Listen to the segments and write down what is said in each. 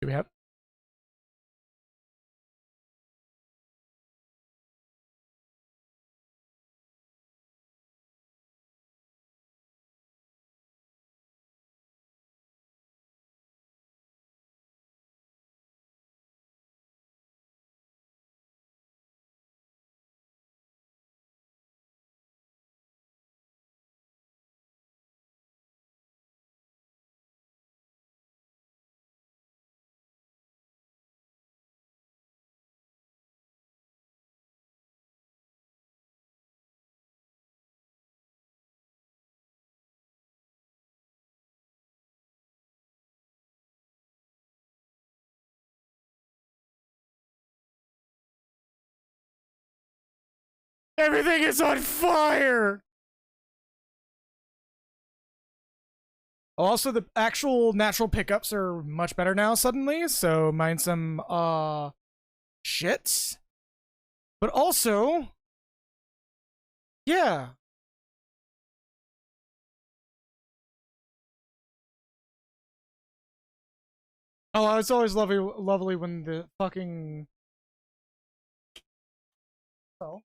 we have? Everything is on fire! Also, the actual natural pickups are much better now suddenly, so mind some, shits. But also, yeah. Oh, it's always lovely when the fucking... Oh.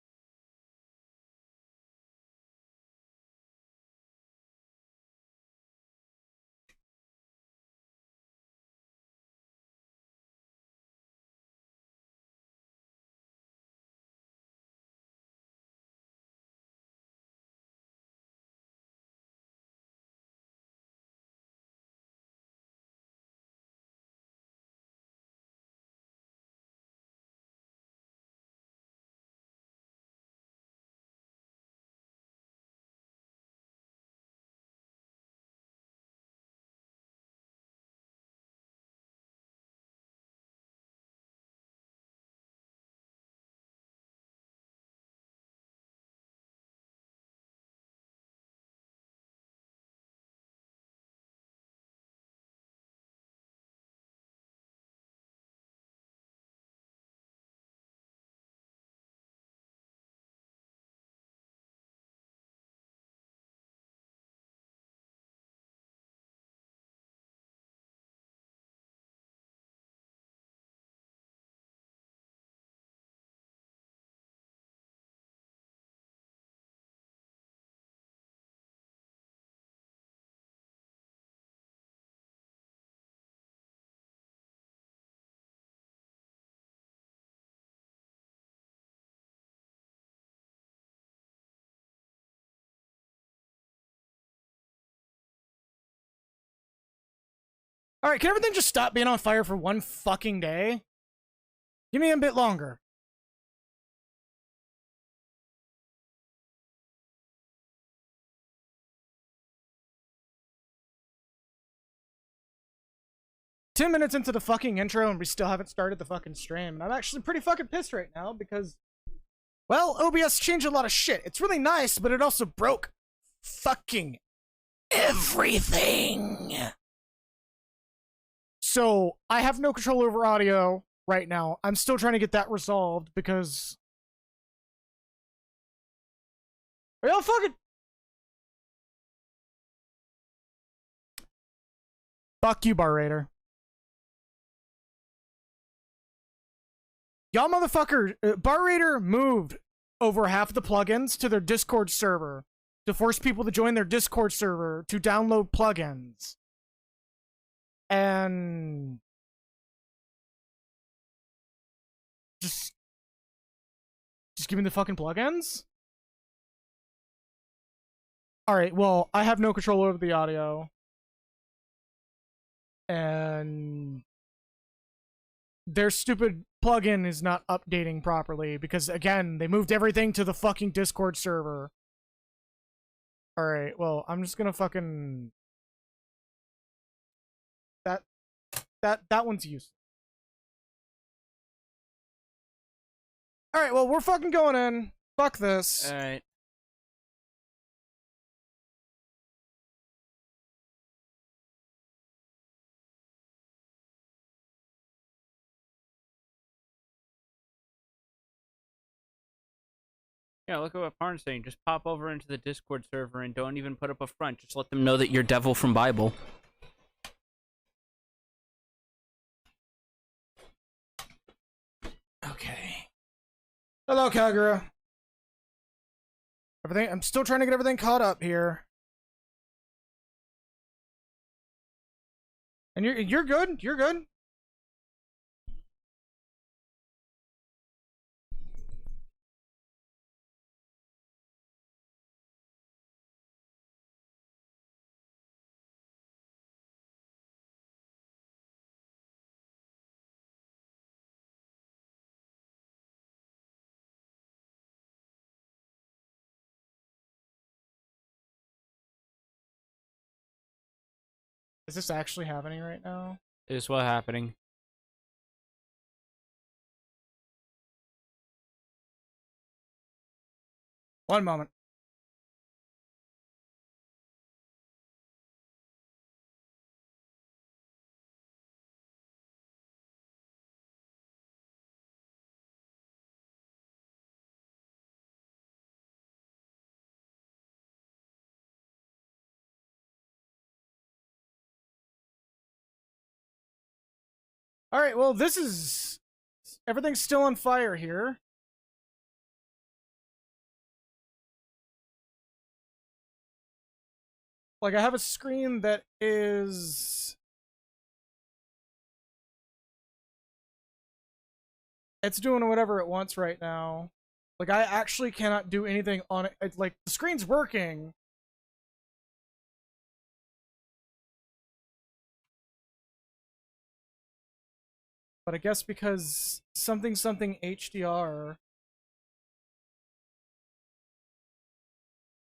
Alright, can everything just stop being on fire for one fucking day? Give me a bit longer. Ten minutes into the fucking intro and we still haven't started the fucking stream. And I'm actually pretty fucking pissed right now because, well, OBS changed a lot of shit. It's really nice, but it also broke fucking everything. So I have no control over audio right now. I'm still trying to get that resolved because... Are y'all fucking... Fuck you, Bar Raider. Y'all motherfucker, Bar Raider moved over half the plugins to their Discord server to force people to join their Discord server to download plugins. And just give me the fucking plugins. All right, well, I have no control over the audio. And their stupid plugin is not updating properly because, again, they moved everything to the fucking Discord server. All right, well, I'm just gonna fucking... That one's useless. All right, well, we're fucking going in. Fuck this. All right. Yeah, look at what Parn's saying. Just pop over into the Discord server and don't even put up a front. Just let them know that you're Devil from Bible. Hello, Kagura. Everything. I'm still trying to get everything caught up here. And you're good. You're good. Is this actually happening right now? Is what happening. One moment. All right. Well, this is everything's still on fire here. Like I have a screen that is it's doing whatever it wants right now. Like I actually cannot do anything on it. It's like the screen's working. But I guess because something HDR,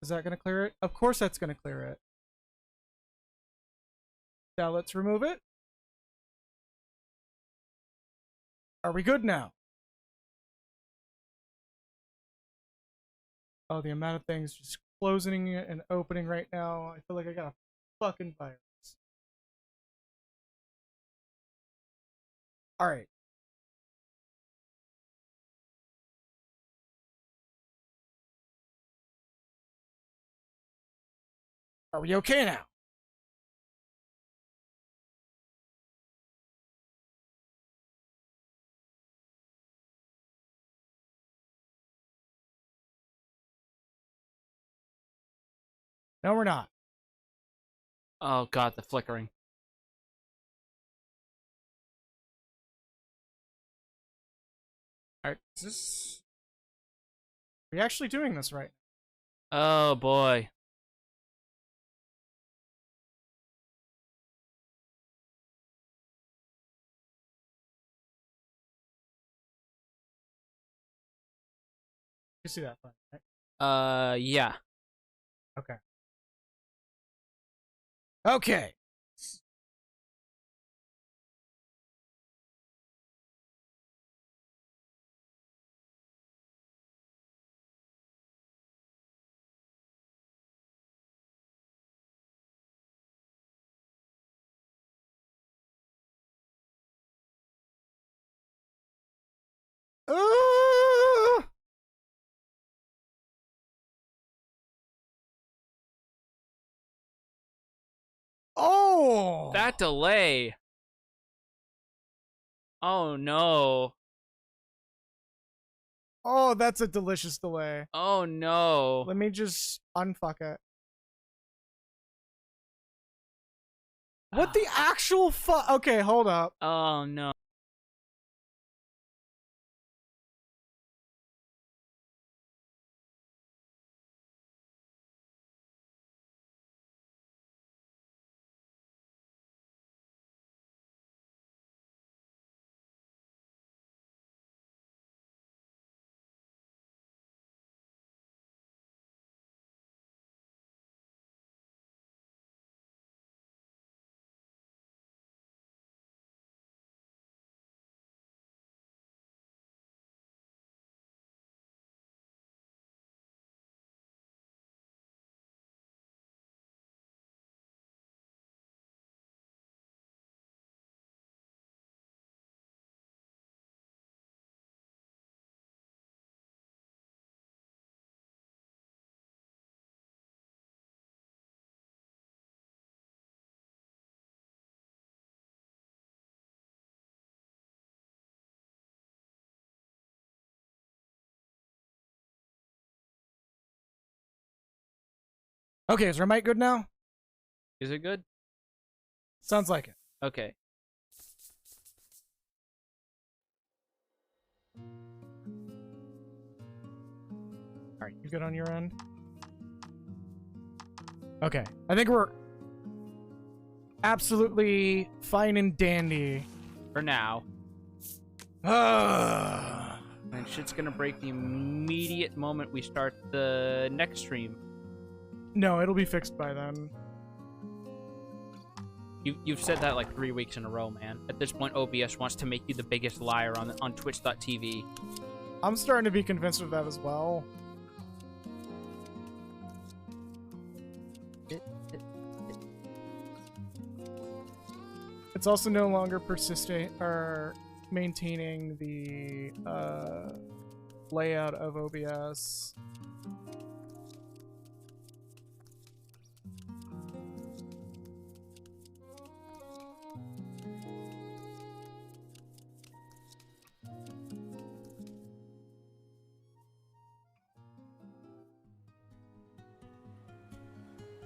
is that going to clear it? Of course that's going to clear it. Now let's remove it. Are we good now? Oh, the amount of things just closing it and opening right now. I feel like I got a fucking virus. All right. Are we okay now? No, we're not. Oh god, the flickering. All right. Is this? Are we actually doing this right? Oh boy. You see that button, right? Yeah. Okay. Okay. Uh, oh. That delay. Oh no. Oh, that's a delicious delay. Oh no. Let me just unfuck it. What the actual fuck? Okay, hold up. Oh no. Okay, is our mic good now? Is it good? Sounds like it. Okay. Alright, you good on your end? Okay, I think we're absolutely fine and dandy. For now. Ah. And shit's gonna break the immediate moment we start the next stream. No, it'll be fixed by then. You've said that like 3 weeks in a row, man. At this point, OBS wants to make you the biggest liar on Twitch.tv. I'm starting to be convinced of that as well. It's also no longer persisting or maintaining the layout of OBS.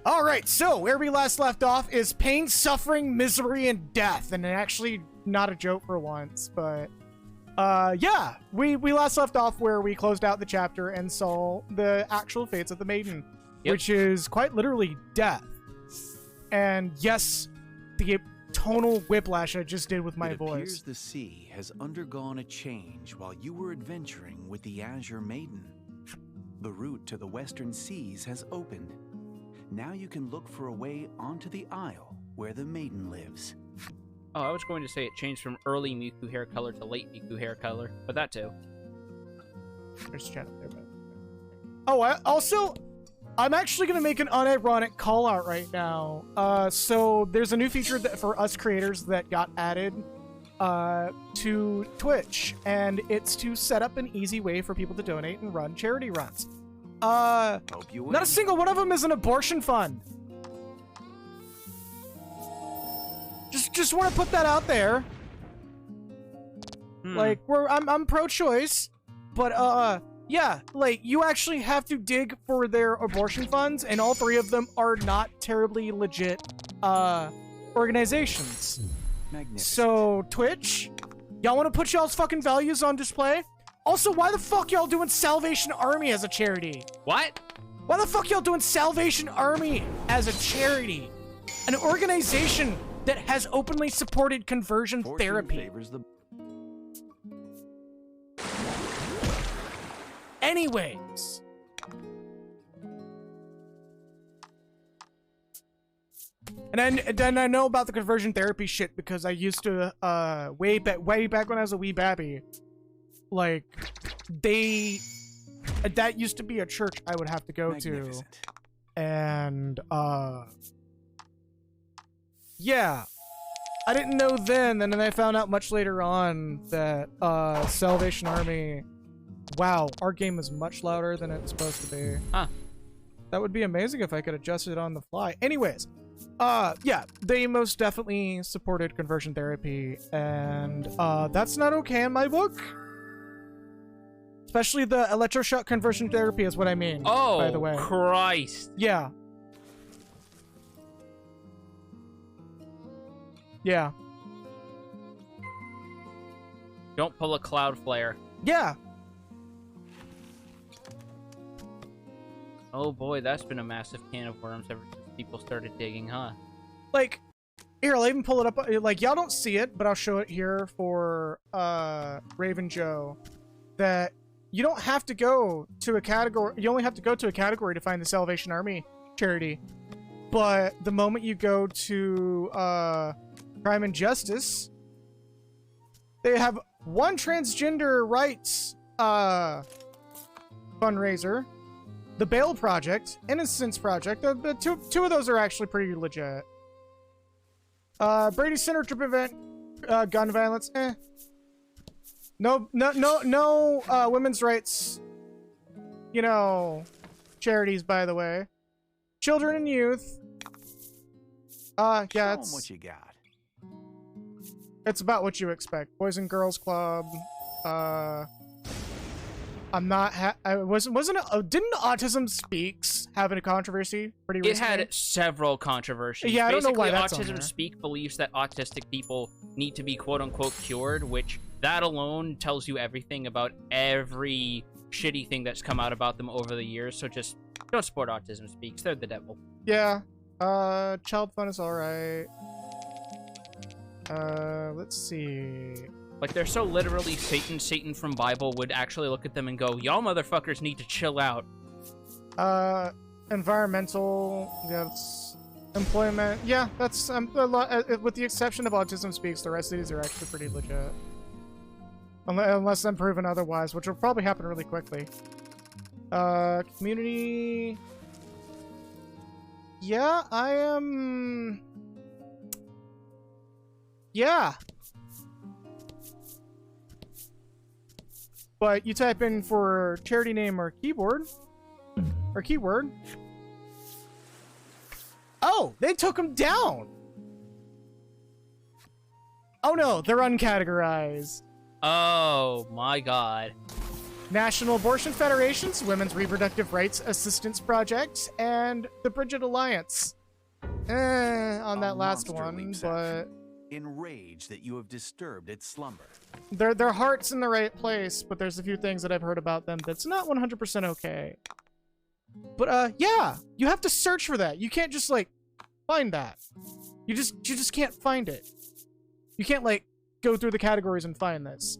All right, so where we last left off is pain, suffering, misery, and death, and actually not a joke for once, but yeah, we last left off where we closed out the chapter and saw the actual fates of the Maiden, which is quite literally death. And yes, the tonal whiplash I just did with my voice. It appears the sea has undergone a change while you were adventuring with the Azure Maiden. The route to the western seas has opened. Now you can look for a way onto the isle where the Maiden lives. Oh, I was going to say it changed from early Miku hair color to late Miku hair color, but that too. There's chat up there, but... Oh, I'm actually going to make an unironic call out right now. So there's a new feature that for us creators that got added to Twitch, and it's to set up an easy way for people to donate and run charity runs. Not a single one of them is an abortion fund. Just want to put that out there. Like, I'm pro-choice, but yeah, like, you actually have to dig for their abortion funds, and all three of them are not terribly legit organizations. Magnificent. So Twitch, y'all want to put y'all's fucking values on display? Also, why the fuck y'all doing Salvation Army as a charity? What? Why the fuck y'all doing Salvation Army as a charity? An organization that has openly supported conversion therapy. Anyways. And then I know about the conversion therapy shit because I used to, way back when I was a wee babby, like, that used to be a church I would have to go to. And, yeah. I didn't know then, and then I found out much later on that, Salvation Army... Wow, our game is much louder than it's supposed to be. Huh. That would be amazing if I could adjust it on the fly. Anyways, yeah, they most definitely supported conversion therapy, and, that's not okay in my book. Especially the electroshock conversion therapy is what I mean, by the way. Oh, Christ. Yeah. Yeah. Don't pull a cloud flare. Yeah. Oh boy, that's been a massive can of worms ever since people started digging, huh? Like, here, I'll even pull it up. Like, y'all don't see it, but I'll show it here for, Raven Joe. That you don't have to go to a category. You only have to go to a category to find the Salvation Army charity. But the moment you go to, Crime and Justice, they have one transgender rights, fundraiser. The Bail Project, Innocence Project. The two of those are actually pretty legit. Brady Center to prevent gun violence. No women's rights. You know, charities, by the way. Children and youth. Yeah, it's what you got. It's about what you expect. Boys and Girls Club. I'm not. I wasn't. Didn't Autism Speaks having a controversy pretty It recently? had several controversies. Yeah, I don't know why Basically, that's on Autism there. Speak believes that autistic people need to be quote-unquote cured, which that alone tells you everything about every shitty thing that's come out about them over the years. So just don't support Autism Speaks. They're the devil. Yeah. Child fun is alright. Let's see. Like, they're so literally Satan from Bible would actually look at them and go, y'all motherfuckers need to chill out. Environmental, yes. Employment, yeah, that's a lot, with the exception of Autism Speaks, the rest of these are actually pretty legit. Unless I'm proven otherwise, which will probably happen really quickly. Community... Yeah, I am... Yeah. But you type in for charity name or keyboard, or keyword. Oh, they took them down. Oh no, they're uncategorized. Oh my god. National Abortion Federations, Women's Reproductive Rights Assistance Project, and the Bridget Alliance. On that last one, but enraged that you have disturbed its slumber. their heart's in the right place, but there's a few things that I've heard about them that's not 100% okay. But yeah, you have to search for that. You can't just like find that. You just can't find it. You can't like go through the categories and find this.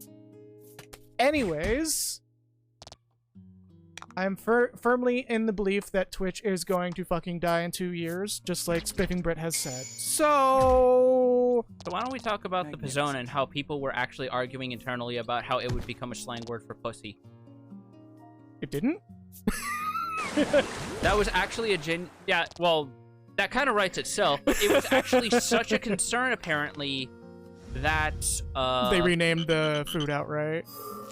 Anyways, I'm firmly in the belief that Twitch is going to fucking die in 2 years, just like Spiffing Brit has said. So why don't we talk about the Pizzone and how people were actually arguing internally about how it would become a slang word for pussy. it didn't? That was actually yeah, well, that kind of writes itself, but it was actually such a concern, apparently, that, They renamed the food outright.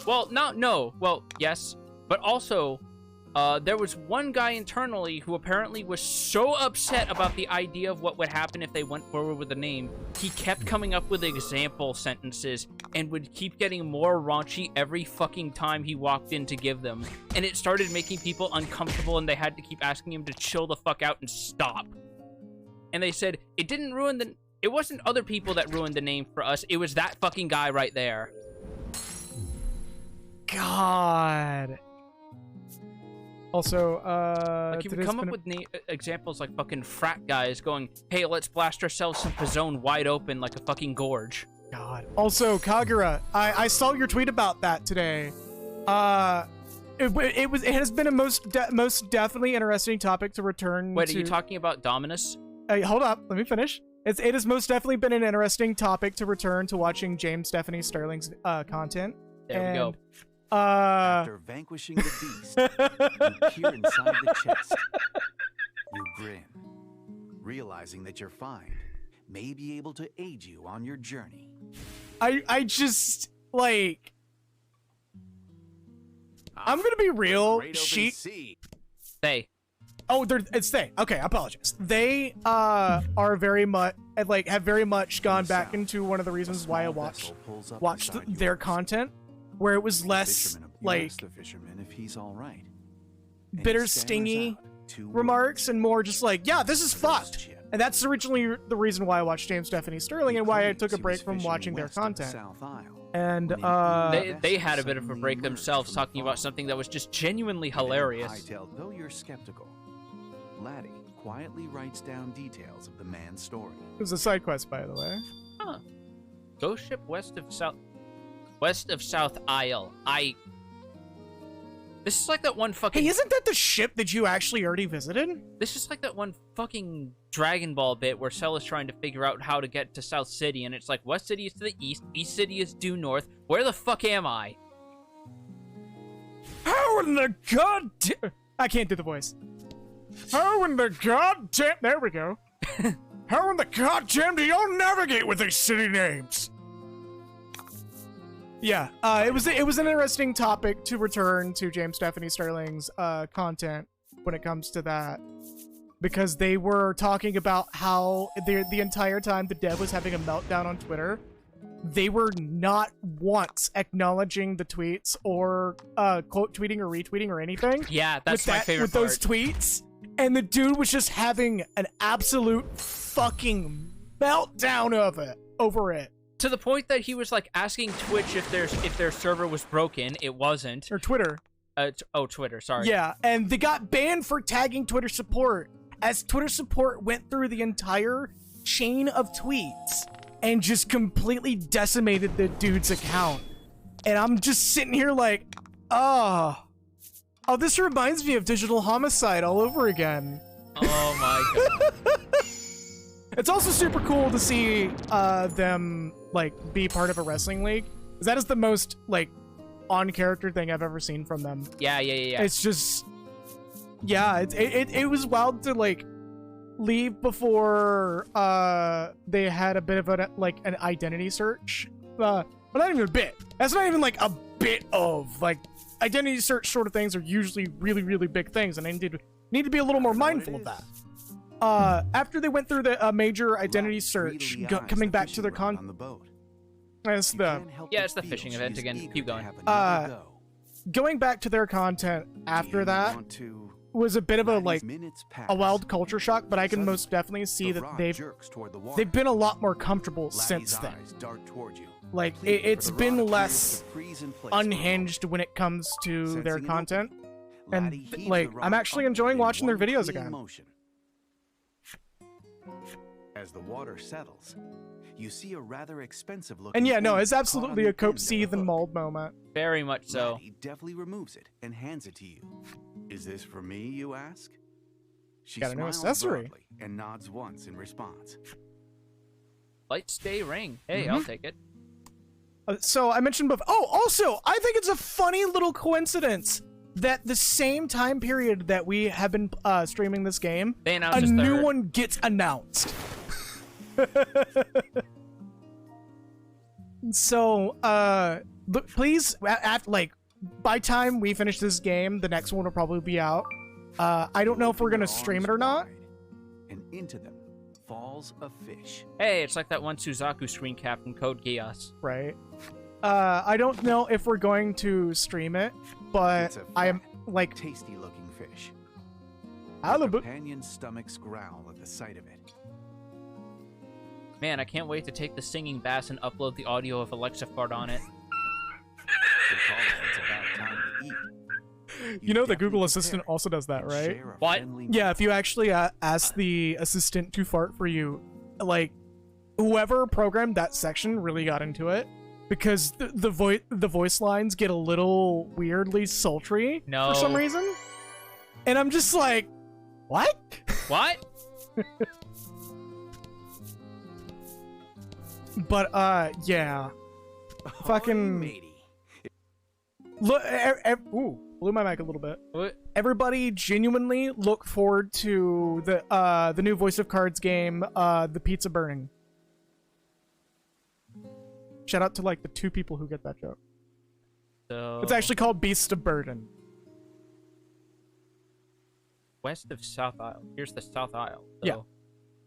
well, no, well, yes, but also, there was one guy internally who apparently was so upset about the idea of what would happen if they went forward with the name, he kept coming up with example sentences and would keep getting more raunchy every fucking time he walked in to give them. And it started making people uncomfortable and they had to keep asking him to chill the fuck out and stop. And they said, it didn't ruin the... It wasn't other people that ruined the name for us, it was that fucking guy right there. God. Also, Like, he would come up with examples like fucking frat guys going, hey, let's blast ourselves some Pizzone wide open like a fucking gorge. God. Also, Kagura, I saw your tweet about that today. It has been a most definitely interesting topic to return Wait, to. are you talking about Dominus? Hey, hold up, let me finish. It has most definitely been an interesting topic to return to watching James Stephanie Sterling's content. There we go. After vanquishing the beast, you peer inside the chest. You grin, realizing that your find may be able to aid you on your journey. I just, like... I'm gonna be real. They. Oh, it's they. Okay, I apologize. They are very much like have very much gone back into one of the reasons why I watched their content, where it was less like the fisherman if he's all right. bitter, stingy remarks and more just like, yeah, this is fucked. And that's originally the reason why I watched James Stephanie Sterling and why I took a break from watching their content. And they had a bit of a break themselves, talking about something that was just genuinely hilarious. Though you're skeptical, Laddie quietly writes down details of the man's story. it was a side quest, by the way. Huh. Ghost ship west of South Isle. This is like that one fucking... Hey, isn't that the ship that you actually already visited? This is like that one fucking Dragon Ball bit where Cell is trying to figure out how to get to South City, and it's like, West City is to the east, East City is due north. Where the fuck am I? How in the goddamn... I can't do the voice. How in the goddamn... There we go. How in the goddamn do y'all navigate with these city names? Yeah, it was an interesting topic to return to James Stephanie Sterling's content when it comes to that, because they were talking about how the entire time the dev was having a meltdown on Twitter, they were not once acknowledging the tweets or quote tweeting or retweeting or anything. Yeah, that's my favorite with part. those tweets, And the dude was just having an absolute fucking meltdown over it. To the point that he was like asking Twitch if their server was broken. It wasn't. Or Twitter. Twitter, sorry. Yeah, and they got banned for tagging Twitter support, as Twitter support went through the entire chain of tweets and just completely decimated the dude's account. And I'm just sitting here like, oh, this reminds me of Digital Homicide all over again. Oh my god. It's also super cool to see them like be part of a wrestling league. 'Cause that is the most like on-character thing I've ever seen from them. Yeah. It's just, yeah, it was wild to like leave before they had a bit of an identity search. But not even a bit. That's not even like a bit of like identity search sort of things are usually really, really big things, and I need to be a little more mindful of that. After they went through the major identity search, coming back to their it's the fishing event again. Keep going. Going back to their content after that was a bit of a wild culture shock, but I can most definitely see that they've been a lot more comfortable since then. Like it's been less unhinged when it comes to their content, and like I'm actually enjoying watching their videos again. As the water settles, you see a rather expensive looking. And yeah, no, it's absolutely a Cope Seethe and Mold moment. Very much so. He deftly removes it and hands it to you. Is this for me, you ask? She got a new smiles accessory broadly and nods once in response. Light stay ring. Hey, I'll take it. So I mentioned before. Oh, also, I think it's a funny little coincidence that the same time period that we have been streaming this game, a new one gets announced. So, look, please, by time we finish this game, the next one will probably be out. I don't know if we're gonna stream it or not. And into them falls a fish. Hey, it's like that one Suzaku screen cap from Code Geass. Right. I don't know if we're going to stream it, but I am like tasty-looking fish. The companion's stomachs growl at the sight of it. Man, I can't wait to take the singing bass and upload the audio of Alexa fart on it. It's about time to eat. You know the Google Assistant also does that, right? What? Yeah, if you actually ask the assistant to fart for you, like, whoever programmed that section really got into it, because the voice lines get a little weirdly sultry for some reason. And I'm just like, what? What? But, yeah. Fucking... Look, ooh, blew my mic a little bit. What? Everybody genuinely look forward to the new Voice of Cards game, The Pizza Burning. Shout out to, like, the 2 people who get that joke. So... It's actually called Beast of Burden. West of South Isle. Here's the South Isle. So yeah.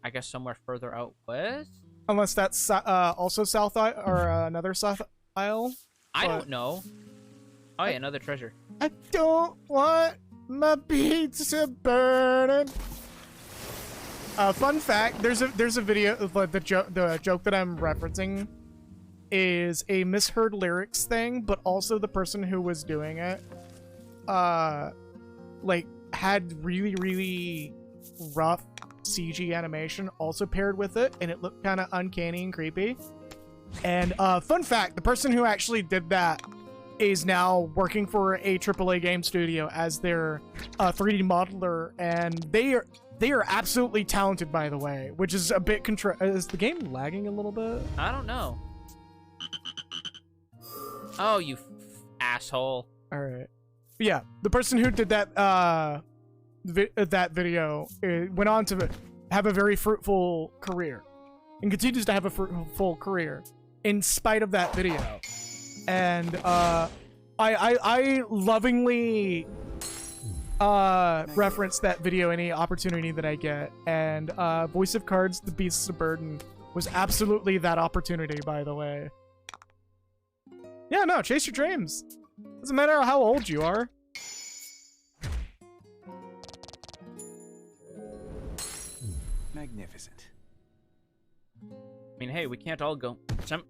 I guess somewhere further out west? Unless that's also South Isle, or another South Isle. I don't know. Oh yeah, another treasure. I don't want my pizza burning. Fun fact: there's a video of the joke that I'm referencing is a misheard lyrics thing, but also the person who was doing it, like had really rough CG animation also paired with it, and it looked kind of uncanny and creepy. And fun fact: the person who actually did that is now working for a AAA game studio as their 3D modeler, and they are absolutely talented, by the way, which is a bit is the game lagging a little bit? I don't know. Oh, you asshole. All right. But yeah, the person who did that that video went on to have a very fruitful career and continues to have a fruitful career in spite of that video. And I lovingly reference that video any opportunity that I get. And Voice of Cards, The Beasts of Burden was absolutely that opportunity, by the way. Yeah, no, chase your dreams. Doesn't matter how old you are. magnificent. I mean, hey, we can't all go.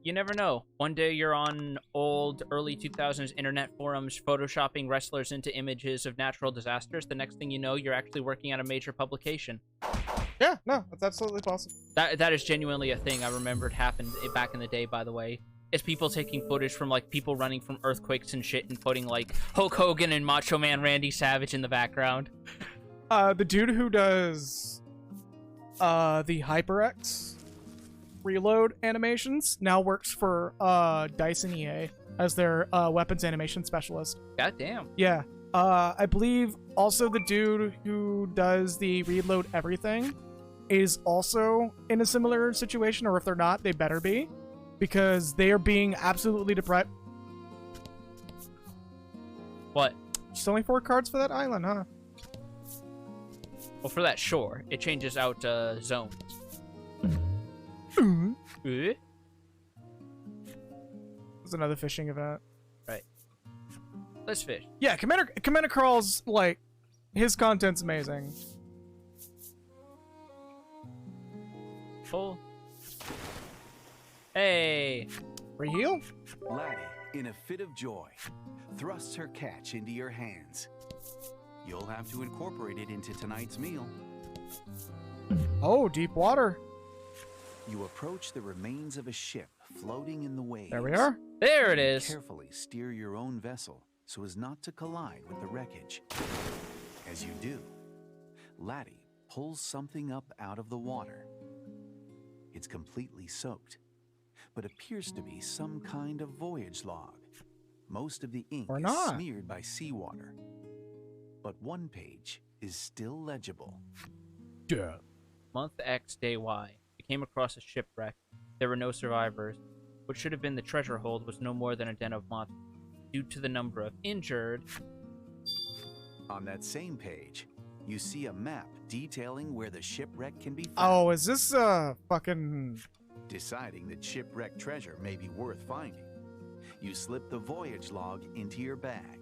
You never know. One day you're on old early 2000s internet forums photoshopping wrestlers into images of natural disasters. The next thing you know, you're actually working at a major publication. Yeah, no, that's absolutely possible. That is genuinely a thing I remembered happened back in the day, by the way. It's people taking footage from, like, people running from earthquakes and shit and putting, like, Hulk Hogan and Macho Man Randy Savage in the background. The dude who does the HyperX reload animations now works for Dyson EA as their weapons animation specialist. God damn. Yeah. I believe also the dude who does the reload everything is also in a similar situation, or if they're not, they better be, because they are being absolutely deprived. What? Just only 4 cards for that island, huh? Well, for that, sure. It changes out zones. There's another fishing event. Right. Let's fish. Yeah, Commander Carl's, like, his content's amazing. Full. Hey. Reheal? Laddie, in a fit of joy, thrusts her catch into your hands. You'll have to incorporate it into tonight's meal. Oh, deep water. You approach the remains of a ship floating in the waves. There we are. There it is. Carefully steer your own vessel so as not to collide with the wreckage. As you do, Laddie pulls something up out of the water. It's completely soaked, but appears to be some kind of voyage log. Most of the ink Or is not. smeared by seawater, but one page is still legible. Yeah. Month X, day Y. We came across a shipwreck. There were no survivors. What should have been the treasure hold was no more than a den of monsters. Due to the number of injured... On that same page, you see a map detailing where the shipwreck can be found. Oh, is this fucking... Deciding that shipwreck treasure may be worth finding, you slip the voyage log into your bag.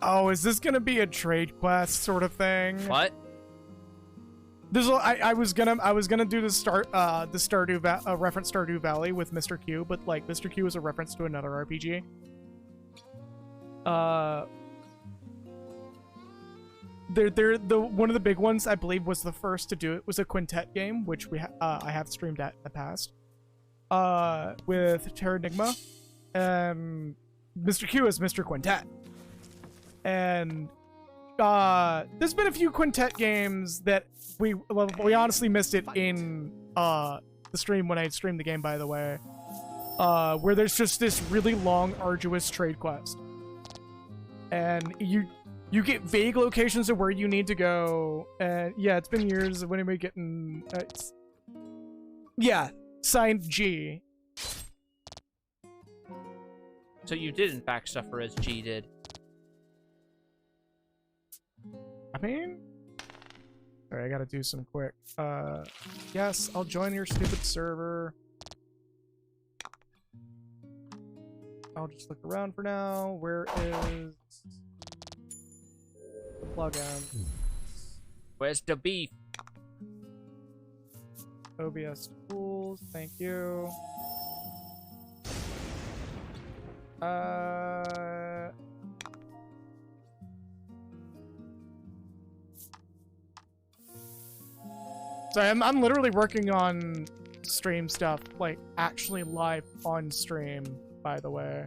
Oh, is this gonna be a trade quest sort of thing? What? This I was gonna do the Stardew reference Stardew Valley with Mr. Q, but like Mr. Q is a reference to another RPG. One of the big ones I believe was the first to do it was a quintet game, which I have streamed at in the past. With Terranigma, Mr. Q is Mr. Quintet, and there's been a few quintet games that we honestly missed it in the stream when I streamed the game, by the way, where there's just this really long, arduous trade quest, and you get vague locations of where you need to go, and yeah, it's been years. When are we getting? Yeah, signed G. So you did in fact suffer as G did. I mean, alright, I gotta do some quick. Yes, I'll join your stupid server. I'll just look around for now. Where is the plugin? Where's the beef? OBS tools, thank you. So I'm literally working on stream stuff, like actually live on stream, by the way.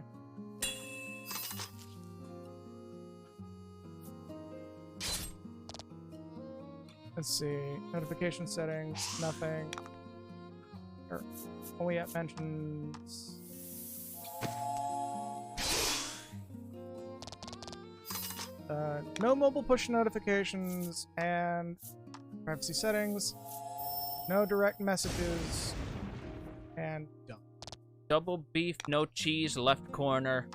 Let's see, notification settings, nothing. Or only at mentions. No mobile push notifications, and privacy settings. No direct messages, and done. Double beef, no cheese, left corner.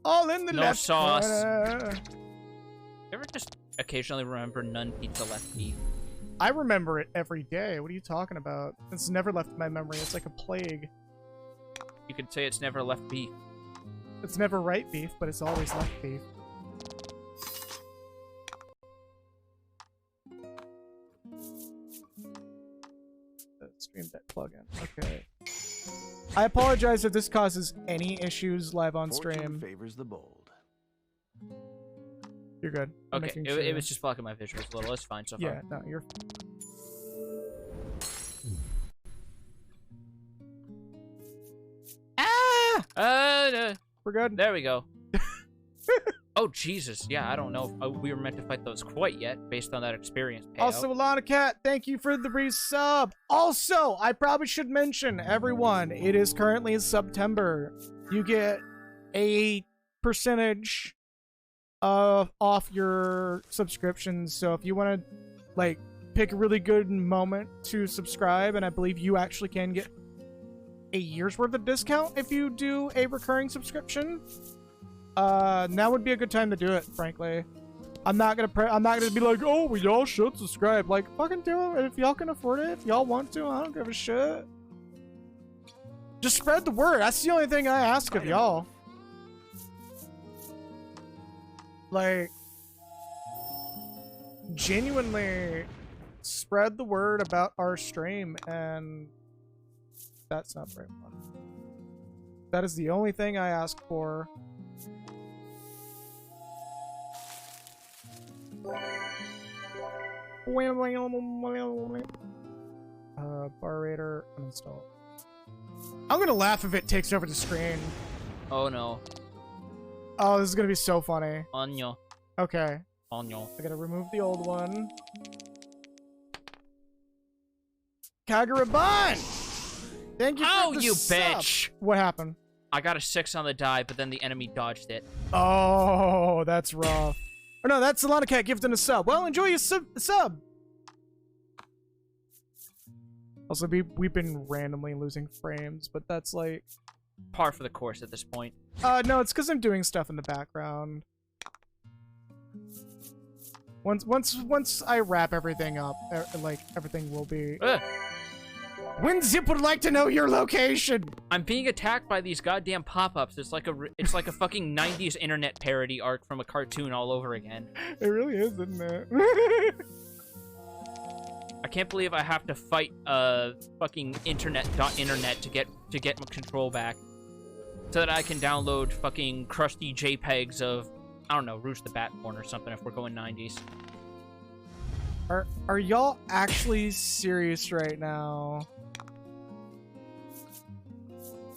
All in the No left sauce. corner. You ever just occasionally remember none pizza, left beef? I remember it every day. What are you talking about? It's never left my memory. It's like a plague. You could say it's never left beef. It's never right beef, but it's always left beef. plugin. Okay. I apologize if this causes any issues live on Fortune stream. favors the bold. You're good. I'm Okay, making sure. it was just blocking my visuals a little. It's fine so far. Yeah, no, you're. We're good. There we go. Oh, Jesus. Yeah, I don't know if we were meant to fight those quite yet, based on that experience payout. Also, Alana Cat, thank you for the resub. Also, I probably should mention, everyone, it is currently September. You get a percentage off your subscriptions. So if you want to, like, pick a really good moment to subscribe, and I believe you actually can get a year's worth of discount if you do a recurring subscription. Now would be a good time to do it, frankly. I'm not gonna be like, oh, well, y'all should subscribe. Like, fucking do it if y'all can afford it. If y'all want to, I don't give a shit. Just spread the word. That's the only thing I ask of y'all. Like, genuinely spread the word about our stream, and that's not very much. That is the only thing I ask for. Bar raider uninstall. I'm gonna laugh if it takes over the screen. Oh, no. Oh, this is gonna be so funny. Onyo. Okay. Onyo. I gotta remove the old one. Kaguraban! Thank you for Oh, the you sub. bitch! What happened? I got a 6 on the die, but then the enemy dodged it. Oh, that's rough. Or no, that's Solana Cat gifting a sub. Well, enjoy your sub. Also, we've been randomly losing frames, but that's like... Par for the course at this point. No, it's because I'm doing stuff in the background. Once I wrap everything up, like, everything will be... Ugh. When Zip would like to know your location! I'm being attacked by these goddamn pop-ups. It's like a fucking 90s internet parody arc from a cartoon all over again. It really is, isn't it? I can't believe I have to fight fucking internet to get my control back, so that I can download fucking crusty JPEGs of, I don't know, Roost the Batborn or something if we're going 90s. Are y'all actually serious right now?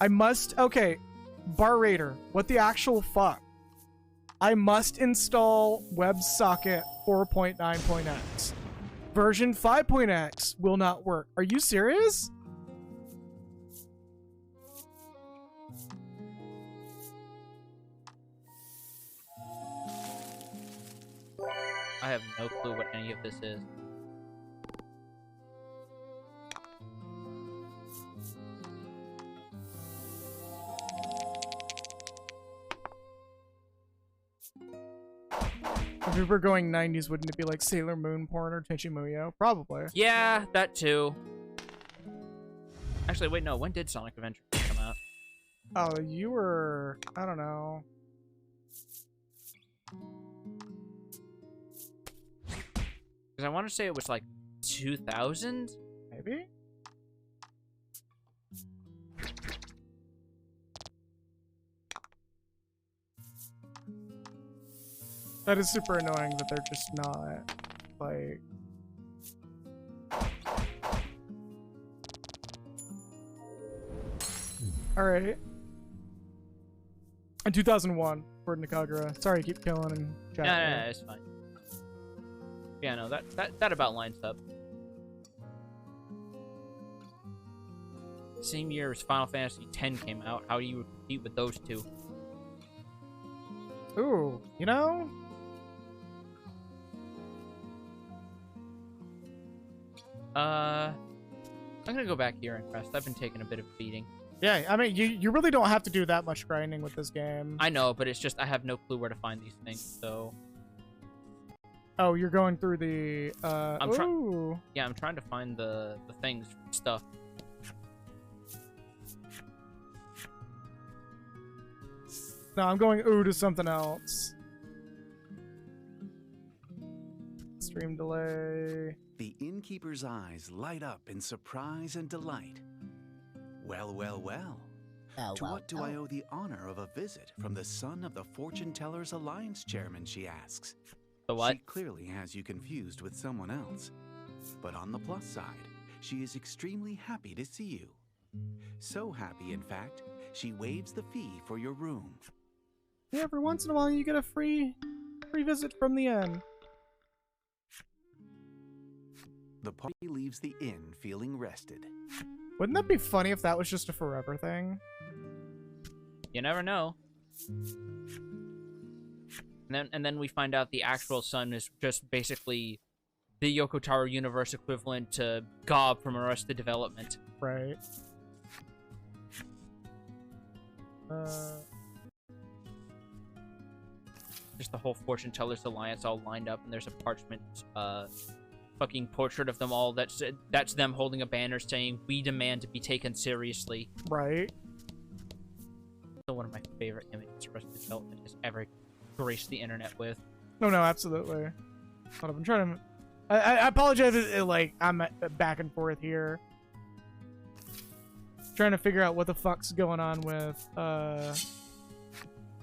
I must... Okay, Bar Raider, what the actual fuck? I must install WebSocket 4.9.x. Version 5.x will not work. Are you serious? I have no clue what any of this is. If we were going 90s, wouldn't it be like Sailor Moon porn or Tenchi Muyo? Probably. Yeah, that too. Actually, wait, no. When did Sonic Adventure come out? Oh, you were... I don't know. Because I want to say it was like 2000? Maybe? That is super annoying that they're just not, like... Alright. In 2001, for Nakagura. Sorry, keep killing and chat. No, it's fine. Yeah, no, that about lines up. Same year as Final Fantasy X came out. How do you compete with those two? Ooh, you know? I'm gonna go back here and rest. I've been taking a bit of a beating. Yeah, I mean, you really don't have to do that much grinding with this game. I know, but it's just I have no clue where to find these things, so... Oh, you're going through the, I'm Yeah, I'm trying to find the things, stuff. No, I'm going ooh to something else. Stream delay. The innkeeper's eyes light up in surprise and delight. Well, well, well. To what do I owe the honor of a visit from the son of the Fortune Tellers Alliance chairman, she asks. The what? She clearly has you confused with someone else. But on the plus side, she is extremely happy to see you. So happy, in fact, she waives the fee for your room. Yeah, every once in a while you get a free visit from the inn. The party leaves the inn feeling rested. Wouldn't that be funny if that was just a forever thing? You never know. And then we find out the actual son is just basically the Yoko Taro universe equivalent to Gob from Arrested Development. Right. Just the whole Fortune Tellers Alliance all lined up, and there's a parchment fucking portrait of them all that's them holding a banner saying, "We demand to be taken seriously." Right. Still one of my favorite images Arrested Development has ever graced the internet with. No, absolutely. Hold up, I'm trying to... I apologize, like, I'm back and forth here. Trying to figure out what the fuck's going on with,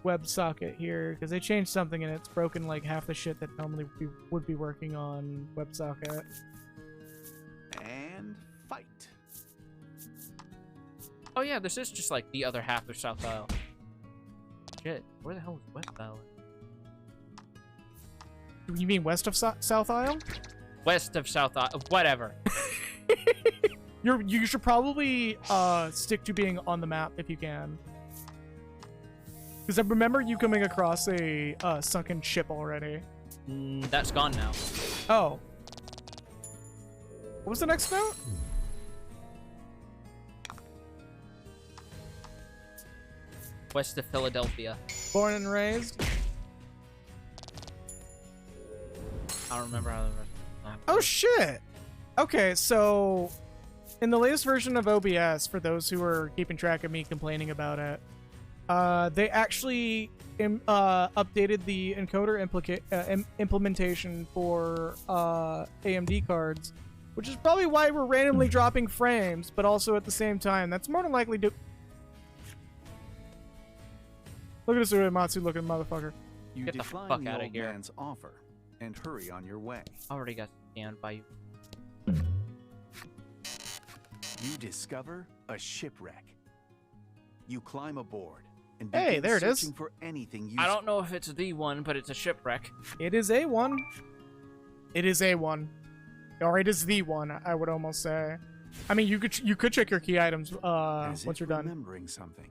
WebSocket here, because they changed something and it's broken, like, half the shit that normally would be working on WebSocket. And fight. Oh yeah, this is just like the other half of South Isle. Shit, where the hell is West Isle? You mean west of South Isle? West of South Isle, whatever. You should probably stick to being on the map if you can. Because I remember you coming across a sunken ship already. That's gone now. Oh. What was the next note? West of Philadelphia. Born and raised. I don't remember how the rest Oh shit! Okay, so in the latest version of OBS, for those who are keeping track of me complaining about it, they actually updated the encoder implementation for AMD cards, which is probably why we're randomly dropping frames, but also at the same time, that's more than likely to... Look at this Uematsu looking motherfucker. You Get the decline fuck the outta old here. man's offer and hurry on your way. already got scanned by you. You discover a shipwreck. You climb aboard and Hey, begin there it is. searching for anything you I don't know if it's the one, but it's a shipwreck. It is A1. It is A1. Or it is the one, I would almost say. I mean, you could check your key items As once if you're done. remembering something,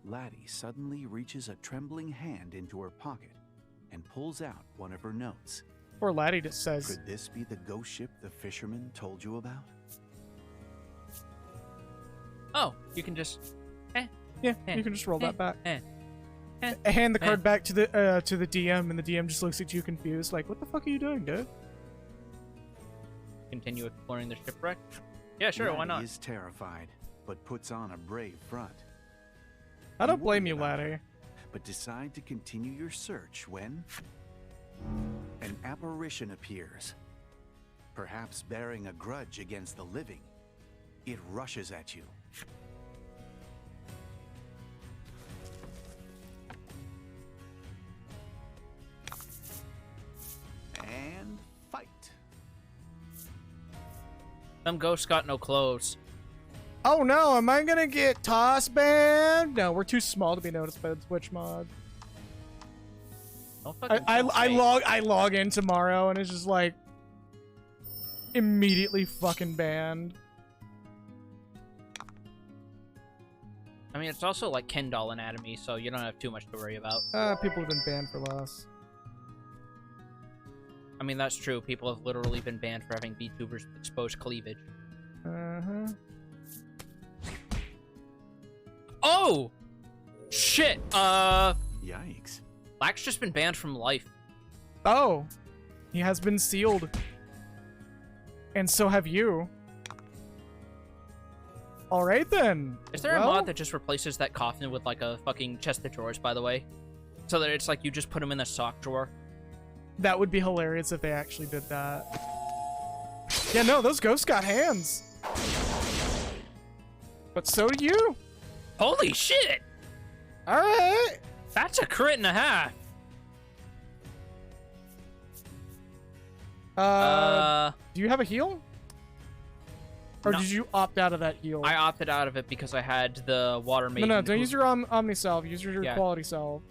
Laddie suddenly reaches a trembling hand into her pocket and pulls out one of her notes. Poor Laddie just says, Could this be the ghost ship the fisherman told you about? Oh, you can just... yeah, you can just roll that back. eh. Hand the card back to the DM, and the DM just looks at you confused, like, what the fuck are you doing, dude? Continue exploring the shipwreck? Yeah, sure, why Laddie not? is terrified, but puts on a brave front. I don't You blame worry you, about Laddie. it, but decide to continue your search when an apparition appears, perhaps bearing a grudge against the living. It rushes at you. And fight. Some ghosts got no clothes. Oh no, am I gonna get toss banned? No, we're too small to be noticed by the Twitch mod. Don't fucking I log in tomorrow and it's just like immediately fucking banned. I mean, it's also like Ken doll anatomy, so you don't have too much to worry about. People have been banned for less. I mean, that's true. People have literally been banned for having VTubers expose cleavage. Uh-huh. Oh! Shit! Yikes. Black's just been banned from life. Oh, he has been sealed. And so have you. Alright then. Is there Well, a mod that just replaces that coffin with like a fucking chest of drawers, by the way? So that it's like you just put him in the sock drawer? That would be hilarious if they actually did that. Yeah, no, those ghosts got hands. But so do you. Holy shit! All right. That's a crit and a half. Do you have a heal? Or No. did you opt out of that heal? I opted out of it because I had the water maiden. No, don't use your Omni Salve. Use your quality salve.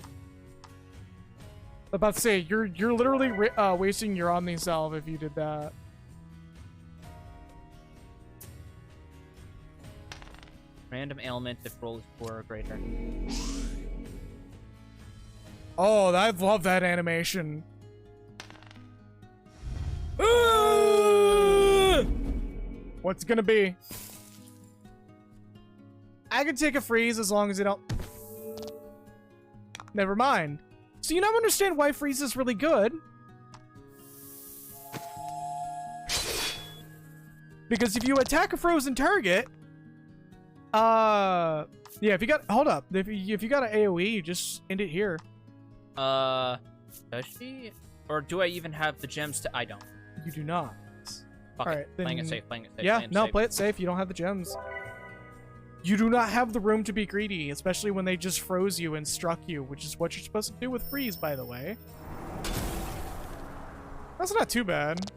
I'm about to say, you're literally wasting your Omni Salve if you did that. Random ailment if roll is 4 or greater. Oh, I love that animation. What's it gonna be? I can take a freeze as long as you don't... Never mind. So you now understand why freeze is really good. Because if you attack a frozen target... yeah, if you got... Hold up. If you got an AoE, you just end it here. Does she? Or do I even have the gems to... I don't. You do not. Fuck All it. right, Playing it then- safe, playing it safe. Yeah, playing it no, safe. play it safe. You don't have the gems. You do not have the room to be greedy, especially when they just froze you and struck you, which is what you're supposed to do with freeze, by the way. That's not too bad.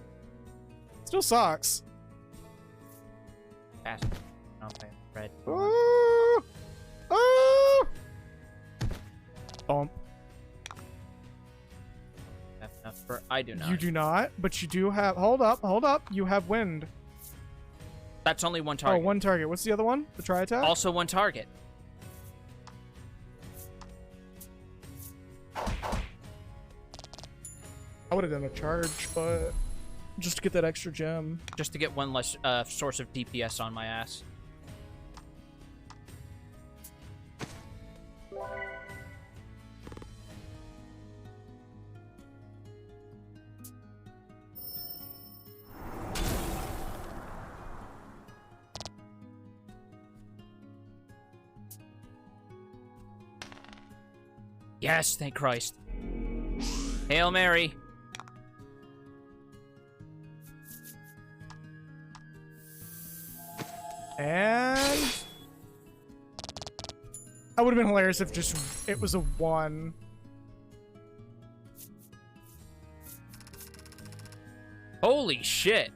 Still sucks. Pass. Okay, red. Oh! Oh! Bump. Have enough for... I do not. You do not, but you do have... Hold up, hold up. You have wind. That's only one Oh, target. one target. What's the other one? The tri-attack? Also one target. I would have done a charge, but... Just to get that extra gem. Just to get one less source of DPS on my ass. Yes, thank Christ. Hail Mary. And... That would have been hilarious if just it was a 1. Holy shit.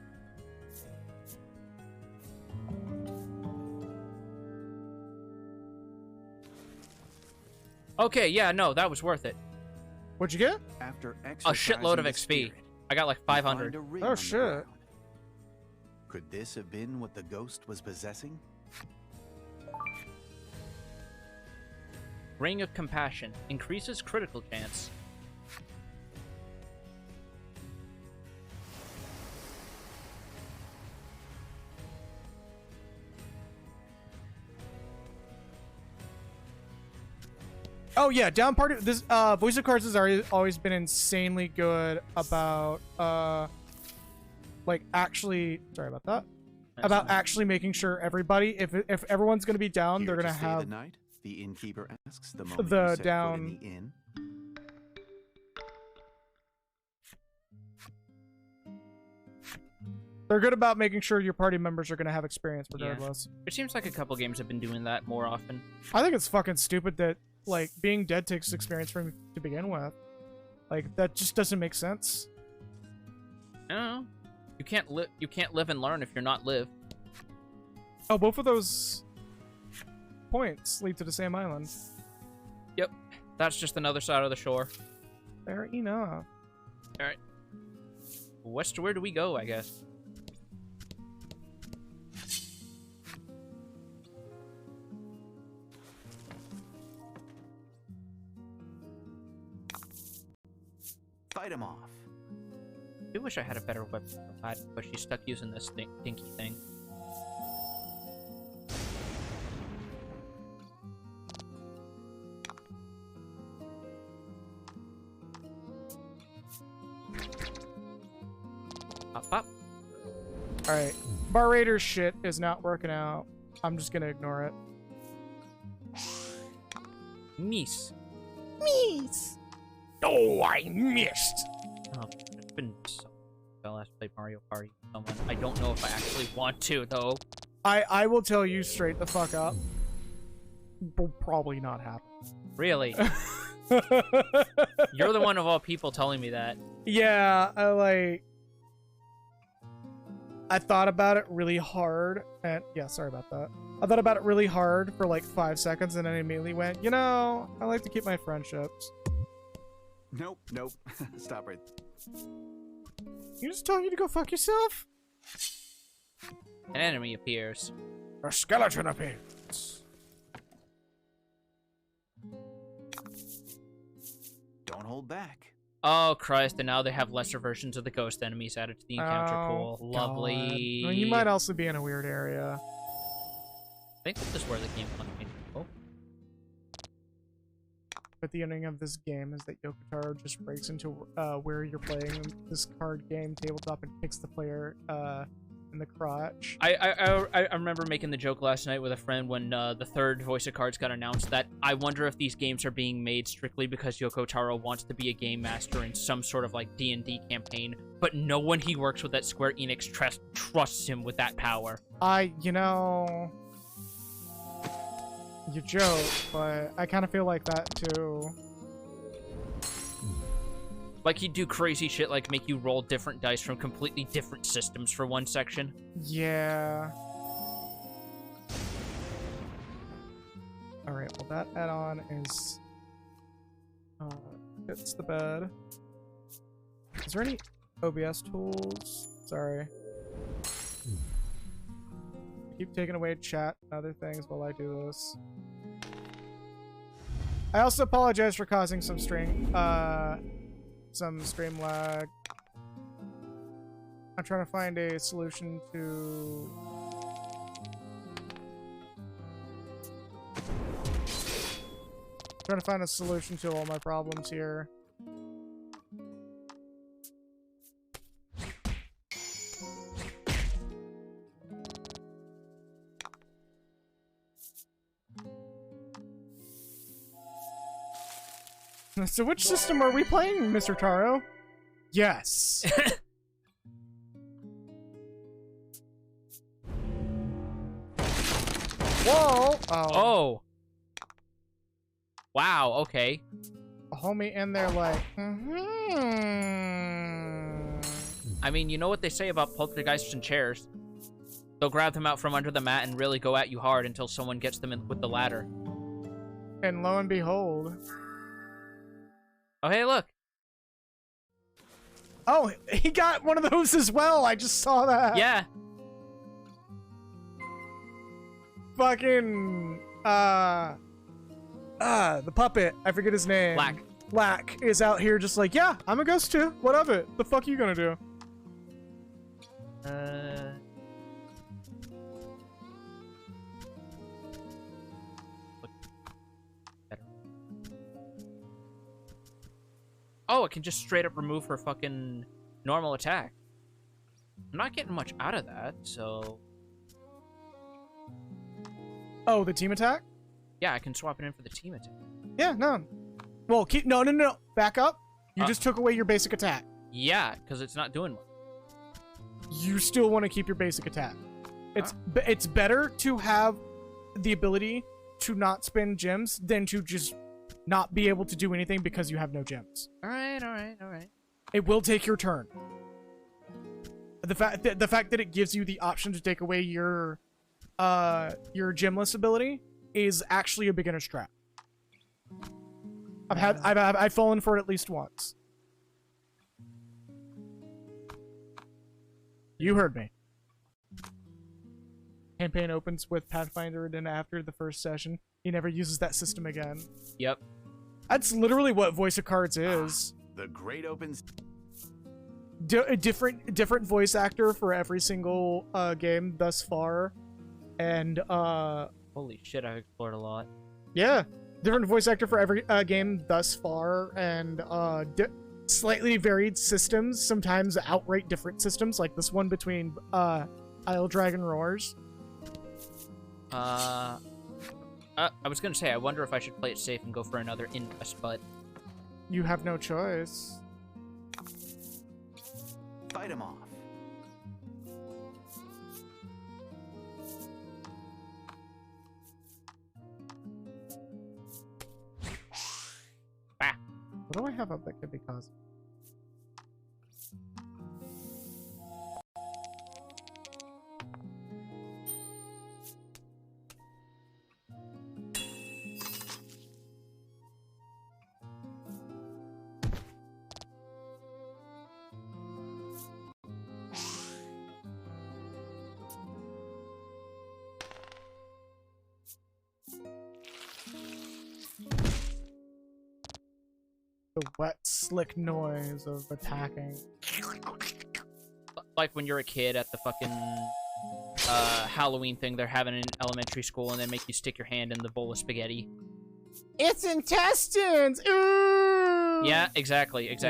Okay, yeah, no, that was worth it. What'd you get? After A exercising shitload of the XP. spirit, I got like you find 500. a ring Oh, on the shit. ground. Could this have been what the ghost was possessing? Ring of Compassion. Increases critical chance. Oh yeah, down part of this Voice of Cards has always been insanely good about like actually sorry about that. About actually making sure everybody if everyone's gonna be down, they're Here gonna to stay have the night? The innkeeper asks the moment the you set foot down- in the inn. they're good about making sure your party members are gonna have experience Yeah. regardless. It seems like a couple games have been doing that more often. I think it's fucking stupid that like being dead takes experience from to begin with. Like that just doesn't make sense. I don't know. You can't live and learn if you're not live. Oh, both of those points lead to the same island. Yep. That's just another side of the shore. Fair enough. Alright. Where do we go, I guess? Fight him off. I do wish I had a better weapon for that, but she's stuck using this dinky thing. Pop, pop. Alright. Bar Raider shit is not working out. I'm just gonna ignore it. Meese. Meese! Oh, I missed! Oh, it's been so long since I played Mario Party with someone. I don't know if I actually want to, though. I will tell you straight the fuck up. Will probably not happen. Really? You're the one of all people telling me that. Yeah, I thought about it really hard, and yeah, sorry about that. I thought about it really hard for like 5 seconds, and then I immediately went, you know, I like to keep my friendships. Nope. Stop right. You just telling you to go fuck yourself? An enemy appears. A skeleton appears. Don't hold back. Oh, Christ, and now they have lesser versions of the ghost enemies added to the encounter pool. God. Lovely. Well, you might also be in a weird area. I think this is where the game wanted me to go. But the ending of this game is that Yokotaro just breaks into where you're playing this card game tabletop and kicks the player in the crotch. I remember making the joke last night with a friend when the third voice of cards got announced that I wonder if these games are being made strictly because Yoko Taro wants to be a game master in some sort of like D&D campaign, but no one he works with at Square Enix trusts him with that power. You know, you joke, but I kind of feel like that too. Like, he'd do crazy shit like make you roll different dice from completely different systems for one section. Yeah. Alright, well that add-on is... fits the bed. Is there any OBS tools? Sorry. Keep taking away chat and other things while I do this. I also apologize for causing some stream lag. I'm trying to find a solution to... trying to find a solution to all my problems here. So which system are we playing, Mr. Taro? Yes. Whoa! Oh. Wow, okay. A homie in there like, I mean, you know what they say about poltergeists and chairs. They'll grab them out from under the mat and really go at you hard until someone gets them in with the ladder. And lo and behold. Oh, hey, look. Oh, he got one of those as well. I just saw that. Yeah. Fucking, the puppet. I forget his name. Black is out here just like, yeah, I'm a ghost too. What of it? The fuck are you gonna do? Oh, it can just straight up remove her fucking normal attack. I'm not getting much out of that, so... Oh, the team attack? Yeah, I can swap it in for the team attack. Yeah, no. Well, no. Back up. You just took away your basic attack. Yeah, because it's not doing much. You still want to keep your basic attack. It's better to have the ability to not spend gems than to just not be able to do anything because you have no gems. Alright. It will take your turn. The fact that it gives you the option to take away your gemless ability is actually a beginner's trap. I've fallen for it at least once. You heard me. Campaign opens with Pathfinder, and then after the first session, he never uses that system again. Yep. That's literally what Voice of Cards is. The great opens. A different voice actor for every single game thus far, and Holy shit, I've explored a lot. yeah, different voice actor for every game thus far, and slightly varied systems. Sometimes outright different systems, like this one between Isle Dragon Roars. I was gonna say, I wonder if I should play it safe and go for another Invest, but... You have no choice. fight him off. What do I have up that could be causing? The wet, slick noise of attacking. Like when you're a kid at the fucking Halloween thing they're having in elementary school, and they make you stick your hand in the bowl of spaghetti. It's intestines! Ooh! Yeah, exactly. What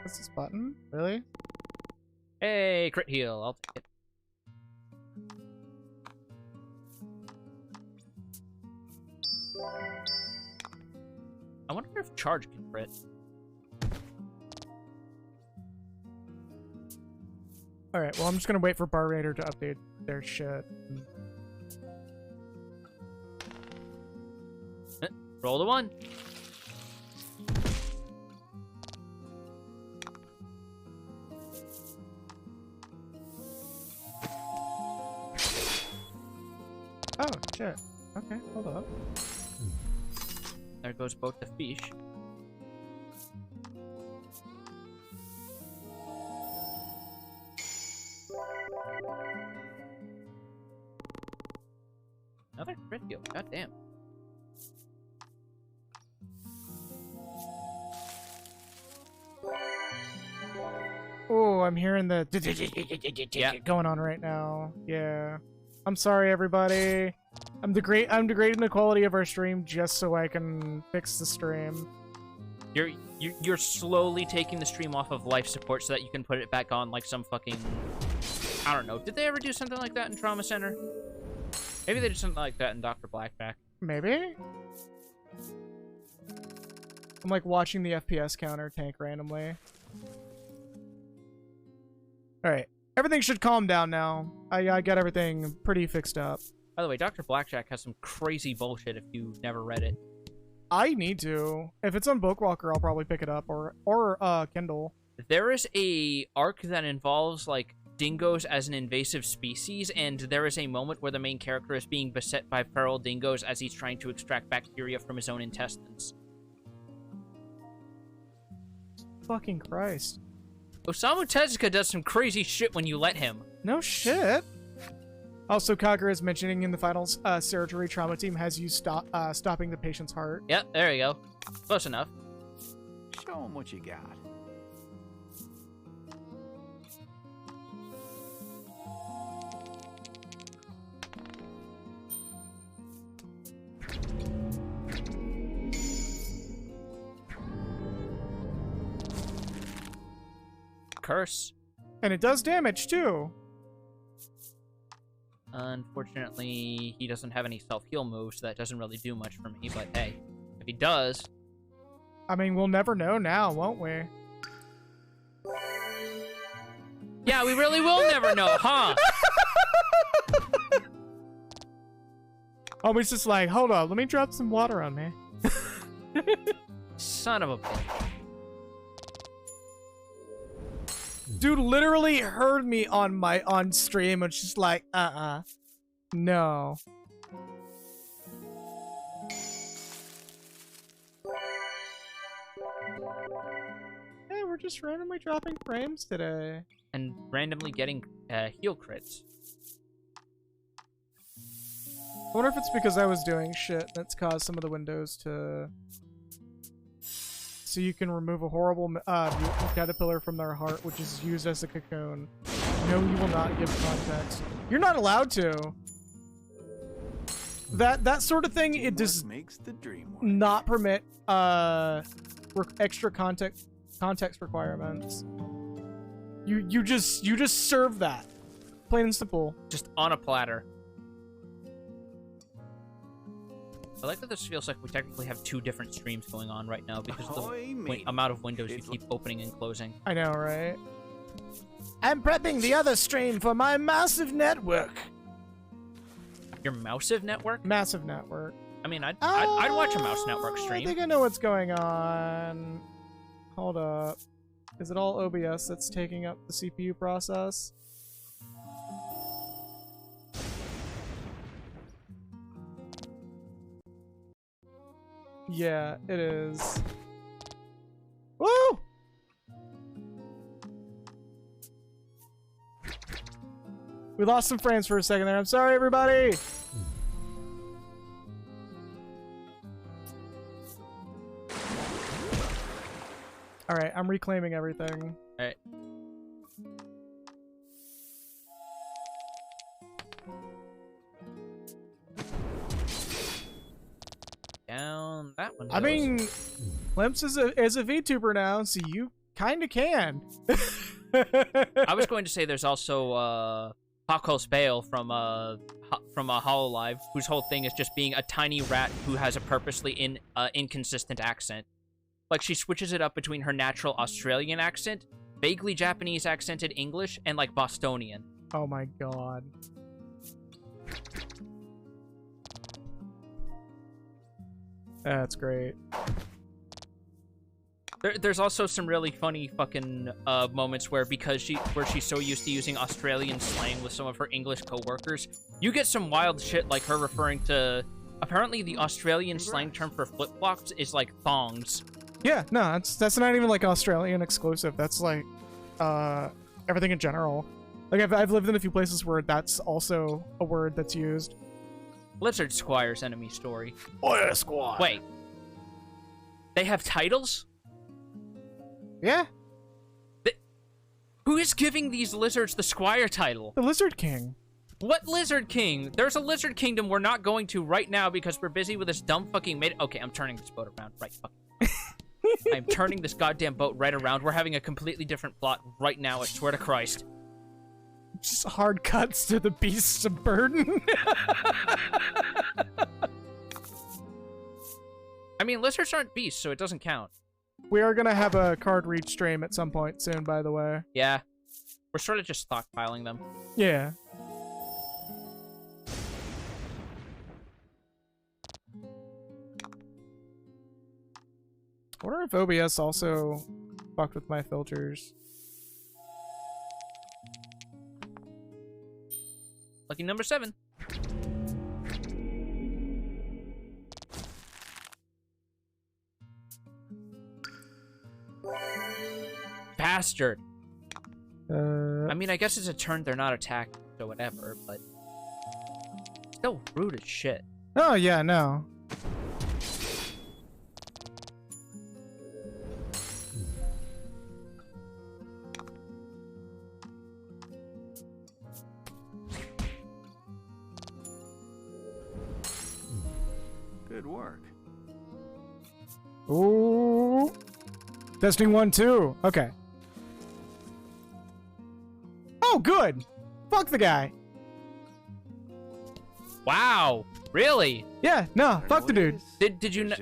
is this button? Really? Hey, crit heal. I'll take it. I wonder if charge can crit. Alright, well, I'm just gonna wait for Bar Raider to update their shit. Roll the 1. Oh, shit. Okay, hold up. There goes both the fish. Another crit heal. God damn. Oh, I'm hearing the Yeah. going on right now. Yeah. I'm sorry, everybody. I'm degrading the quality of our stream just so I can fix the stream. You're slowly taking the stream off of life support so that you can put it back on like some fucking... I don't know. Did they ever do something like that in Trauma Center? Maybe they did something like that in Dr. Blackback. Maybe? I'm like watching the FPS counter tank randomly. Alright. Everything should calm down now. I got everything pretty fixed up. By the way, Dr. Blackjack has some crazy bullshit if you've never read it. I need to. If it's on Bookwalker, I'll probably pick it up, or Kindle. There is a arc that involves like dingoes as an invasive species, and there is a moment where the main character is being beset by feral dingoes as he's trying to extract bacteria from his own intestines. Fucking Christ. Osamu Tezuka does some crazy shit when you let him. No shit. Also, Kagura is mentioning in the final surgery, trauma team has used stopping the patient's heart. Yep, there you go. Close enough. Show him what you got. Curse. And it does damage, too. Unfortunately, he doesn't have any self-heal moves, so that doesn't really do much for me, but hey, if he does... I mean, we'll never know now, won't we? Yeah, we really will never know, huh? Always just like, hold on, let me drop some water on me. Son of a bitch. Dude literally heard me on stream and just like, no. Hey, we're just randomly dropping frames today. And randomly getting heal crits. I wonder if it's because I was doing shit that's caused some of the windows to... So you can remove a horrible mutant caterpillar from their heart, which is used as a cocoon. No, you will not give context. You're not allowed to. That sort of thing, it does makes the dream work. not permit extra context requirements. You just serve that, plain and simple. Just on a platter. I like that this feels like we technically have 2 different streams going on right now because of Ahoy, the mate. amount of windows you keep opening and closing. I know, right? I'm prepping the other stream for my massive network. Your Mouseive network? Massive network. I mean, I'd watch a Mouse Network I stream. think I know what's going on. Hold up. Is it all OBS that's taking up the CPU process? Yeah, it is. Woo! We lost some frames for a second there. I'm sorry, everybody! Alright, I'm reclaiming everything. Alright. Down that one. I mean, Limps is a VTuber now, so you kind of can. I was going to say there's also Pakos Bale from Hololive, whose whole thing is just being a tiny rat who has a purposely inconsistent accent. Like, she switches it up between her natural Australian accent, vaguely Japanese accented English, and, like, Bostonian. Oh my god. That's great. There's also some really funny fucking moments where she's so used to using Australian slang with some of her English coworkers, you get some wild shit like her referring to... Apparently the Australian slang term for flip-flops is, like, thongs. Yeah, no, that's not even like Australian exclusive. That's like everything in general. Like I've lived in a few places where that's also a word that's used. Lizard Squire's enemy story. Oh yeah, squad. Wait. They have titles? Yeah, Who is giving these lizards the Squire title? the Lizard King. What Lizard King? There's a Lizard Kingdom we're not going to right now because we're busy with this dumb fucking Maiden. Okay, I'm turning this boat around right fucking. I'm turning this goddamn boat right around. We're having a completely different plot right now, I swear to Christ. Just hard cuts to the beasts of burden. I mean, lizards aren't beasts, so it doesn't count. We are gonna have a card reach stream at some point soon, by the way. Yeah. We're sort of just stockpiling them. Yeah. I wonder if OBS also fucked with my filters. Lucky number 7. Bastard. I mean, I guess it's a turn they're not attacked, so whatever, but... Still rude as shit. Oh, yeah, no. Good work. Ooh. Testing 1, 2. Okay. Oh, good. Fuck the guy. Wow, really? Yeah, no, fuck the dude. Did you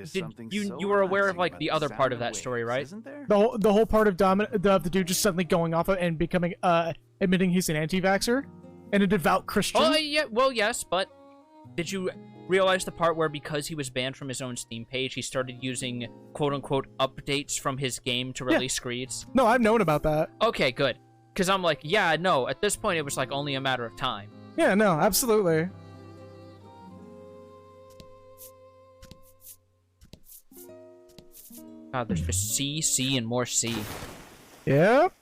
you were aware of like the other part of that story, right? The whole part of the dude just suddenly going off and becoming admitting he's an anti-vaxxer and a devout Christian. Oh yeah, well yes, but did you realize the part where because he was banned from his own Steam page, he started using quote-unquote updates from his game to release screeds? No, I've known about that. Okay, good. Because I'm like, yeah, no, at this point it was like only a matter of time. Yeah, no, absolutely. God, there's just C, C, and more C. Yep.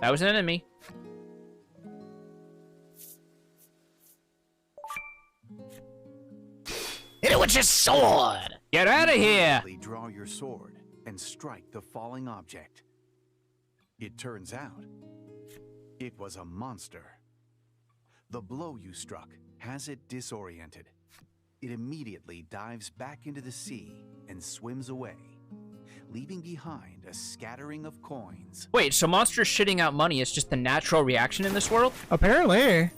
That was an enemy. Hit it with your sword! Get out of here! Draw your sword and strike the falling object. It turns out, it was a monster. The blow you struck has it disoriented. It immediately dives back into the sea and swims away, leaving behind a scattering of coins. Wait, so monsters shitting out money is just the natural reaction in this world? Apparently.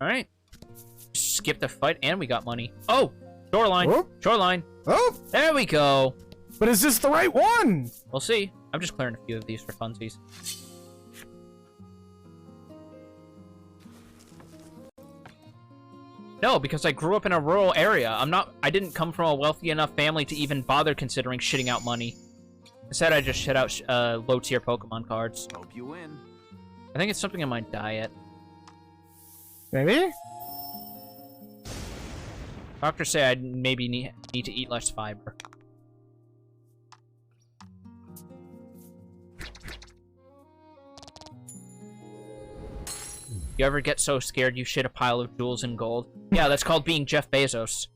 Alright. skipped a fight and we got money. Oh! Shoreline. Oh. Shoreline. Oh! There we go. But is this the right one? We'll see. I'm just clearing a few of these for funsies. No, because I grew up in a rural area. I didn't come from a wealthy enough family to even bother considering shitting out money. Instead, I just shit out low-tier Pokemon cards. Hope you win. I think it's something in my diet. Maybe? Doctors say I maybe need to eat less fiber. You ever get so scared you shit a pile of jewels and gold? Yeah, that's called being Jeff Bezos.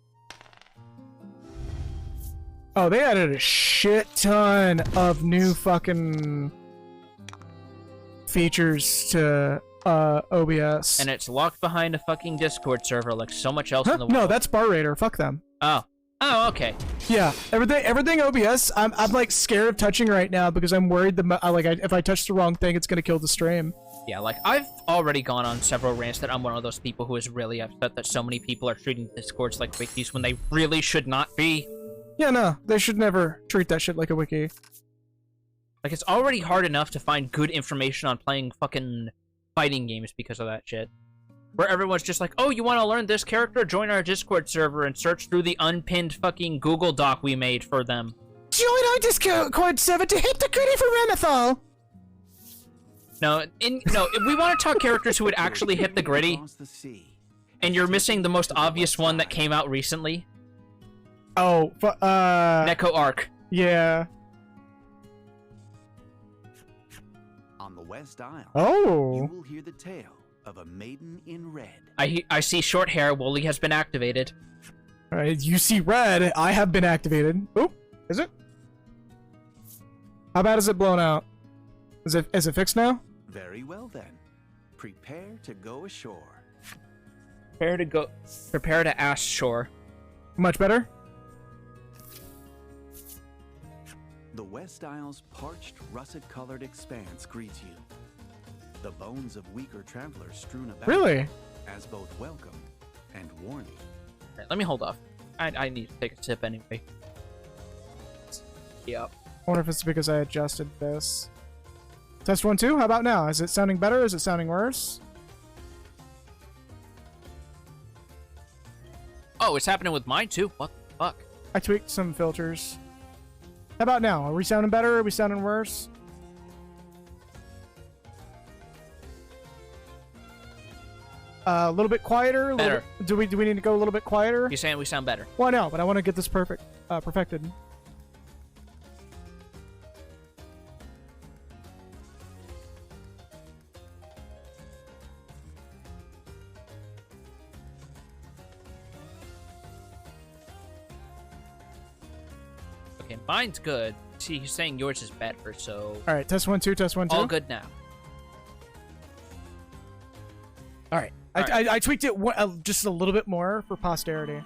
Oh, they added a shit ton of new fucking features to OBS. And it's locked behind a fucking Discord server like so much else in the world. No, that's Bar Raider. Fuck them. Oh. Oh, okay. Yeah, everything OBS. I'm like scared of touching right now because I'm worried if I touch the wrong thing, it's gonna kill the stream. Yeah, like, I've already gone on several rants that I'm one of those people who is really upset that so many people are treating Discords like wikis when they really should not be. Yeah, no, they should never treat that shit like a wiki. Like, it's already hard enough to find good information on playing fucking fighting games because of that shit. Where everyone's just like, oh, you want to learn this character? Join our Discord server and search through the unpinned fucking Google Doc we made for them. Join our Discord server to hit the goodie for Ramethal! No, if we want to talk characters who would actually hit the gritty, and you're missing the most obvious one that came out recently. Oh, Neko Arc. Yeah. On the West Isle, Oh. you will hear the tale of a maiden in red. I see short hair. Wooly has been activated. Alright, you see red. I have been activated. Oop. Is it? How bad is it blown out? Is it fixed now? Very well then. Prepare to go ashore. Prepare to ash shore. Much better? The West Isle's parched, russet-colored expanse greets you. The bones of weaker travelers strewn about Really? as both welcome and warning. Right, let me hold off. I need to take a sip anyway. Yep. I wonder if it's because I adjusted this. Test 1, 2. How about now? Is it sounding better? Is it sounding worse? Oh, it's happening with mine too. What the fuck? I tweaked some filters. How about now? Are we sounding better? Are we sounding worse? A little bit quieter. Better. Do we need to go a little bit quieter? You're saying we sound better. Well, no, but I want to get this perfected. Okay, mine's good. See, he's saying yours is better, so All right, test 1, 2. Test 1, 2. all good now. All right. All right. I tweaked it just a little bit more for posterity.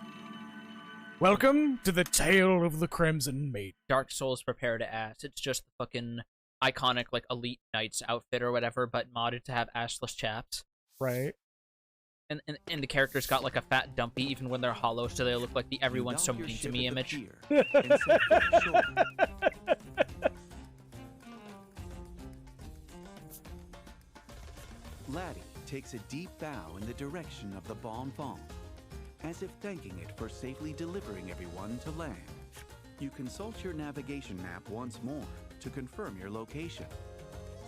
Welcome to the tale of the Crimson Maiden. Dark Souls prepare to ass. It's just the fucking iconic like elite knights outfit or whatever, but modded to have assless chaps. Right. And the characters got like a fat dumpy even when they're hollow, so they look like the everyone's so mean to me image. Laddie takes a deep bow in the direction of the Bonfont, as if thanking it for safely delivering everyone to land. You consult your navigation map once more to confirm your location,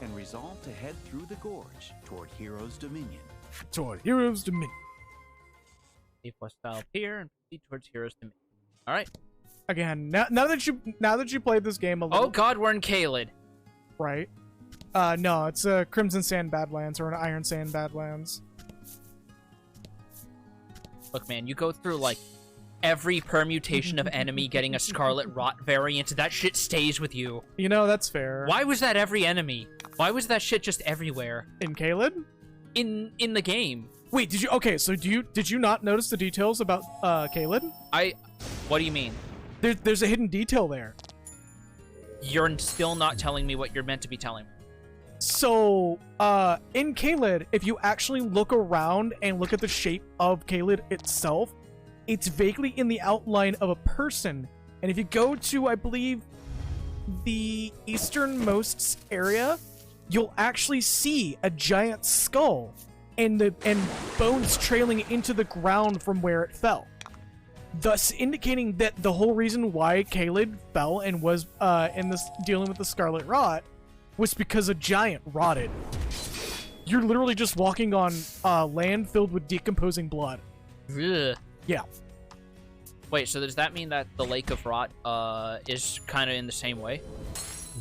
and resolve to head through the gorge toward Hero's Dominion. Toward Hero's Dominion. Leave West Isle Pier and proceed towards Hero's Dominion. All right. Again, now that you played this game a little. Oh God, we're in Caelid. Right. No, it's a Crimson Sand Badlands or an Iron Sand Badlands. Look, man, you go through like every permutation of enemy getting a Scarlet Rot variant. That shit stays with you. You know, that's fair. Why was that every enemy? Why was that shit just everywhere? In Caelid? In the game. Wait, did you not notice the details about Caelid? What do you mean? There's a hidden detail there. You're still not telling me what you're meant to be telling me. So, in Caelid, if you actually look around and look at the shape of Caelid itself, it's vaguely in the outline of a person. And if you go to, I believe, the easternmost area, you'll actually see a giant skull and bones trailing into the ground from where it fell, thus indicating that the whole reason why Caelid fell and was in this dealing with the Scarlet Rot was because a giant rotted. You're literally just walking on land filled with decomposing blood. Ugh. Yeah. Wait, so does that mean that the Lake of Rot is kind of in the same way?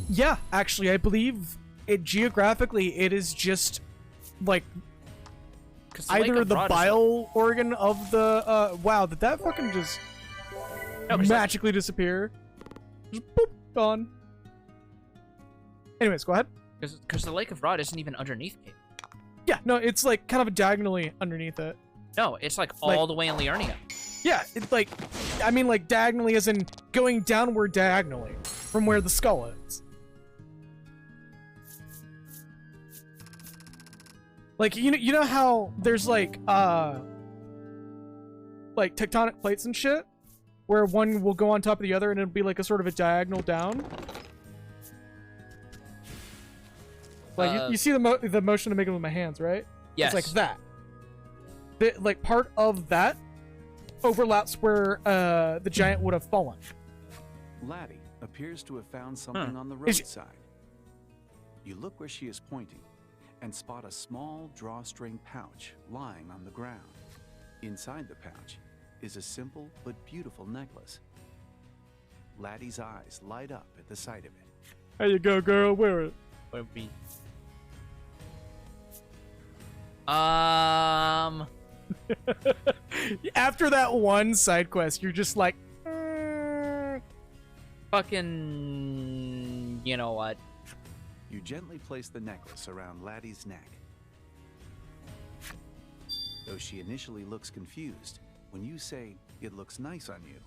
Yeah, actually, I believe it geographically it is just like either the bile organ of the wow, did that fucking just magically disappear? Just boop, gone. Anyways, go ahead. Because the Lake of Rot isn't even underneath Cape. Yeah, no, it's like kind of diagonally underneath it. No, it's like all the way in Liurnia. Yeah, it's like, I mean like diagonally as in going downward diagonally from where the skull is. Like, you know how there's like tectonic plates and shit? Where one will go on top of the other and it'll be like a sort of a diagonal down? Like, you see the motion to make it with my hands, right? Yes. It's like that. Like, part of that overlaps where the giant would have fallen. Laddie appears to have found something on the roadside. You look where she is pointing and spot a small drawstring pouch lying on the ground. Inside the pouch is a simple but beautiful necklace. Laddie's eyes light up at the sight of it. There you go, girl. Wear it. After that one side quest, you're just like, fucking, you know what? You gently place the necklace around Laddie's neck. Though she initially looks confused, when you say it looks nice on you,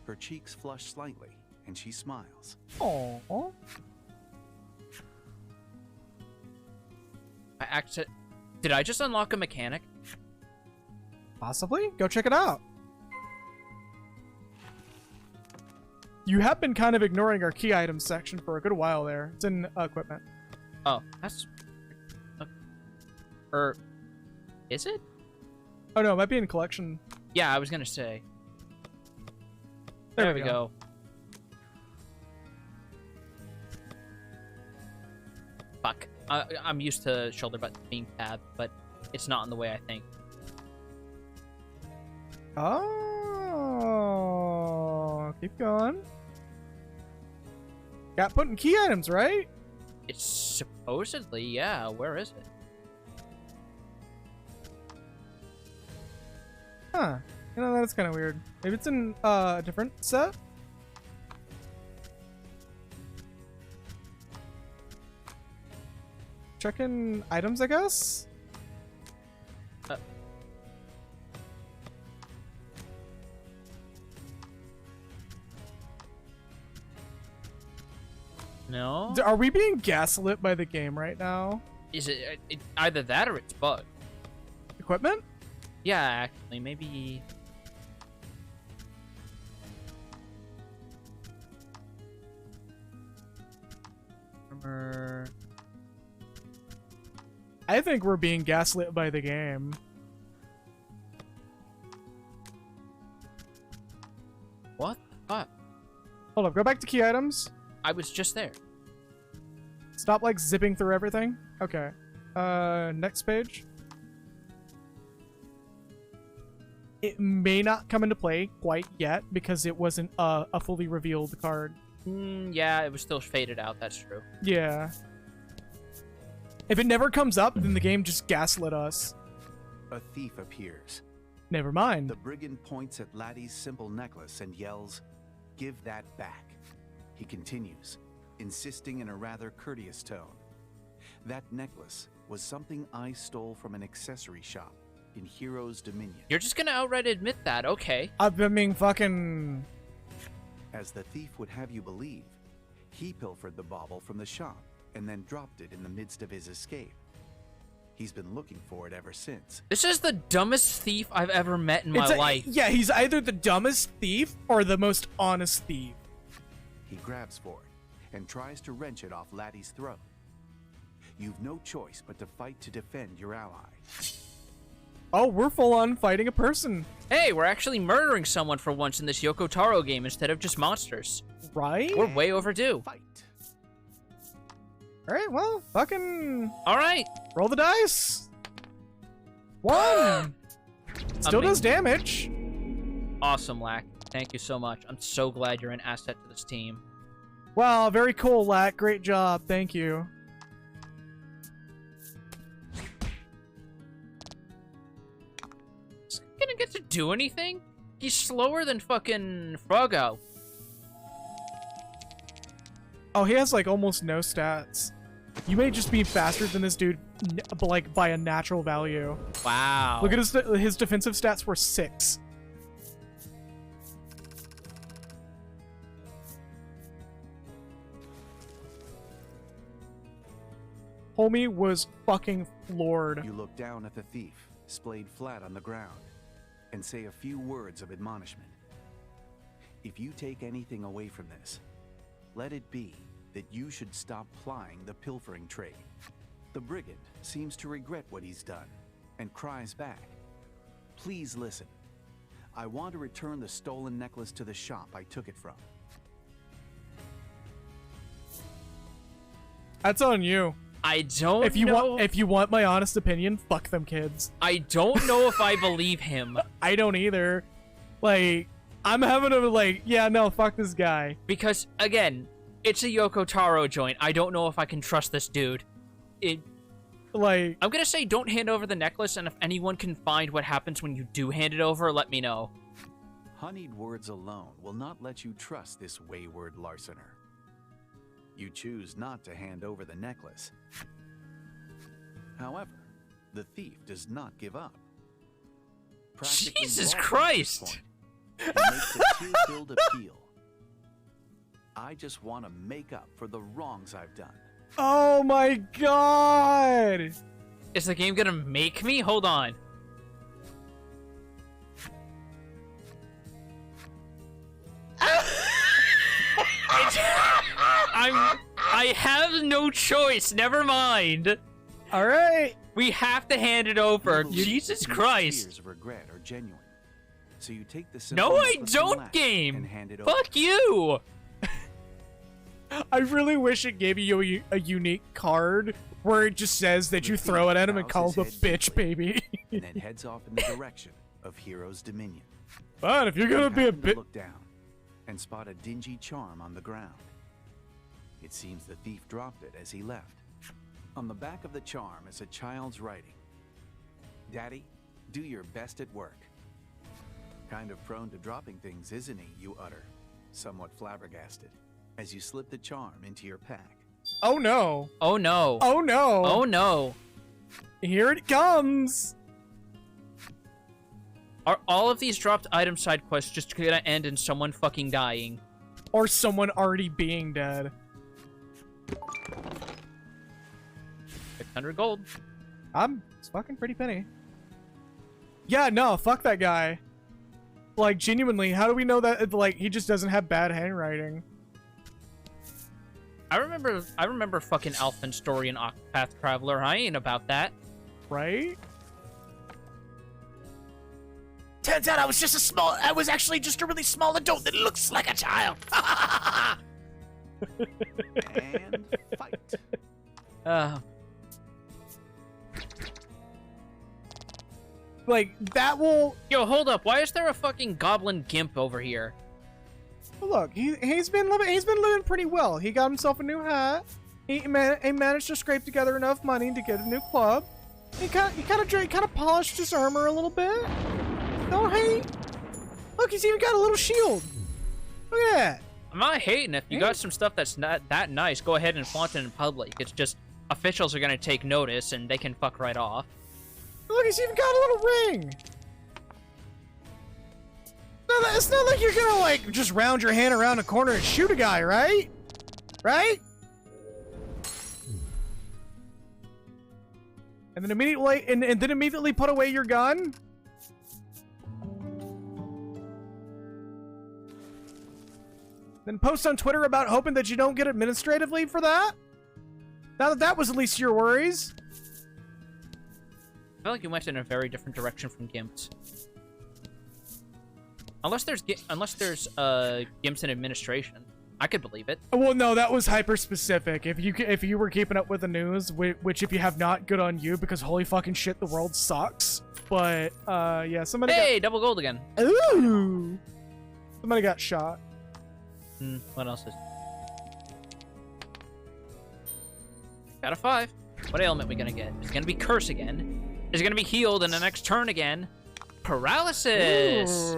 her cheeks flush slightly and she smiles. Aww. Did I just unlock a mechanic? Possibly. Go check it out. You have been kind of ignoring our key items section for a good while there. It's in equipment. Oh, that's... Or... Is it? Oh no, it might be in collection. Yeah, I was gonna say. There we go. Fuck. I'm used to shoulder buttons being tabbed, but it's not in the way I think. Oh, keep going. Got putting key items, right? It's supposedly, yeah. Where is it? Huh. You know, that's kind of weird. Maybe it's in a different set? Checking items, I guess? No? Are we being gaslit by the game right now? Is it either that or it's bugged? Equipment? Yeah, actually, maybe... I think we're being gaslit by the game. What the fuck? Hold up, go back to key items. I was just there. Stop, like, zipping through everything. Okay. Next page. It may not come into play quite yet because it wasn't a fully revealed card. Yeah, it was still faded out, that's true. Yeah. If it never comes up, then the game just gaslit us. A thief appears. Never mind. The brigand points at Laddie's simple necklace and yells, "Give that back." He continues, insisting in a rather courteous tone. That necklace was something I stole from an accessory shop in Heroes Dominion. You're just gonna outright admit that, okay. I mean, fucking... As the thief would have you believe, he pilfered the bauble from the shop and then dropped it in the midst of his escape. He's been looking for it ever since. This is the dumbest thief I've ever met in my life. Yeah, he's either the dumbest thief or the most honest thief. He grabs for it and tries to wrench it off Laddie's throat. You've no choice but to fight to defend your ally. Oh, we're full on fighting a person. Hey, we're actually murdering someone for once in this Yoko Taro game instead of just monsters. Right? We're way overdue. Fight. All right, well, fucking All right. roll the dice. 1. Still does damage. Awesome, Lack. Thank you so much. I'm so glad you're an asset to this team. Wow, very cool, Lack. Great job. Thank you. Is he gonna get to do anything? He's slower than fucking Froggo. Oh, he has like almost no stats. You may just be faster than this dude, like by a natural value. Wow. Look at his defensive stats were 6. Homie was fucking floored. You look down at the thief, splayed flat on the ground, and say a few words of admonishment. If you take anything away from this, let it be that you should stop plying the pilfering trade. The brigand seems to regret what he's done and cries back, "Please listen. I want to return the stolen necklace to the shop I took it from." That's on you. I don't If you know. want, if you want my honest opinion, fuck them kids. I don't know if I believe him. I don't either. Like, I'm having a like, yeah, no, fuck this guy. Because, again, it's a Yoko Taro joint. I don't know if I can trust this dude. Like, I'm gonna say don't hand over the necklace, and if anyone can find what happens when you do hand it over, let me know. Honeyed words alone will not let you trust this wayward larcener. You choose not to hand over the necklace. However, the thief does not give up. Practically Jesus lost at this Christ! point, he makes a tear-filled appeal. "I just want to make up for the wrongs I've done." oh my god! Is the game gonna make me? Hold on. I have no choice. Never mind. All right. We have to hand it over. You believe Jesus his Christ. fears of regret are genuine. So you take the simple No, I necklace from don't, Lack game. and hand it over. Fuck you. I really wish it gave you a unique card where it just says that you throw it at him and bows call him a his head bitch, deeply, baby. and then heads off in the direction of Hero's Dominion. But if you're gonna You be a happen to bit, look down and spot a dingy charm on the ground. It seems the thief dropped it as he left. On the back of the charm is a child's writing. "Daddy, do your best at work." Kind of prone to dropping things, isn't he? You utter, somewhat flabbergasted, as you slip the charm into your pack. oh no, Oh no. oh no, Oh no. here it comes. Are all of these dropped item side quests just gonna end in someone fucking dying? Or someone already being dead. 600 gold. It's fucking pretty penny. Yeah, no, fuck that guy. Like, genuinely, how do we know that, like, he just doesn't have bad handwriting? I remember fucking Alphen story in Octopath Traveler. I ain't about that. Right? Turns out I was actually just a really small adult that looks like a child. And fight. Like, that will... Yo, hold up. Why is there a fucking goblin gimp over here? Look, he's been living pretty well. He got himself a new hat. He managed to scrape together enough money to get a new club. He kind of polished his armor a little bit. Oh, hey, look, he's even got a little shield. Look at that. I'm not hating. If you got some stuff that's not that nice, go ahead and flaunt it in public. It's just officials are gonna take notice and they can fuck right off. Look, he's even got a little ring. No, it's not like you're gonna, like, just round your hand around a corner and shoot a guy, right? Right? And then immediately put away your gun? Then post on Twitter about hoping that you don't get administrative leave for that? Now that that was at least your worries. I feel like you went in a very different direction from Gimps. Unless there's Gimps in administration, I could believe it. Well, no, that was hyper specific. If you were keeping up with the news, which if you have not, good on you, because holy fucking shit, the world sucks. But yeah, somebody. Hey, double gold again. Ooh, somebody got shot. What else is? Got a 5. What ailment we gonna get? Is it gonna be curse again? Is it gonna be healed in the next turn again? Paralysis.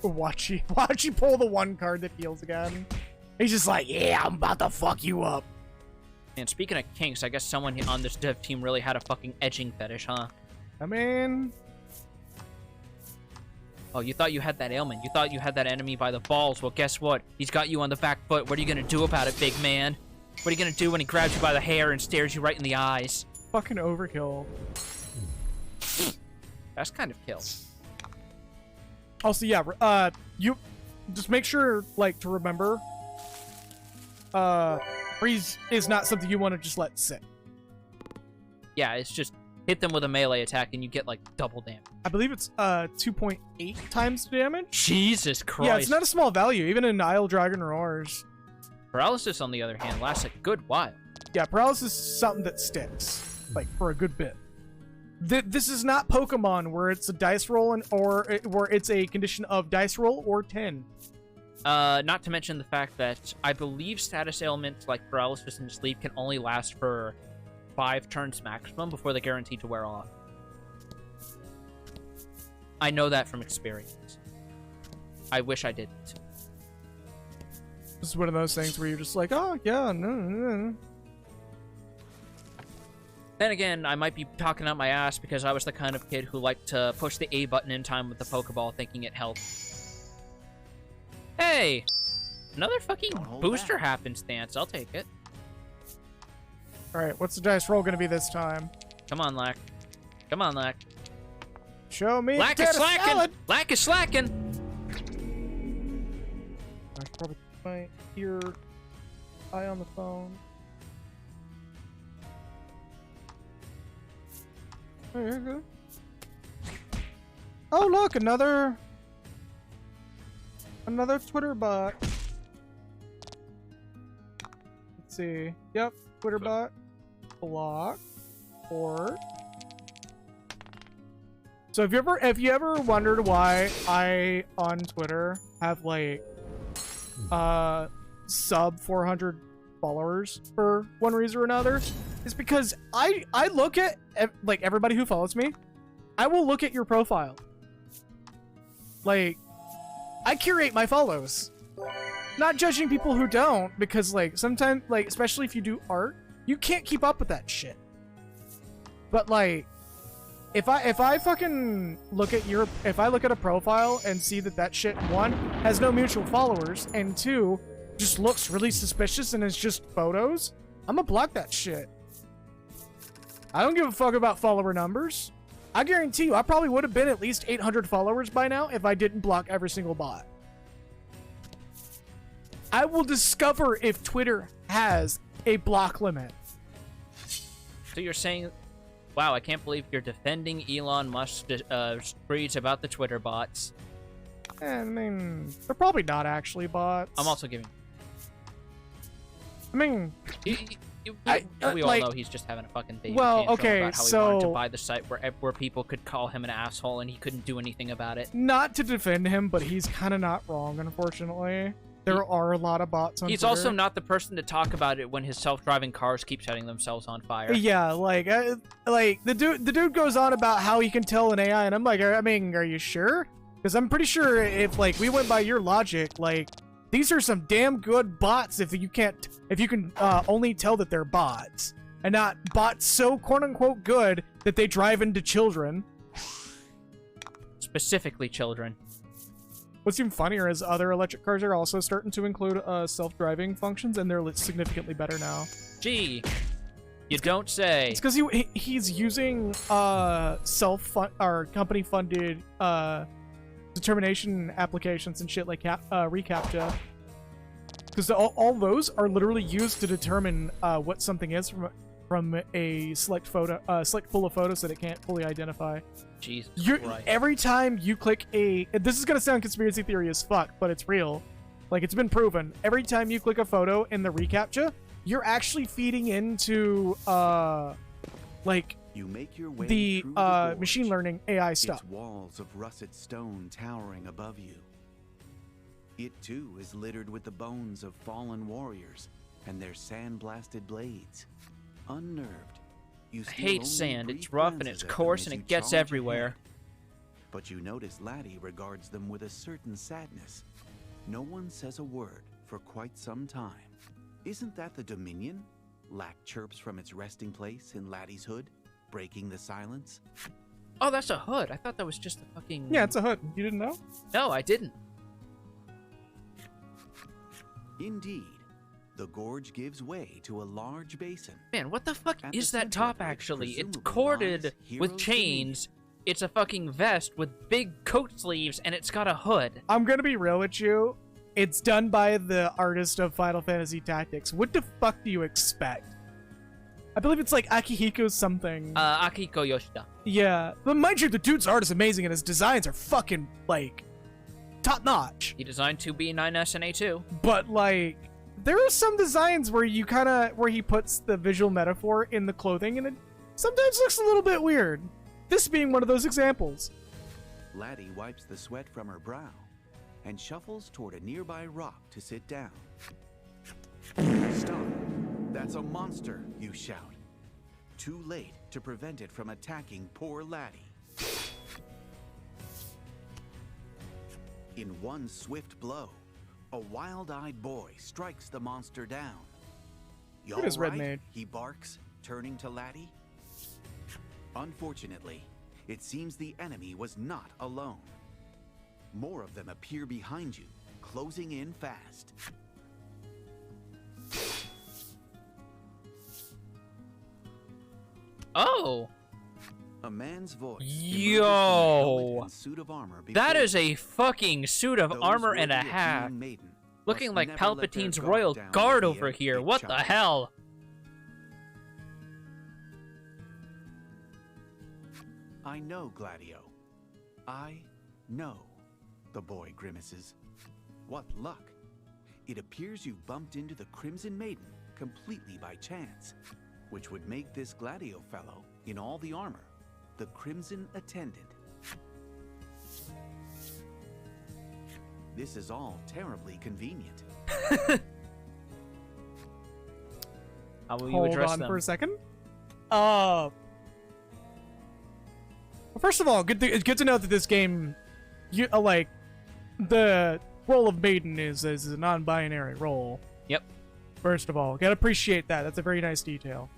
Watch you pull the one card that heals again. He's just like, yeah, I'm about to fuck you up. And speaking of kinks, I guess someone on this dev team really had a fucking edging fetish, huh? I mean, oh, you thought you had that ailment. You thought you had that enemy by the balls. Well, guess what? He's got you on the back foot. What are you gonna do about it, big man? What are you gonna do when he grabs you by the hair and stares you right in the eyes? fucking overkill. That's kind of kill. Also, yeah, you just make sure, like, to remember, freeze is not something you want to just let sit. Yeah, it's just hit them with a melee attack and you get, like, double damage. I believe it's 2.8 times damage. Jesus Christ. Yeah, it's not a small value, even in Isle Dragon Roars. Paralysis, on the other hand, lasts a good while. Yeah, paralysis is something that sticks, like, for a good bit. This is not Pokemon where it's a dice roll where it's a condition of dice roll or 10. Not to mention the fact that I believe status ailments like paralysis and sleep can only last for 5 turns maximum before they're guaranteed to wear off. I know that from experience. I wish I didn't. This is one of those things where you're just like, oh, yeah, no. Then again, I might be talking out my ass because I was the kind of kid who liked to push the A button in time with the Pokeball thinking it helped. Hey! Another fucking booster happenstance. I'll take it. Alright, what's the dice roll gonna be this time? Come on, Lack. Come on, Lack. Show me Lack is slacking! Lack is slacking! I should probably keep my eye on the phone. Oh, look, another Twitter bot. Let's see. Yep, Twitter bot. Block. Port. So if you ever wondered why I on Twitter have like sub 400 followers for one reason or another, is because I look at like everybody who follows me. I will look at your profile. Like, I curate my follows. Not judging people who don't, because like sometimes, like especially if you do art, you can't keep up with that shit. But like, if I fucking look at if I look at a profile and see that shit, 1, has no mutual followers, and 2, just looks really suspicious and is just photos, I'm gonna block that shit. I don't give a fuck about follower numbers. I guarantee you, I probably would have been at least 800 followers by now if I didn't block every single bot. I will discover if Twitter has a block limit. So you're saying, wow, I can't believe you're defending Elon Musk's screeds about the Twitter bots. I mean, they're probably not actually bots. I'm also giving... I mean... we all know he's just having a fucking baby well, okay, about how he wanted to buy the site where people could call him an asshole and he couldn't do anything about it. Not to defend him, but he's kind of not wrong, unfortunately. There are a lot of bots on He's Twitter. also not the person to talk about it when his self-driving cars keep setting themselves on fire. Yeah, like the dude goes on about how he can tell an AI, and I'm like, I mean, are you sure? Because I'm pretty sure if like we went by your logic, like these are some damn good bots if you can only tell that they're bots and not bots so quote unquote good that they drive into children. Specifically children. What's even funnier is other electric cars are also starting to include self-driving functions, and they're significantly better now. Gee. You don't say. It's because he's using company funded determination applications and shit like reCAPTCHA. Because all those are literally used to determine what something is from a select pool of photos that it can't fully identify. Jesus Christ. Every time you click this is gonna sound conspiracy theory as fuck, but it's real. Like, it's been proven. Every time you click a photo in the reCAPTCHA, you're actually feeding into like You make your way the through the machine gorge, learning AI its stuff. walls of russet stone towering above you. It too is littered with the bones of fallen warriors and their sand-blasted blades. Unnerved, you I steal hate only sand. brief It's rough and glances it's at them coarse as and you it gets charge everywhere. ahead. But you notice Laddie regards them with a certain sadness. No one says a word for quite some time. Isn't that the Dominion? Lack chirps from its resting place in Laddie's hood, breaking the silence. Oh, that's a hood. I thought that was just a fucking... Yeah, it's a hood. You didn't know? No, I didn't. Indeed, the gorge gives way to a large basin. Man, what the fuck At the is that center top, of it, actually? It's presumably corded lies with Heroes chains. It's a fucking vest with big coat sleeves, and it's got a hood. I'm gonna be real with you. It's done by the artist of Final Fantasy Tactics. What the fuck do you expect? I believe it's like Akihiko something. Akihiko Yoshida. Yeah. But mind you, the dude's art is amazing and his designs are fucking, like, top notch. He designed 2B9S and A2. But, like, there are some designs where where he puts the visual metaphor in the clothing and it sometimes looks a little bit weird. This being one of those examples. Laddie wipes the sweat from her brow and shuffles toward a nearby rock to sit down. Stop. That's a monster, you shout. Too late to prevent it from attacking poor Laddie. In one swift blow, a wild-eyed boy strikes the monster down. You Look at his all red right? maid. He barks, turning to Laddie. Unfortunately, it seems the enemy was not alone. More of them appear behind you, closing in fast. Oh! A man's voice. Yo! emerges from a helmet and suit of armor That before is a fucking suit of those armor and a worthy of half. being Maiden Looking must like never let their Palpatine's guard royal down guard with the over end, here. big What the child. hell? I know, Gladio. I know. The boy grimaces. What luck. It appears you bumped into the Crimson Maiden completely by chance, which would make this Gladio fellow, in all the armor, the Crimson Attendant. This is all terribly convenient. How will you Hold address on them? for a second. Well, first of all, it's good to know that this game, like, the role of Maiden is a non-binary role. Yep. First of all, gotta appreciate that. That's a very nice detail.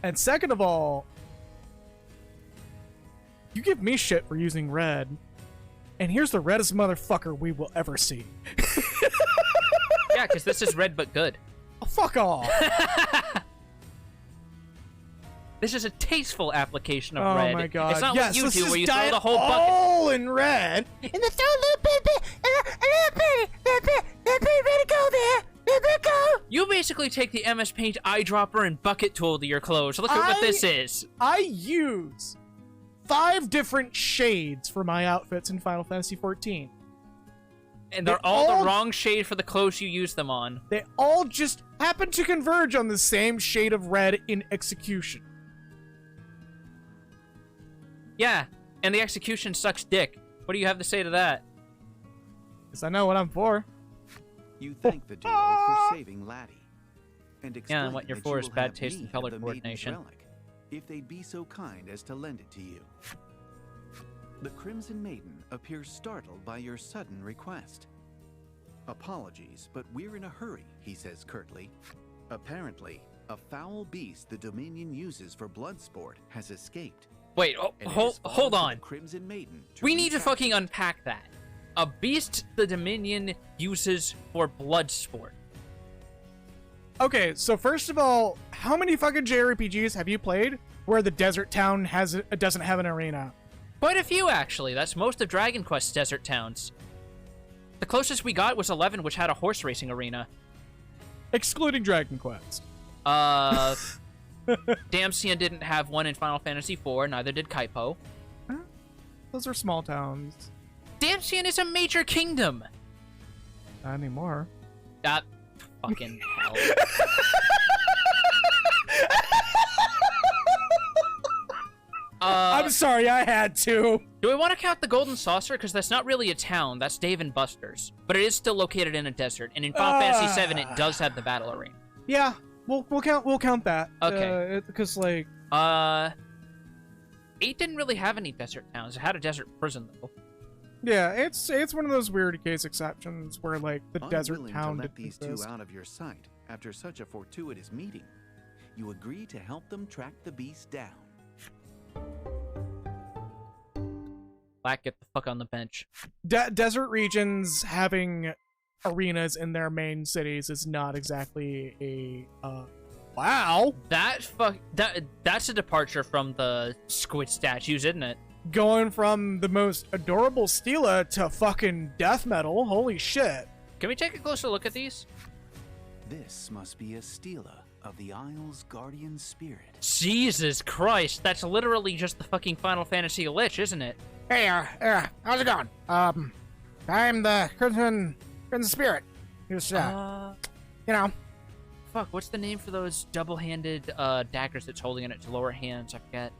And second of all, you give me shit for using red, and here's the reddest motherfucker we will ever see. Yeah, because this is red but good. Oh, fuck off. This is a tasteful application of Oh red. my god. It's not yes, what you let's do just where you dye throw it the whole bucket. all in red. And then throw a little bit, ready to go there. Let it go. You basically take the MS Paint eyedropper and bucket tool to your clothes. Look at what this is. I use 5 different shades for my outfits in Final Fantasy XIV. And they're all the wrong shade for the clothes you use them on. They all just happen to converge on the same shade of red in execution. Yeah, and the execution sucks dick. What do you have to say to that? Because I know what I'm for. You thank the duo for saving Laddie, and Yeah, explain and what you're that for you is will bad have taste and need color of the Maiden's coordination. relic, if they'd be so kind as to lend it to you. The Crimson Maiden appears startled by your sudden request. Apologies, but we're in a hurry, he says curtly. Apparently, a foul beast the Dominion uses for blood sport has escaped. Wait, and it hold has fallen to on. the Crimson Maiden We need to recapture. fucking unpack that. A beast the Dominion uses for blood sport. Okay, so first of all, how many fucking JRPGs have you played where the desert town doesn't have an arena? Quite a few, actually. That's most of Dragon Quest's desert towns. The closest we got was 11, which had a horse racing arena. Excluding Dragon Quest. Damcian didn't have one in Final Fantasy IV, neither did Kaipo. Those are small towns. Damcian is a major kingdom! Not anymore. That fucking hell. I'm sorry, I had to. Do we want to count the Golden Saucer? Because that's not really a town, that's Dave and Buster's. But it is still located in a desert, and in Final Fantasy VII, it does have the battle arena. Yeah, we'll count that. Okay. Because like 8 didn't really have any desert towns. It had a desert prison though. yeah, it's one of those weird case exceptions where like the desert Unwilling town to let didn't these two exist. out of your sight after such a fortuitous meeting, you agree to help them track the beast down. Black, get the fuck on the bench. Desert regions having arenas in their main cities is not exactly a wow. That's a departure from the squid statues, isn't it? Going from the most adorable Stela to fucking death metal. Holy shit. Can we take a closer look at these? This must be a Stela of the Isle's guardian spirit. Jesus Christ, that's literally just the fucking Final Fantasy Lich, isn't it? Hey, how's it going? I'm the Crimson Spirit. Just, you know. Fuck, what's the name for those double-handed daggers that's holding in its lower hands? I forget.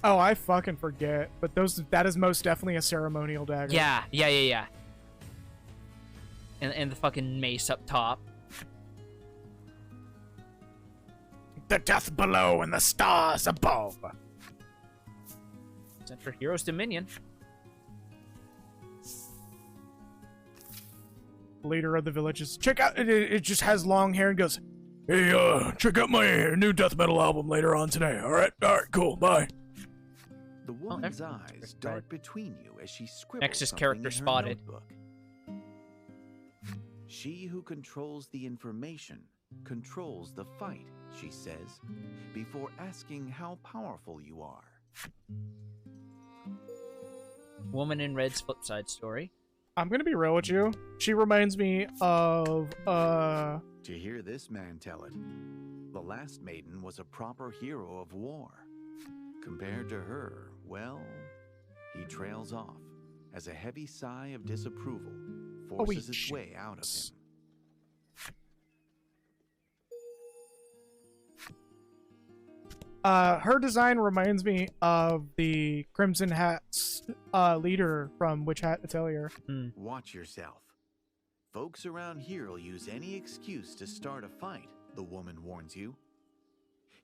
Oh, I fucking forget. But that is most definitely a ceremonial dagger. Yeah. And the fucking mace up top. The death below and the stars above. Sent for Heroes Dominion. Leader of the villages. Check out, it just has long hair and goes, hey, check out my new death metal album later on today. All right, cool, bye. The woman's everyone's eyes pretty dart between you as she scribbles Nexus something character in her spotted. notebook. She who controls the information controls the fight, she says, before asking how powerful you are. Woman in Red's flip side story. I'm gonna be real with you. She reminds me of, To hear this man tell it, the last maiden was a proper hero of war. Compared to her, well, he trails off as a heavy sigh of disapproval forces its way out of him. Her design reminds me of the Crimson Hat's leader from Witch Hat Atelier. Watch yourself. Folks around here will use any excuse to start a fight, the woman warns you.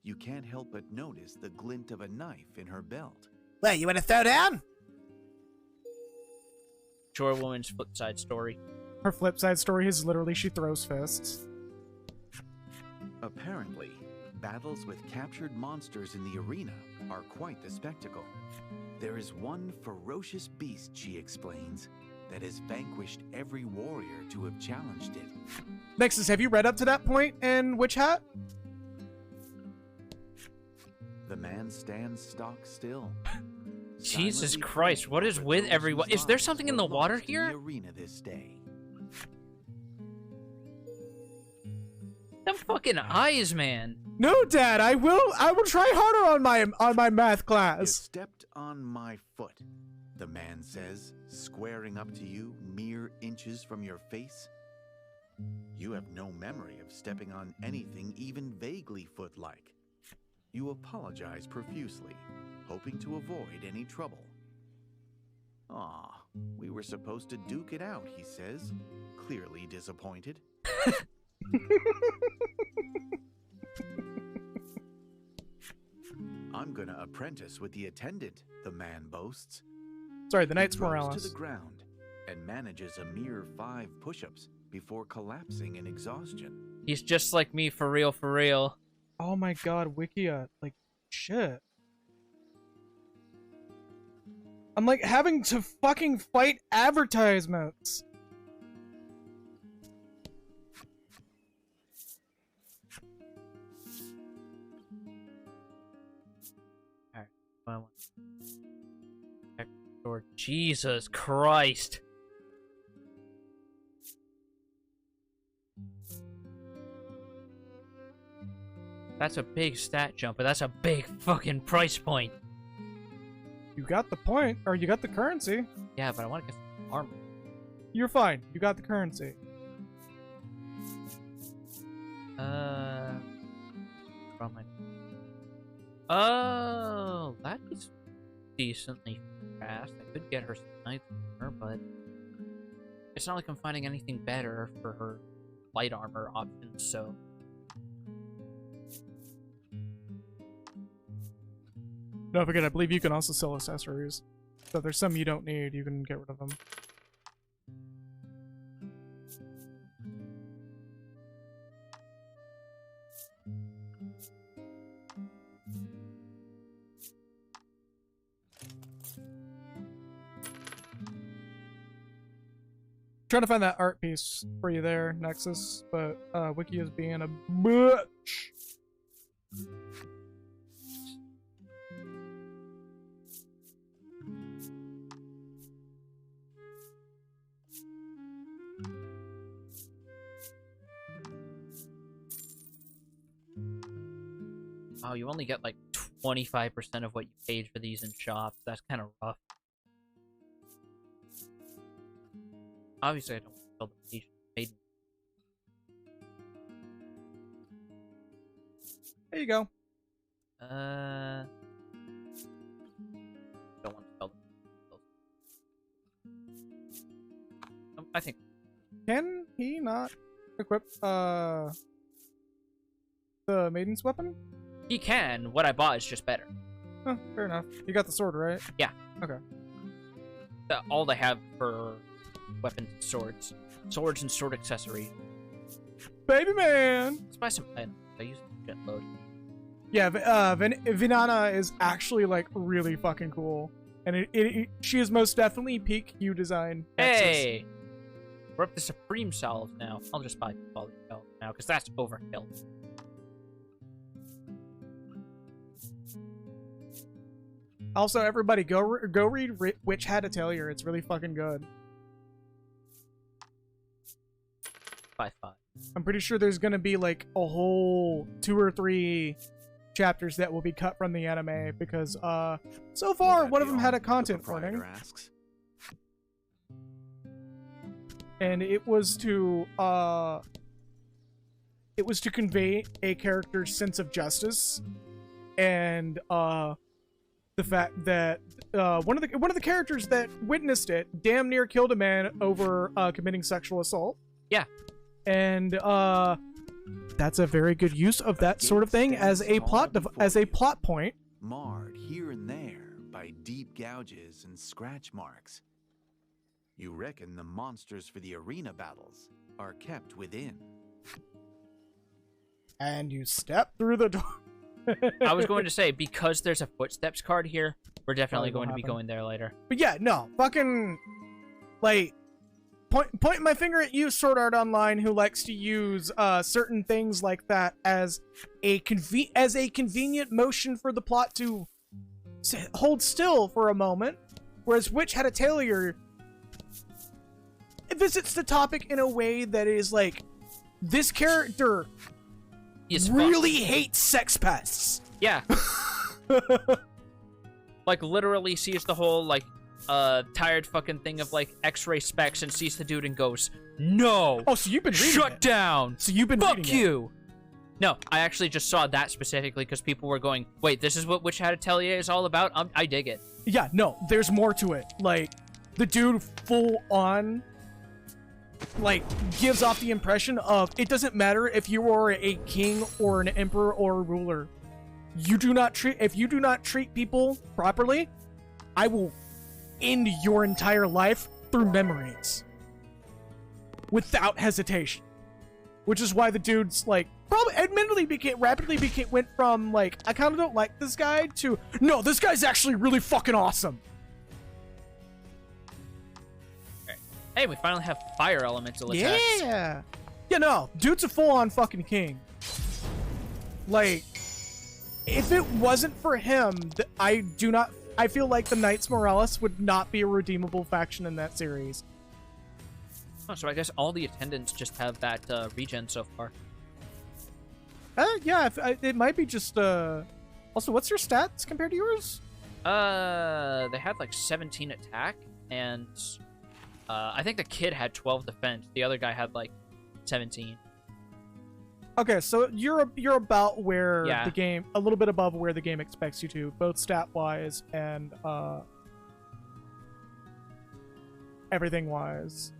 You can't help but notice the glint of a knife in her belt. Well, you want to throw down? Chore Woman's flip side story. Her flip side story is literally she throws fists. Apparently, battles with captured monsters in the arena are quite the spectacle. There is one ferocious beast, she explains, that has vanquished every warrior to have challenged it. Nexus, have you read up to that point in Witch Hat? The man stands stock still. Jesus silently Christ, what is praying with for those everyone? whose Is there lives something in were the water lost in here? the arena this day. Them fucking eyes, man. No, Dad, I will try harder on my math You class. stepped on my foot, the man says, squaring up to you mere inches from your face. You have no memory of stepping on anything even vaguely foot-like. You apologize profusely, hoping to avoid any trouble. "Aw, we were supposed to duke it out," he says, clearly disappointed. "I'm gonna apprentice with the attendant," the man boasts. Sorry, the He Knights drops Morales. to the ground and manages a mere 5 push-ups before collapsing in exhaustion. He's just like me, for real, for real. Oh my god, Wikia, like, shit. I'm like having to fucking fight advertisements. sword. Jesus Christ. That's a big stat jump, but that's a big fucking price point. You got the point, or you got the currency. Yeah, but I want to get some armor. You're fine. You got the currency. From my... Oh, that is decently fast. I could get her some night armor, but it's not like I'm finding anything better for her light armor options, so... Don't forget, I believe you can also sell accessories. So if there's some you don't need, you can get rid of them. Trying to find that art piece for you there, Nexus, but Wiki is being a bitch. Oh, you only get like 25% of what you paid for these in shops. That's kind of rough. Obviously, I don't want to build a Maiden. There you go. Don't want to build. I think. Can he not equip the Maiden's weapon? He can. What I bought is just better. Oh, fair enough. You got the sword, right? Yeah. Okay. All they have for weapons and swords. Swords and sword accessories. Baby man! Let's buy some items. I use the jet load. Yeah, Vinana is actually, like, really fucking cool. And she is most definitely peak Hue design. Hey! We're up to Supreme Salve now. I'll just buy Quality Salve now, because that's overkill. Also, everybody, go read Witch Had a Tailor. It's really fucking good. By 5. I'm pretty sure there's gonna be like a whole 2 or 3 chapters that will be cut from the anime because so far one of them had a content warning, and it was to convey a character's sense of justice and the fact that one of the characters that witnessed it damn near killed a man over committing sexual assault. Yeah. And that's a very good use of that sort of thing as a plot point. Marred here and there by deep gouges and scratch marks. You reckon the monsters for the arena battles are kept within. And you step through the door. I was going to say, because there's a footsteps card here, we're definitely going to be happen. going there later. But yeah, no, fucking, like, point my finger at you, Sword Art Online, who likes to use certain things like that as a convenient motion for the plot to hold still for a moment, whereas Witch Had a Tailor visits the topic in a way that is like, this character really hates sex pests. Yeah. Like, literally sees the whole, like, tired fucking thing of, like, X-ray specs and sees the dude and goes, no! Oh, so you've been reading Shut it. down! So you've been Fuck reading you! No, I actually just saw that specifically because people were going, wait, this is what Witch Had a Tailor is all about? I dig it. Yeah, no, there's more to it. Like, the dude full on, like, gives off the impression of, it doesn't matter if you are a king or an emperor or a ruler. If you do not treat people properly, I will end your entire life through memories. Without hesitation. Which is why the dude's, like, probably admittedly went from, like, I kind of don't like this guy to, no, this guy's actually really fucking awesome. Hey, we finally have fire elemental attacks. Yeah. Yeah, no, dude's a full-on fucking king. Like, if it wasn't for him, I do not I feel like the Knights Morales would not be a redeemable faction in that series. Oh, so I guess all the attendants just have that regen so far. Yeah, it might be just Also, what's your stats compared to yours? They had like 17 attack, and I think the kid had 12 defense. The other guy had like 17. Okay, so you're about where Yeah. the game, a little bit above where the game expects you to, both stat wise and everything wise.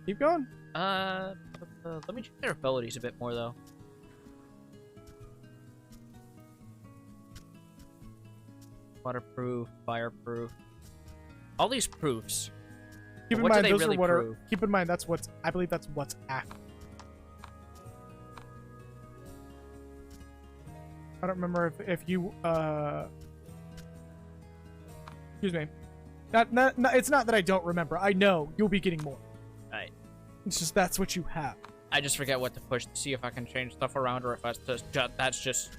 Keep going. Let me check their abilities a bit more though. Waterproof, fireproof, all these proofs. Keep in What do mind they those really are what prove? are. Keep in mind that's what's. I believe that's what's active. I don't remember if you excuse me. Not, it's not that I don't remember. I know you'll be getting more. Right. It's just that's what you have. I just forget what to push to see if I can change stuff around or if that's just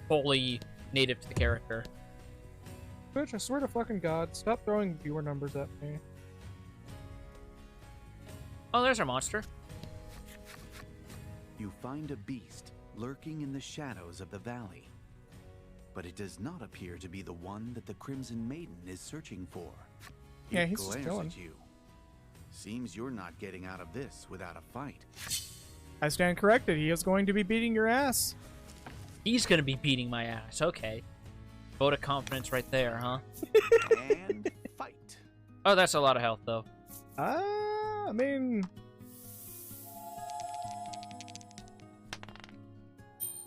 fully native to the character. Bitch, I swear to fucking God, stop throwing viewer numbers at me. Oh, there's our monster. You find a beast lurking in the shadows of the valley. But it does not appear to be the one that the Crimson Maiden is searching for. Yeah, It he's just glares chilling. at you. Seems you're not getting out of this without a fight. I stand corrected. He is going to be beating your ass. He's gonna be beating my ass. Okay. Vote of confidence right there, huh? And fight. Oh, that's a lot of health, though. I mean,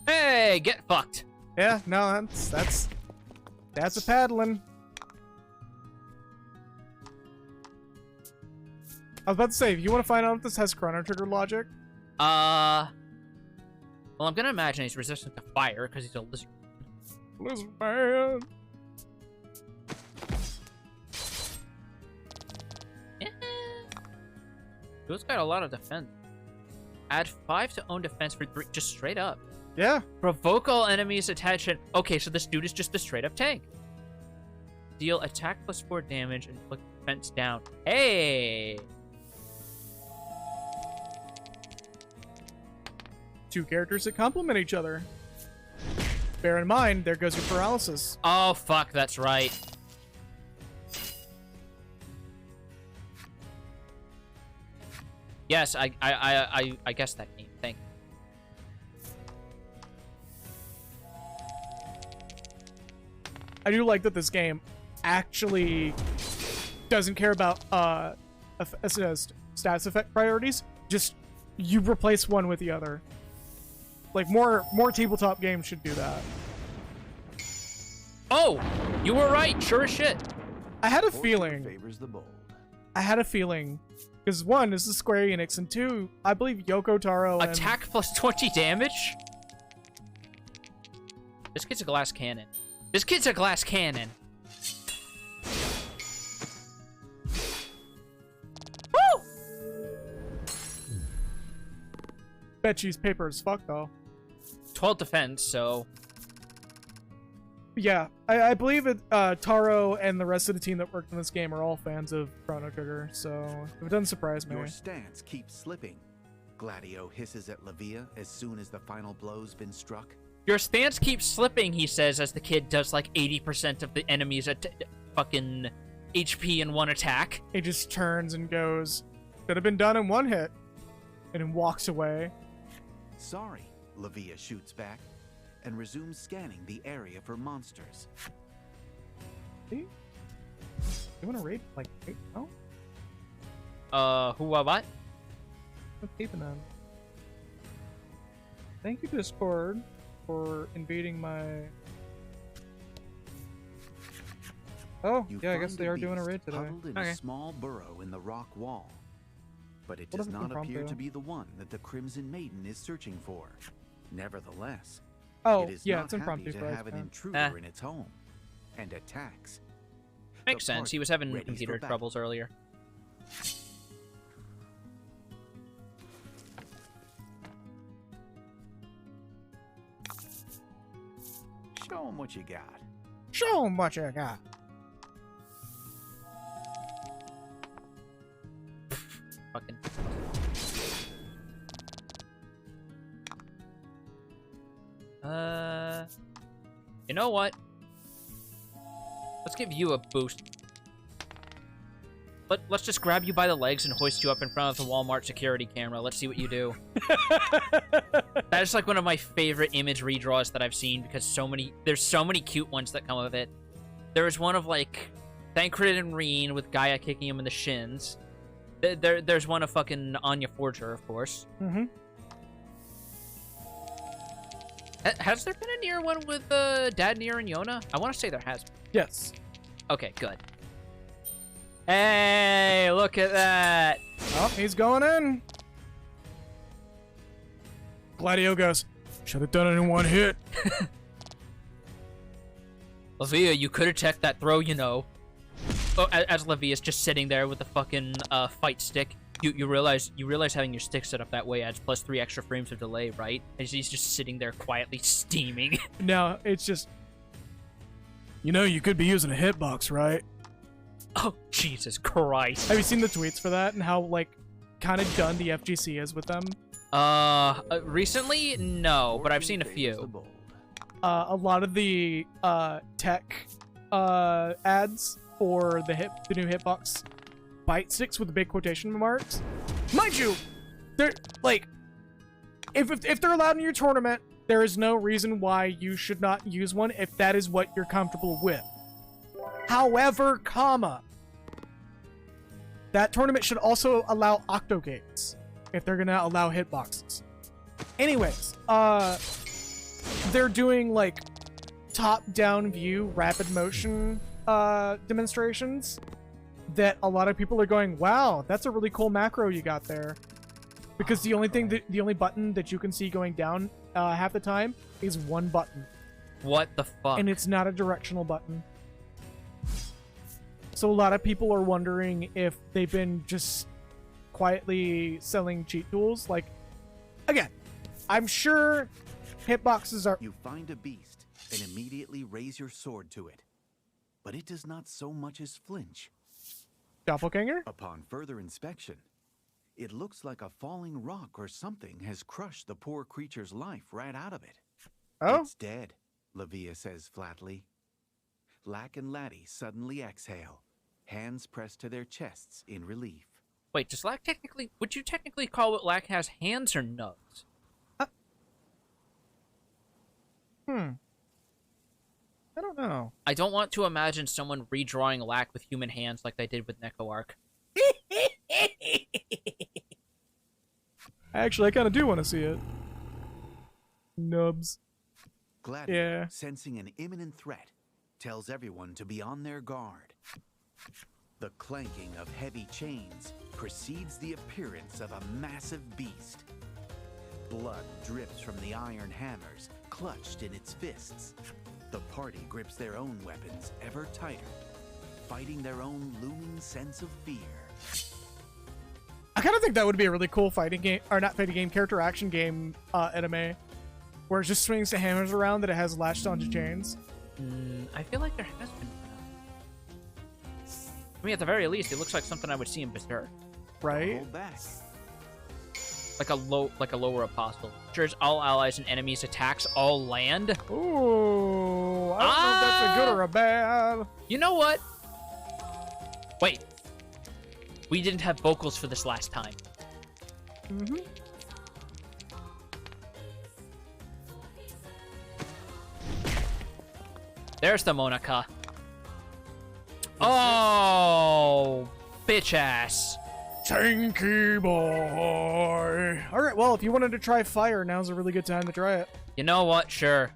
Hey, get fucked. yeah, no, that's a paddling. I was about to say, if you want to find out if this has Chrono Trigger logic, Well, I'm gonna imagine he's resistant to fire because he's a lizard. listen, man. Dude's got a lot of defense. Add 5 to own defense for 3, just straight up. Yeah, Provoke all enemies' attention. Okay, so this dude is just a straight up tank. Deal attack plus 4 damage and put defense down. Hey! two characters that complement each other. Bear in mind, there goes your paralysis. Oh, fuck, that's right. Yes, I guessed that name. Thank you. I do like that this game actually doesn't care about status effect priorities. Just you replace one with the other. Like more tabletop games should do that. Oh, you were right. Sure as shit. I had a Fortune feeling. favors the bold. I had a feeling. Because one, this is Square Enix, and two, I believe Yoko Taro and... Attack plus 20 damage? This kid's a glass cannon. This kid's a glass cannon. Woo! Bet she's paper as fuck, though. 12 defense, so... Yeah, I believe it, Taro and the rest of the team that worked on this game are all fans of Chrono Trigger, so it doesn't surprise me. Your stance keeps slipping. Gladio hisses at Lavia as soon as the final blow's been struck. Your stance keeps slipping, he says, as the kid does like 80% of the enemy's fucking HP in one attack. He just turns and goes, could have been done in one hit, and then walks away. Sorry, Lavia shoots back and resumes scanning the area for monsters. See? You want to raid? Like, wait, no? What? I'm keeping them. Thank you, Discord, for invading my... Oh, You yeah, I find guess they a are doing a beast raid today. huddled in Okay. a small burrow in the rock wall. But it What does does it not impromptu? appear to be the one that the Crimson Maiden is searching for. Nevertheless, Oh, it is yeah, not it's impromptu. happy so to I have an can- intruder in its home, and attacks. Makes The sense. He was having party readies computer for battle. troubles earlier. Show him what you got. Show 'em what you got. Fucking. You know what? Let's give you a boost. Let's just grab you by the legs and hoist you up in front of the Walmart security camera. Let's see what you do. That is like one of my favorite image redraws that I've seen because there's so many cute ones that come of it. There was one of like Thancred and Reen with Gaia kicking him in the shins. There's one of fucking Anya Forger, of course. Mm-hmm. Has there been a Nier one with Dad Nier and Yona? I want to say there has been. Yes. Okay, good. Hey, look at that. Oh, he's going in. Gladio goes, should have done it in one hit. Lavia, you could have checked that throw, you know. Oh, as Lavia's just sitting there with the fucking fight stick. You realize having your stick set up that way adds +3 extra frames of delay, right? As he's just sitting there quietly steaming. No, it's just... You know, you could be using a hitbox, right? Oh, Jesus Christ. Have you seen the tweets for that and how, like, kind of done the FGC is with them? Recently? No, but I've seen a few. A lot of the tech ads for the new hitbox bite sticks with the big quotation marks. Mind you, they're like, if they're allowed in your tournament, there is no reason why you should not use one if that is what you're comfortable with. However, that tournament should also allow octogates if they're gonna allow hitboxes. Anyways, they're doing like top-down view rapid motion demonstrations that a lot of people are going, wow, that's a really cool macro you got there. Because the only button that you can see going down half the time is one button. What the fuck? And it's not a directional button. So a lot of people are wondering if they've been just quietly selling cheat tools. Like, again, I'm sure hitboxes are... You find a beast and immediately raise your sword to it. But it does not so much as flinch. Doppelganger? Upon further inspection, it looks like a falling rock or something has crushed the poor creature's life right out of it. Oh? It's dead, Lavia says flatly. Lack and Laddie suddenly exhale, hands pressed to their chests in relief. Wait, does Lack technically... Would you technically call what Lack has hands or nubs? I don't know. I don't want to imagine someone redrawing Lack with human hands like they did with Neko Arc. Actually, I kind of do want to see it. Nubs. Gladio, Yeah. sensing an imminent threat, tells everyone to be on their guard. The clanking of heavy chains precedes the appearance of a massive beast. Blood drips from the iron hammers clutched in its fists. The party grips their own weapons ever tighter, fighting their own looming sense of fear. I kind of think that would be a really cool fighting game, or not fighting game, character action game anime, where it just swings the hammers around that it has latched onto chains. I feel like there has been one. I mean, at the very least, it looks like something I would see in Berserk. Right? Hold back. Like a lower apostle. Ensures all allies and enemies' attacks all land. Ooh, I don't know if that's a good or a bad. You know what? Wait. We didn't have vocals for this last time. Mm-hmm. There's the Monica. Oh, bitch ass. Tanky boy. All right, well, if you wanted to try fire, now's a really good time to try it. You know what? Sure.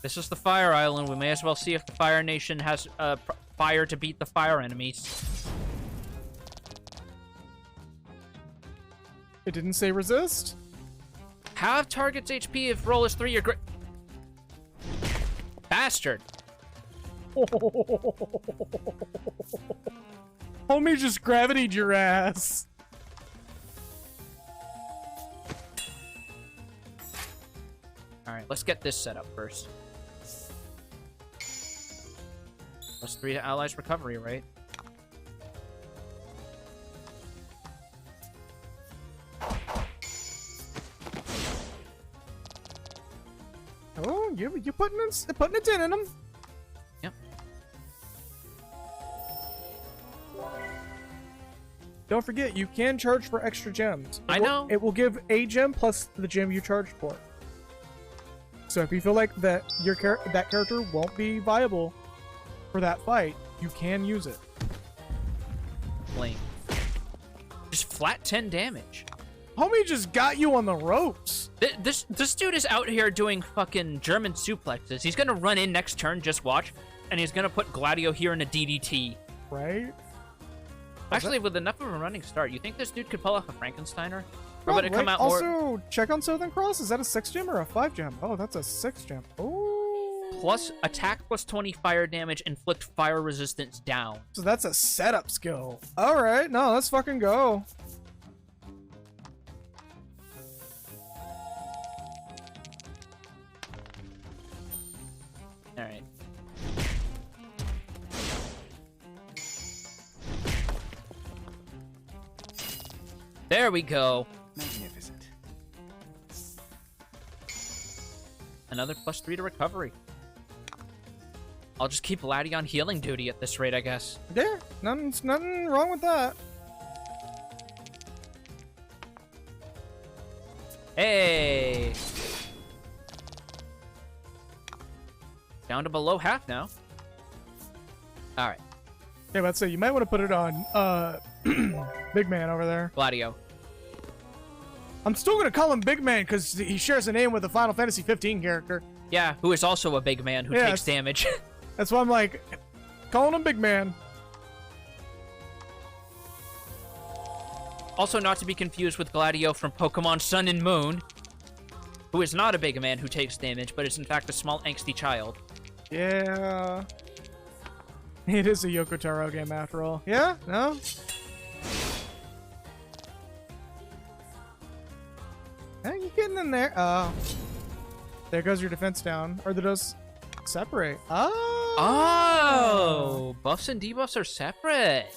This is the Fire Island. We may as well see if the Fire Nation has fire to beat the fire enemies. It didn't say resist? Have target's HP if roll is 3 or greater. Bastard. Homie just gravitied your ass. Alright, let's get this set up first. +3 to allies recovery, right? Oh, you putting it in them. Yep. Don't forget, you can charge for extra gems. I know. It will give a gem plus the gem you charged for. So if you feel like that that character won't be viable for that fight, you can use it. Lame. Just flat 10 damage. Homie just got you on the ropes. This dude is out here doing fucking German suplexes. He's gonna run in next turn, just watch, and he's gonna put Gladio here in a DDT. Right? Actually, with enough of a running start, you think this dude could pull off a Frankensteiner? Or would it Right. come out more... Also, check on Southern Cross. Is that a 6 gem or a 5 gem? Oh, that's a 6 gem. Oh. Plus attack plus 20 fire damage, inflict fire resistance down. So that's a setup skill. All right. No, let's fucking go. Alright. There we go. Magnificent. Another +3 to recovery. I'll just keep Laddie on healing duty at this rate, I guess. Yeah, nothing wrong with that. Hey! Down to below half now. Alright, Yeah, but say you might want to put it on Big Man over there. Gladio. I'm still gonna call him Big Man because he shares a name with a Final Fantasy 15 character. Yeah, who is also a big man who Yes. takes damage. That's why I'm like calling him Big Man. Also not to be confused with Gladio from Pokemon Sun and Moon, who is not a big man who takes damage, but is in fact a small angsty child. Yeah. It is a Yoko Taro game after all. Yeah? No? Hey, you getting in there? Oh. There goes your defense down. Or do those separate? Oh! Oh! Buffs and debuffs are separate.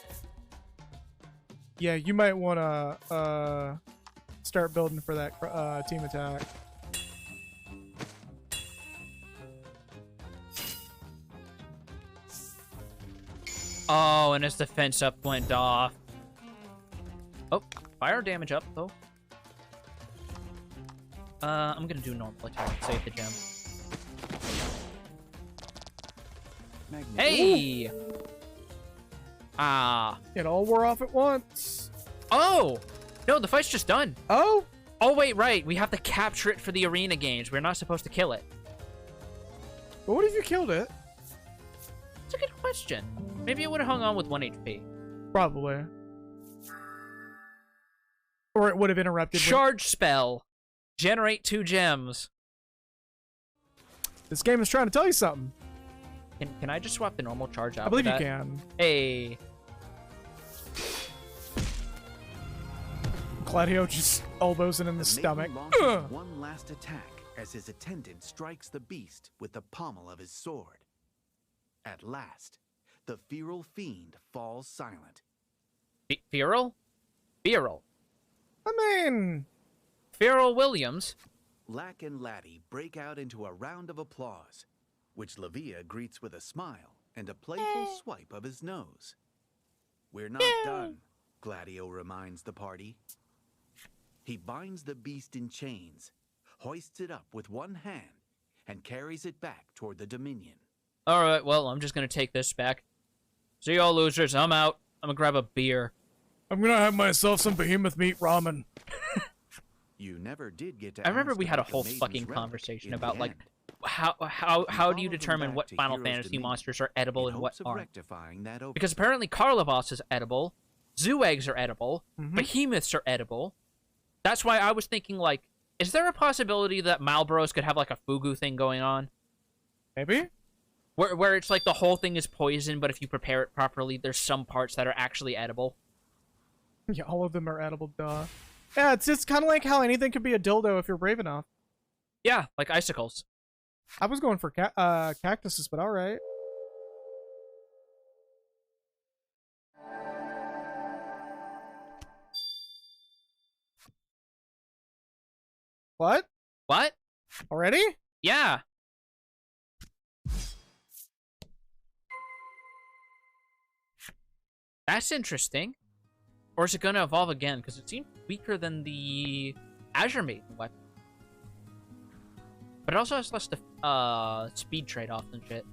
Yeah, you might want to start building for that team attack. Oh, and his defense up went off. Oh, fire damage up, though. I'm gonna do normal attack to save the gem. Magnificent. Hey! Ah. It all wore off at once. Oh! No, the fight's just done. Oh? Oh, wait, right. We have to capture it for the arena games. We're not supposed to kill it. But what if you killed it? It's a good question. Maybe it would have hung on with 1 HP. Probably. Or it would have interrupted. Charge spell. Generate 2 gems. This game is trying to tell you something. Can I just swap the normal charge out? I believe for you that? can. Hey. Gladio just elbows it in the The stomach. Maiden launches Ugh. one last attack as his attendant strikes the beast with the pommel of his sword. At last, the feral fiend falls silent. Feral? Feral. I mean, Feral Williams. Lack and Laddie break out into a round of applause, which Lavia greets with a smile and a playful swipe of his nose. We're not done, Gladio reminds the party. He binds the beast in chains, hoists it up with one hand, and carries it back toward the Dominion. Alright, well, I'm just gonna take this back. See y'all losers, I'm out. I'm gonna grab a beer. I'm gonna have myself some behemoth meat ramen. You never did get to I remember ask we had a about the whole Maiden's fucking relic conversation in about, the like, end. how do you followed them determine back what to Final Heroes Fantasy Dominion monsters are edible in and what hopes of aren't? rectifying that opening. Because apparently Karlavos is edible, zoo eggs are edible, Mhm. behemoths are edible. That's why I was thinking, like, is there a possibility that Malboros could have, like, a Fugu thing going on? Maybe? Where it's like the whole thing is poison, but if you prepare it properly, there's some parts that are actually edible. Yeah, all of them are edible, duh. Yeah, it's just kind of like how anything could be a dildo if you're brave enough. Yeah, like icicles. I was going for cactuses, but alright. What? What? Already? Yeah. That's interesting. Or is it going to evolve again? Because it seemed weaker than the Azure Maiden weapon. But it also has less speed trade-off and shit.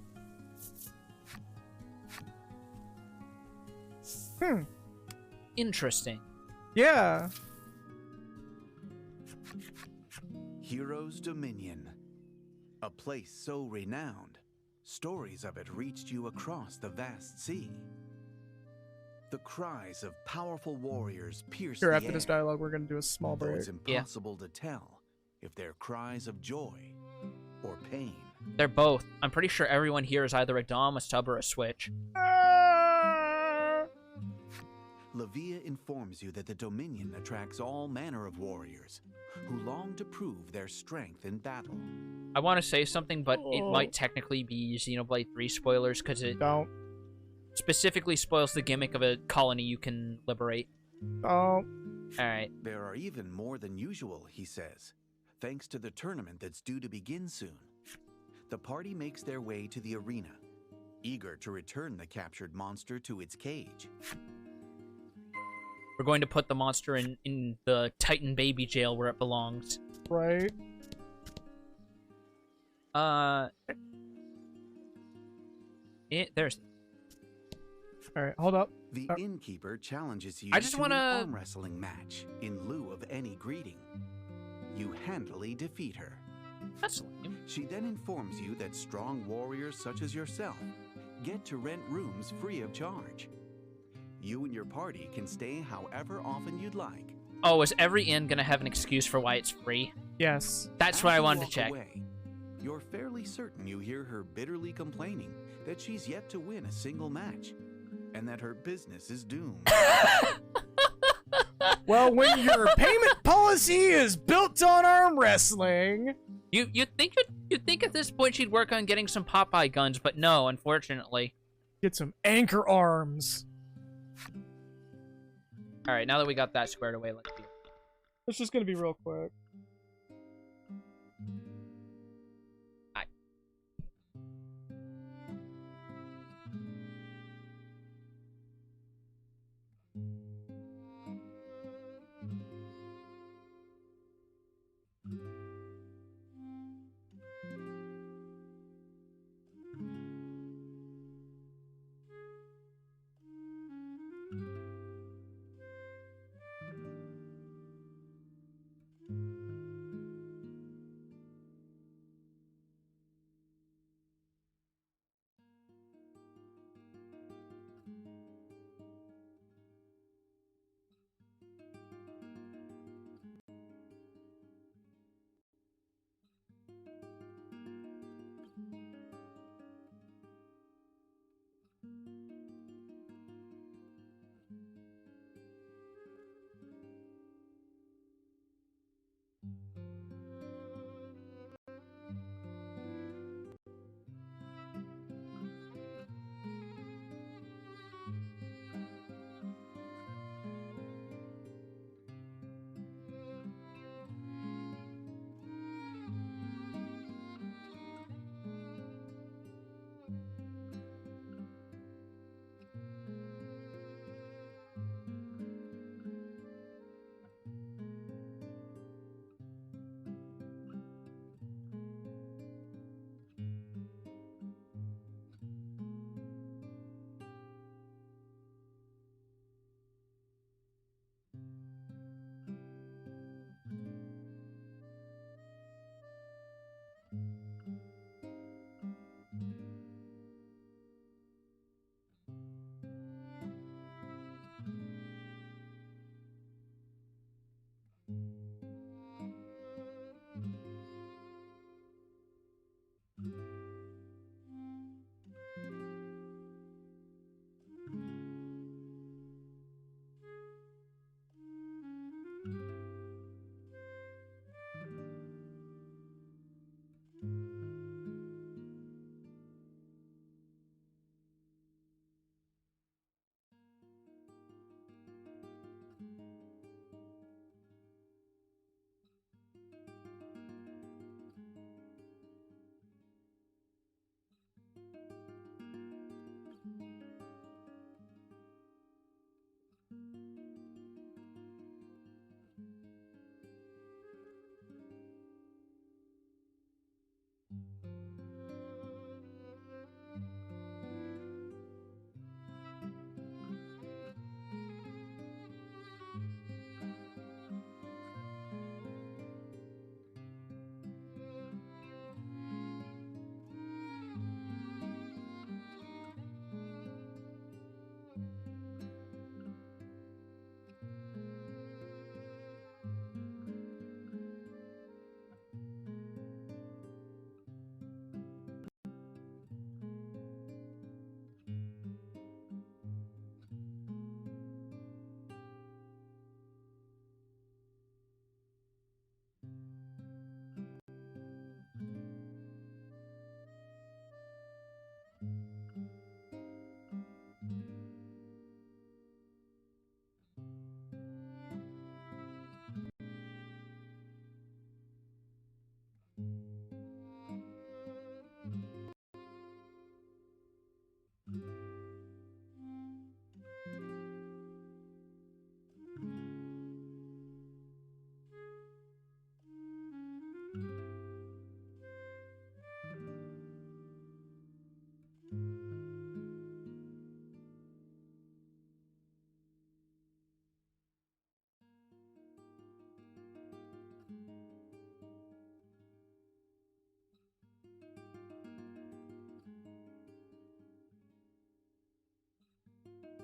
Interesting. Yeah. Heroes' Dominion. A place so renowned, stories of it reached you across the vast sea. The cries of powerful warriors pierce Here, the after this air, dialogue, we're gonna do a small though break. it's impossible to tell if they're cries of joy or pain. They're both. I'm pretty sure everyone here is either a Dom, a Sub, or a Switch. Lavia informs you that the Dominion attracts all manner of warriors who long to prove their strength in battle. I want to say something, but it might technically be Xenoblade 3 spoilers, because it Don't. specifically spoils the gimmick of a colony you can liberate. Oh. Alright. There are even more than usual, he says, thanks to the tournament that's due to begin soon. The party makes their way to the arena, eager to return the captured monster to its cage. We're going to put the monster in the Titan baby jail where it belongs. Right. There's... Alright, hold up. The innkeeper challenges you I just to wanna- an arm wrestling match in lieu of any greeting. You handily defeat her. That's lame. She then informs you that strong warriors such as yourself get to rent rooms free of charge. You and your party can stay however often you'd like. Oh, is every inn gonna have an excuse for why it's free? Yes. That's As what I you wanted to walk check. away, you're fairly certain you hear her bitterly complaining that she's yet to win a single match, and that her business is doomed. Well, when your payment policy is built on arm wrestling... You'd think at this point she'd work on getting some Popeye guns, but no, unfortunately. Get some anchor arms. Alright, now that we got that squared away, let's do it. It's just gonna be real quick.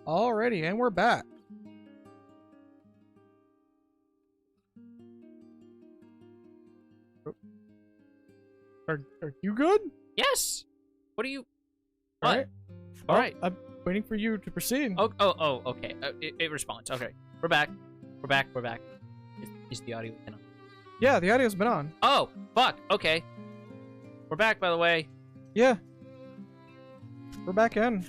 Alrighty, and we're back. Are you good? Yes. What are you? All What? right. All Well, right. I'm waiting for you to proceed. Oh, okay. It responds. Okay. We're back. We're back. We're back. Is the audio in on? Yeah, the audio's been on. Oh, fuck. Okay. We're back, by the way. Yeah. We're back in.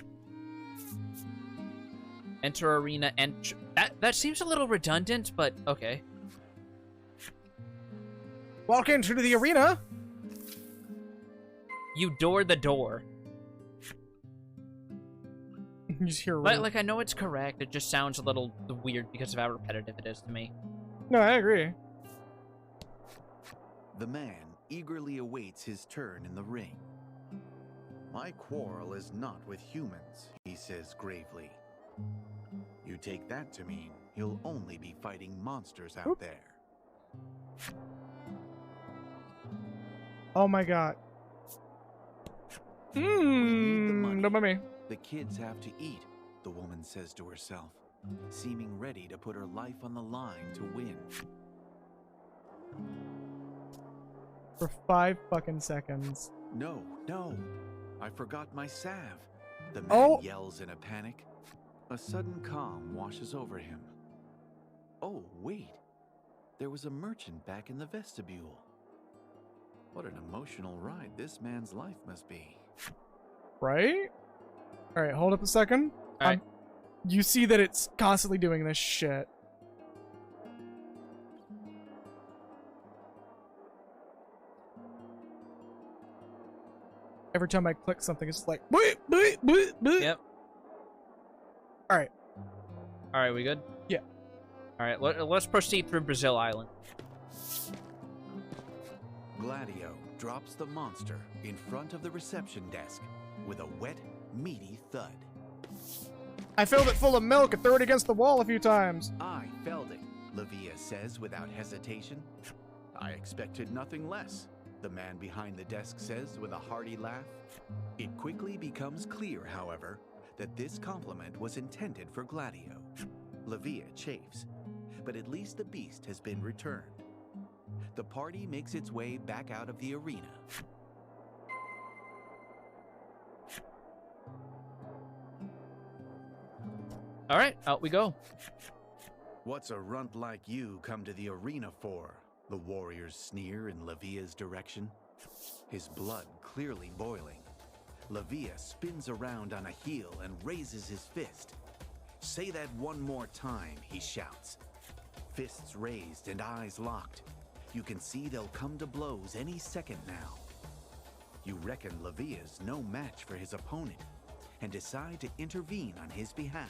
Enter arena and that seems a little redundant, but okay. Walk into the arena. You door the door. You just hear. Like I know it's correct. It just sounds a little weird because of how repetitive it is to me. No, I agree. The man eagerly awaits his turn in the ring. My quarrel is not with humans, he says gravely. You take that to mean you'll only be fighting monsters out there. Oh my god. No mommy. The kids have to eat, the woman says to herself, seeming ready to put her life on the line to win. For 5 fucking seconds. No, I forgot my salve. The man Oh. yells in a panic. A sudden calm washes over him. Oh, wait. There was a merchant back in the vestibule. What an emotional ride this man's life must be. Right? Alright, hold up a second. Alright. You see that it's constantly doing this shit. Every time I click something, it's like, bleep, bleep, bleep, bleep. Yep. Alright. All right, we good? Yeah. All right, let's proceed through Brazil Island. Gladio drops the monster in front of the reception desk with a wet, meaty thud. I filled it full of milk and threw it against the wall a few times. I felled it, Lavia says without hesitation. I expected nothing less, the man behind the desk says with a hearty laugh. It quickly becomes clear, however, that this compliment was intended for Gladio. Lavia chafes, but at least the beast has been returned. The party makes its way back out of the arena. All right, out we go. What's a runt like you come to the arena for? The warriors sneer in Lavia's direction. His blood clearly boiling. Lavia spins around on a heel and raises his fist. Say that one more time, he shouts. Fists raised and eyes locked. You can see they'll come to blows any second now. You reckon Lavia's no match for his opponent and decide to intervene on his behalf.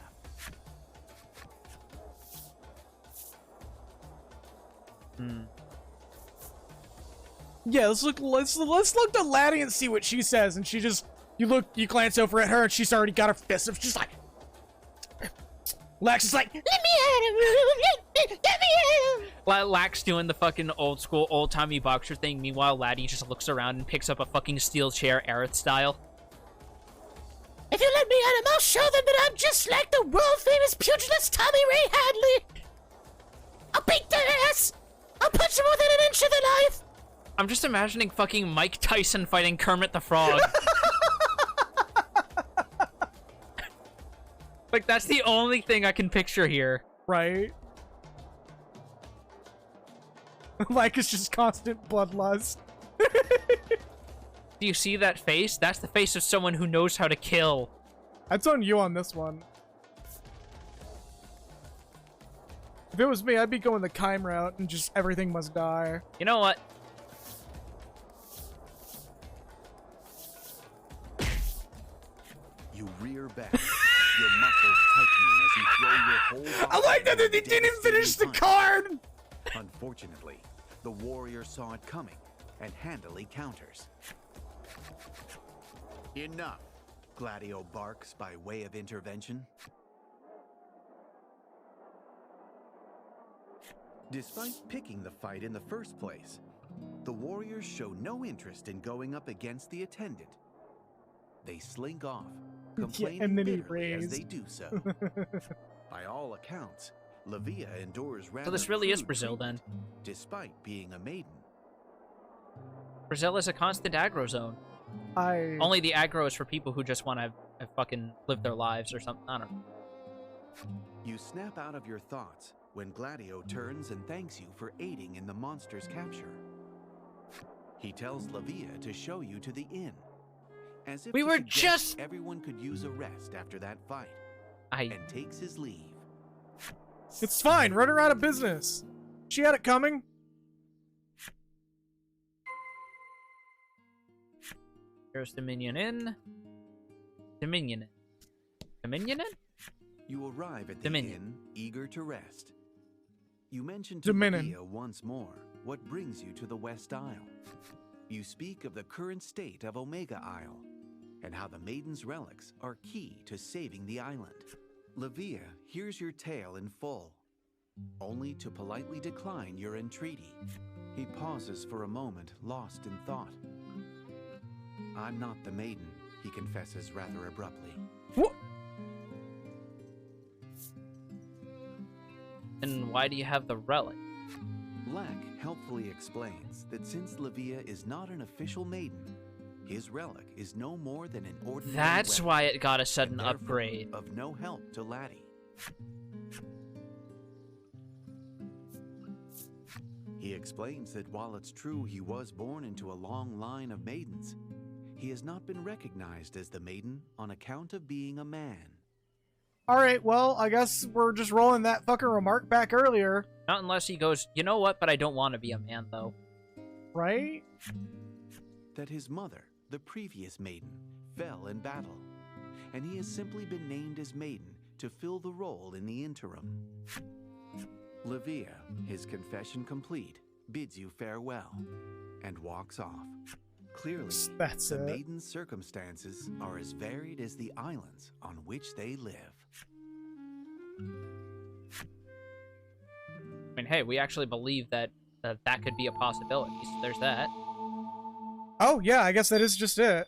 Yeah, let's look to Laddie and see what she says. And she just, you glance over at her and she's already got her fist up. She's like, Lex is like, let me at him, get me at him. Lax doing the fucking old school, old timey boxer thing. Meanwhile, Laddie just looks around and picks up a fucking steel chair, Aerith style. If you let me at him, I'll show them that I'm just like the world famous pugilist Tommy Ray Hadley. I'll beat their ass. I'll punch them within an inch of their life. I'm just imagining fucking Mike Tyson fighting Kermit the Frog. Like, that's the only thing I can picture here. Right? Like it's just constant bloodlust. Do you see that face? That's the face of someone who knows how to kill. That's on you on this one. If it was me, I'd be going the Kime route and just everything must die. You know what? You rear back, your muscles tightening as you throw your whole body. I like that they didn't even finish the card! Unfortunately, the warrior saw it coming and handily counters. Enough, Gladio barks by way of intervention. Despite picking the fight in the first place, the warriors show no interest in going up against the attendant. They slink off, complaining and then he bitterly as raised. they do so. By all accounts, Lavia endures rather So this really is crude Brazil, then. treatment, despite being a maiden. Brazil is a constant aggro zone. Only the aggro is for people who just want to fucking live their lives or something. I don't know. You snap out of your thoughts when Gladio turns and thanks you for aiding in the monster's capture. He tells Lavia to show you to the inn, as if We to were suggest just- everyone could use a rest after that fight, and takes his leave. It's fine. Run her out of business. She had it coming. Here's Dominion Inn. Dominion Inn. Dominion Inn? You arrive at the Dominion. inn, eager to rest. You mention to Dominion. Lavia once more what brings you to the West Isle. You speak of the current state of Omega Isle, and how the Maiden's relics are key to saving the island. Lavia hears your tale in full, only to politely decline your entreaty. He pauses for a moment, lost in thought. I'm not the Maiden, he confesses rather abruptly. What? And why do you have the relic? Lack helpfully explains that since Lavia is not an official Maiden, his relic is no more than an ordinary That's weapon, why it got a sudden and therefore upgrade. of no help to Laddie. He explains that while it's true he was born into a long line of maidens, he has not been recognized as the Maiden on account of being a man. All right, well, I guess we're just rolling that fucking remark back earlier, Not unless he goes, you know what, but I don't want to be a man, though. right? That his mother, the previous Maiden, fell in battle, and he has simply been named as Maiden to fill the role in the interim. Lavia, his confession complete, bids you farewell, and walks off. Clearly, That's the it. Maiden's circumstances are as varied as the islands on which they live. I mean, hey, we actually believe that that could be a possibility, so there's that. Oh, yeah, I guess that is just it.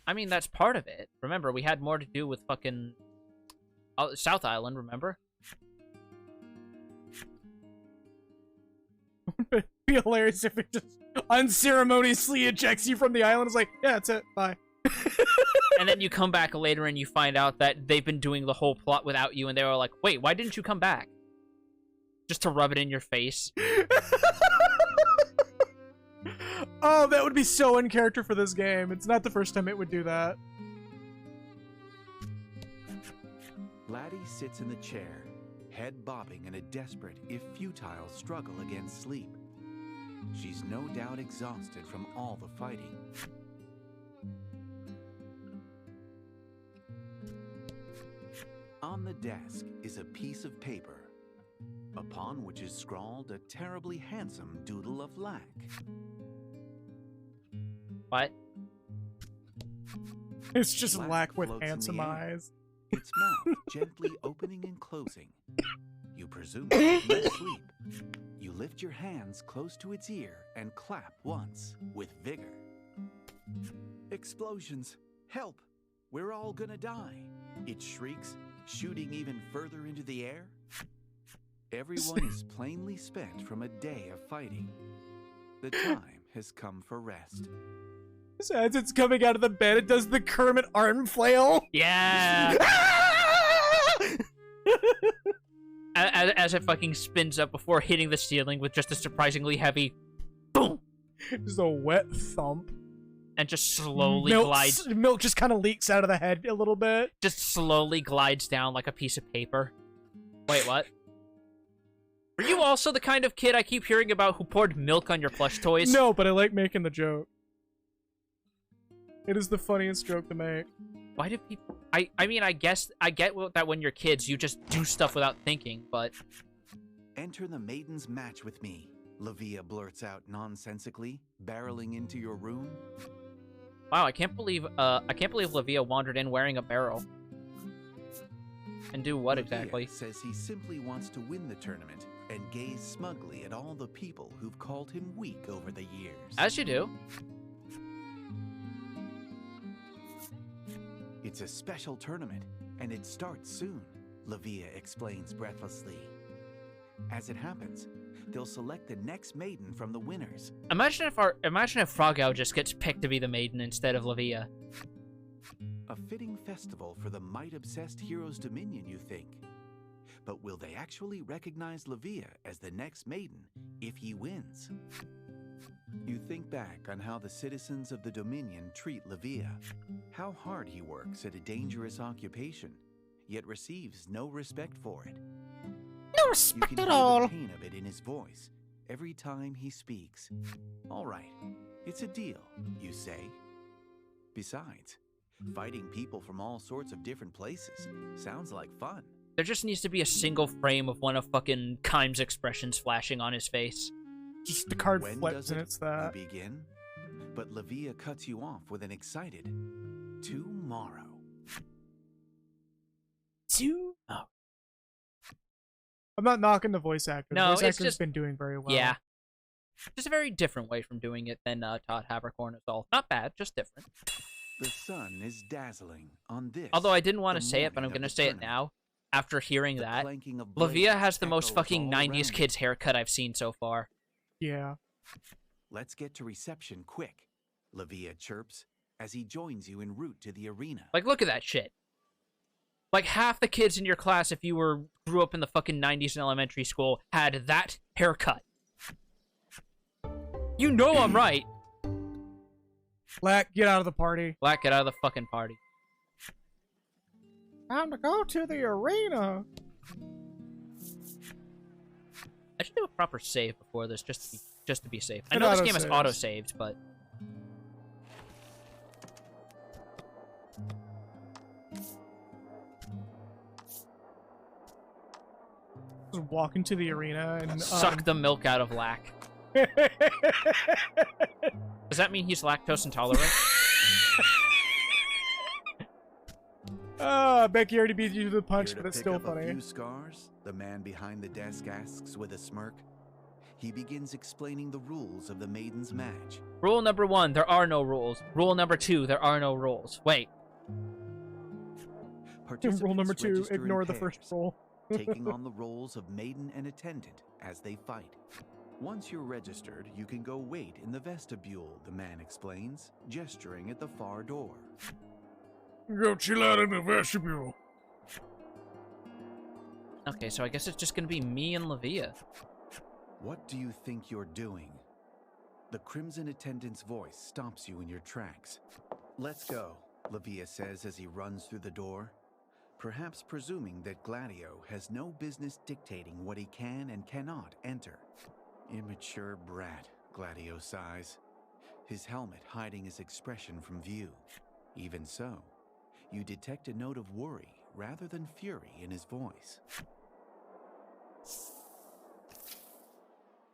I mean, that's part of it. Remember, we had more to do with fucking South Island, remember? It'd be hilarious if it just unceremoniously ejects you from the island. It's like, yeah, that's it. Bye. And then you come back later and you find out that they've been doing the whole plot without you, and they were like, wait, why didn't you come back? Just to rub it in your face. Oh, that would be so in character for this game. It's not the first time it would do that. Laddie sits in the chair, head bobbing in a desperate, if futile, struggle against sleep. She's no doubt exhausted from all the fighting. On the desk is a piece of paper, upon which is scrawled a terribly handsome doodle of Lack. What? It's just Lack Lack with floats in handsome the air. eyes. Its mouth gently opening and closing. You presume it's asleep. You lift your hands close to its ear and clap once with vigor. Explosions! Help! We're all gonna die! It shrieks, shooting even further into the air. Everyone is plainly spent from a day of fighting. The time has come for rest. So as it's coming out of the bed, it does the Kermit arm flail. Yeah! as it fucking spins up before hitting the ceiling with just a surprisingly heavy boom! Just a wet thump. And just slowly glides... Milk just kind of leaks out of the head a little bit. Just slowly glides down like a piece of paper. Wait, what? Are you also the kind of kid I keep hearing about who poured milk on your plush toys? No, but I like making the joke. It is the funniest joke to make. Why do people... I mean, I guess I get that when you're kids, you just do stuff without thinking, but... Enter the Maiden's match with me, Lavia blurts out nonsensically, barreling into your room. Wow, I can't believe Lavia wandered in wearing a barrel. And do what Lavia exactly? says he simply wants to win the tournament and gaze smugly at all the people who've called him weak over the years. As you do. It's a special tournament, and it starts soon, Lavia explains breathlessly. As it happens, they'll select the next maiden from the winners. Imagine if Frogao just gets picked to be the maiden instead of Lavia. A fitting festival for the might-obsessed hero's dominion, you think? But will they actually recognize Lavia as the next maiden if he wins? You think back on how the citizens of the Dominion treat Lavia, how hard he works at a dangerous occupation, yet receives no respect for it. No You respect can at hear all. the pain of it in his voice every time he speaks. All right, it's a deal, you say. Besides, fighting people from all sorts of different places sounds like fun. There just needs to be a single frame of one of fucking Kime's expressions flashing on his face. Just the card When flips does and it it's that. begin? But Lavia cuts you off with an excited tomorrow. I'm not knocking the voice actor. No, The it's voice actor's just- been doing very well. Yeah. Just a very different way from doing it than Todd Havercorn is all. Not bad, just different. The sun is dazzling on this. Although I didn't want the to say it, but I'm morning going of to the say it tournament. now. After hearing The that, clanking of Lavia blades has the most echoes fucking all 90s around kids haircut I've seen so far. Yeah. Let's get to reception quick, Lavia chirps as he joins you en route to the arena. Like, look at that shit. Like, half the kids in your class, if you grew up in the fucking 90s in elementary school, had that haircut. You know I'm right. Black, get out of the party. Black, get out of the fucking party. Time to go to the arena. I should do a proper save before this, just to be safe. I It know this game is auto-saves. auto-saved, but... Just walk into the arena and Suck the milk out of Lack. Does that mean he's lactose intolerant? Becky already beat you to the punch, Here to but it's pick still up funny. A few scars? The man behind the desk asks with a smirk. He begins explaining the rules of the Maiden's match. Rule number 1, there are no rules. Rule number 2, there are no rules. Wait. Rule number Participants 2, register in ignore the first pairs, rule. taking on the roles of maiden and attendant as they fight. Once you're registered, you can go wait in the vestibule, the man explains, gesturing at the far door. Go chill out in the vestibule. Okay, so I guess it's just gonna be me and Lavia. What do you think you're doing? The crimson attendant's voice stops you in your tracks. Let's go, Lavia says as he runs through the door, perhaps presuming that Gladio has no business dictating what he can and cannot enter. Immature brat, Gladio sighs, his helmet hiding his expression from view. Even so, you detect a note of worry rather than fury in his voice.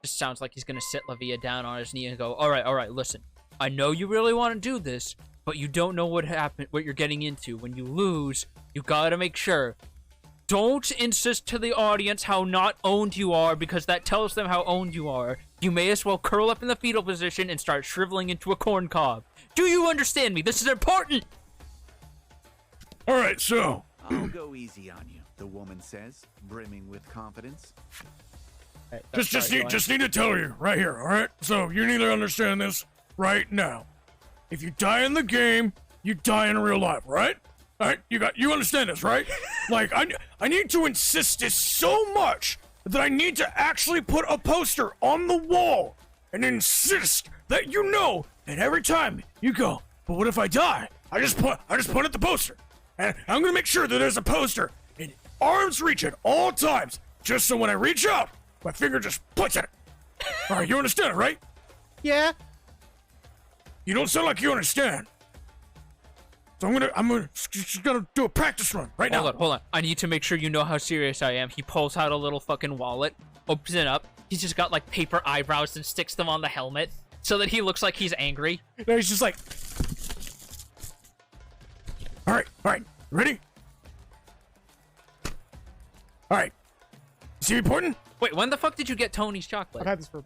Just sounds like he's gonna sit Lavia down on his knee and go, alright, listen. I know you really want to do this, but you don't know what you're getting into. When you lose, you gotta make sure. Don't insist to the audience how not owned you are, because that tells them how owned you are. You may as well curl up in the fetal position and start shriveling into a corn cob. Do you understand me? This is important! Alright, so. I'll go easy on you, the woman says, brimming with confidence. Just need to tell you right here, alright? So, you need to understand this right now. If you die in the game, you die in real life, right? Alright, you understand this, right? Like, I need to insist this so much that I need to actually put a poster on the wall and insist that you know that every time you go, but what if I die? I just point at the poster. And I'm gonna make sure that there's a poster in arm's reach at all times, just so when I reach out, my finger just points at it. Alright, you understand, right? Yeah. You don't sound like you understand. So I'm just gonna do a practice run right now. Hold on. I need to make sure you know how serious I am. He pulls out a little fucking wallet, opens it up. He's just got like paper eyebrows and sticks them on the helmet so that he looks like he's angry. No, he's just like, alright, ready? Alright. See me pointing? Wait, when the fuck did you get Tony's chocolate? I've had this for.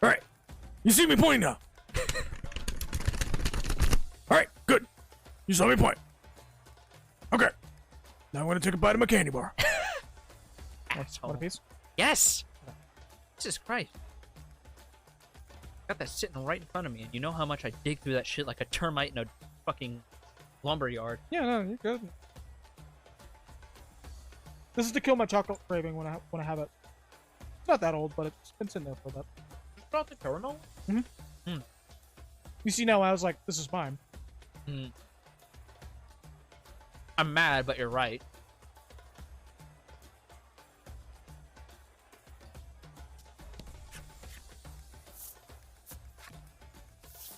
Alright. You see me pointing now? Alright, good. You saw me point. Okay. Now I'm gonna take a bite of my candy bar. Asshole. Want a piece? Yes! Jesus Christ. Got that sitting right in front of me, and you know how much I dig through that shit like a termite in a fucking lumberyard. Yeah, no, you're good. This is to kill my chocolate craving when I have it. It's not that old, but it's been sitting there for a bit. You brought the terminal? You see now, I was like, this is mine. I'm mad, but you're right.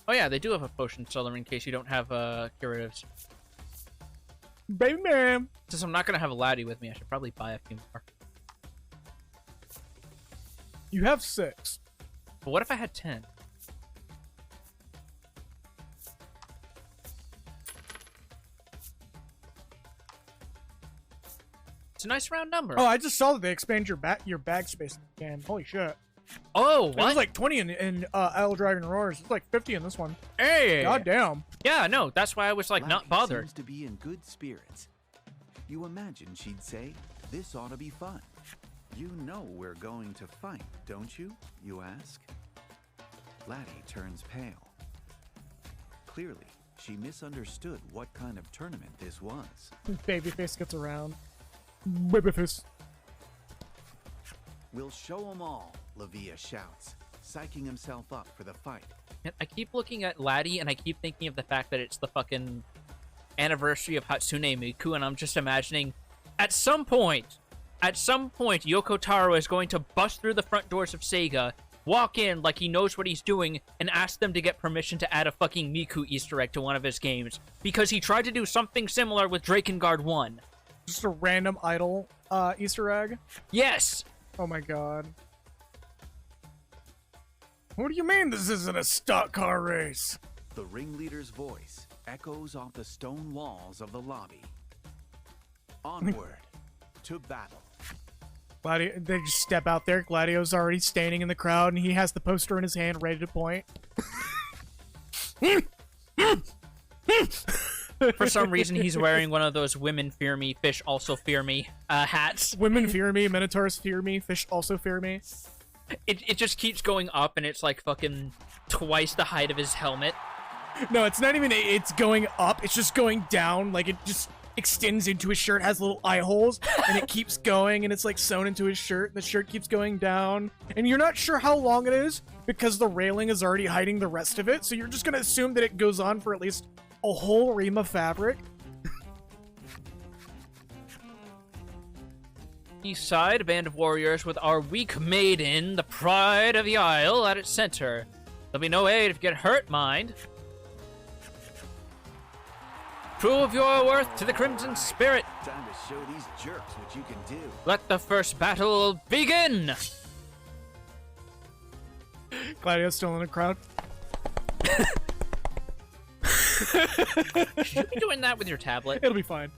Oh yeah, they do have a potion seller in case you don't have curatives. Baby man. Since I'm not gonna have a laddie with me, I should probably buy a few more. You have 6. But what if I had 10? It's a nice round number. Oh, I just saw that they expand your bag space in the game. Holy shit. Oh, It what? was like 20 in Isle Dragon Roars. It's like 50 in this one. Hey! God damn. Yeah, no, that's why I was like not Laddie bothered. seems to be in good spirits. You imagine she'd say, "This ought to be fun." You know we're going to fight, don't you? You ask. Laddie turns pale. Clearly, she misunderstood what kind of tournament this was. Babyface gets around. Babyface. We'll show 'em all, Lavia shouts, psyching himself up for the fight. And I keep looking at Laddie, and I keep thinking of the fact that it's the fucking anniversary of Hatsune Miku, and I'm just imagining, at some point, Yoko Taro is going to bust through the front doors of Sega, walk in like he knows what he's doing, and ask them to get permission to add a fucking Miku Easter egg to one of his games, because he tried to do something similar with Drakengard 1. Just a random idol Easter egg. Yes! Oh my god. What do you mean this isn't a stock car race? The ringleader's voice echoes off the stone walls of the lobby. Onward to battle. They just step out there. Gladio's already standing in the crowd, and he has the poster in his hand, ready to point. For some reason, he's wearing one of those "Women Fear Me, Fish Also Fear Me" hats. Women fear me, Minotaurs fear me, fish also fear me. It just keeps going up, and it's like fucking twice the height of his helmet. No, it's not even. It's going up. It's just going down. Like it just extends into his shirt, has little eye holes, and it keeps going, and it's like sewn into his shirt. The shirt keeps going down, and you're not sure how long it is because the railing is already hiding the rest of it. So you're just gonna assume that it goes on for at least a whole ream of fabric. East side, a band of warriors with our weak Maiden, the pride of the Isle, at its center. There'll be no aid if you get hurt, mind. Prove your worth to the Crimson Spirit. Time to show these jerks what you can do. Let the first battle begin! Gladio's still in the crowd. Should you be doing that with your tablet? It'll be fine.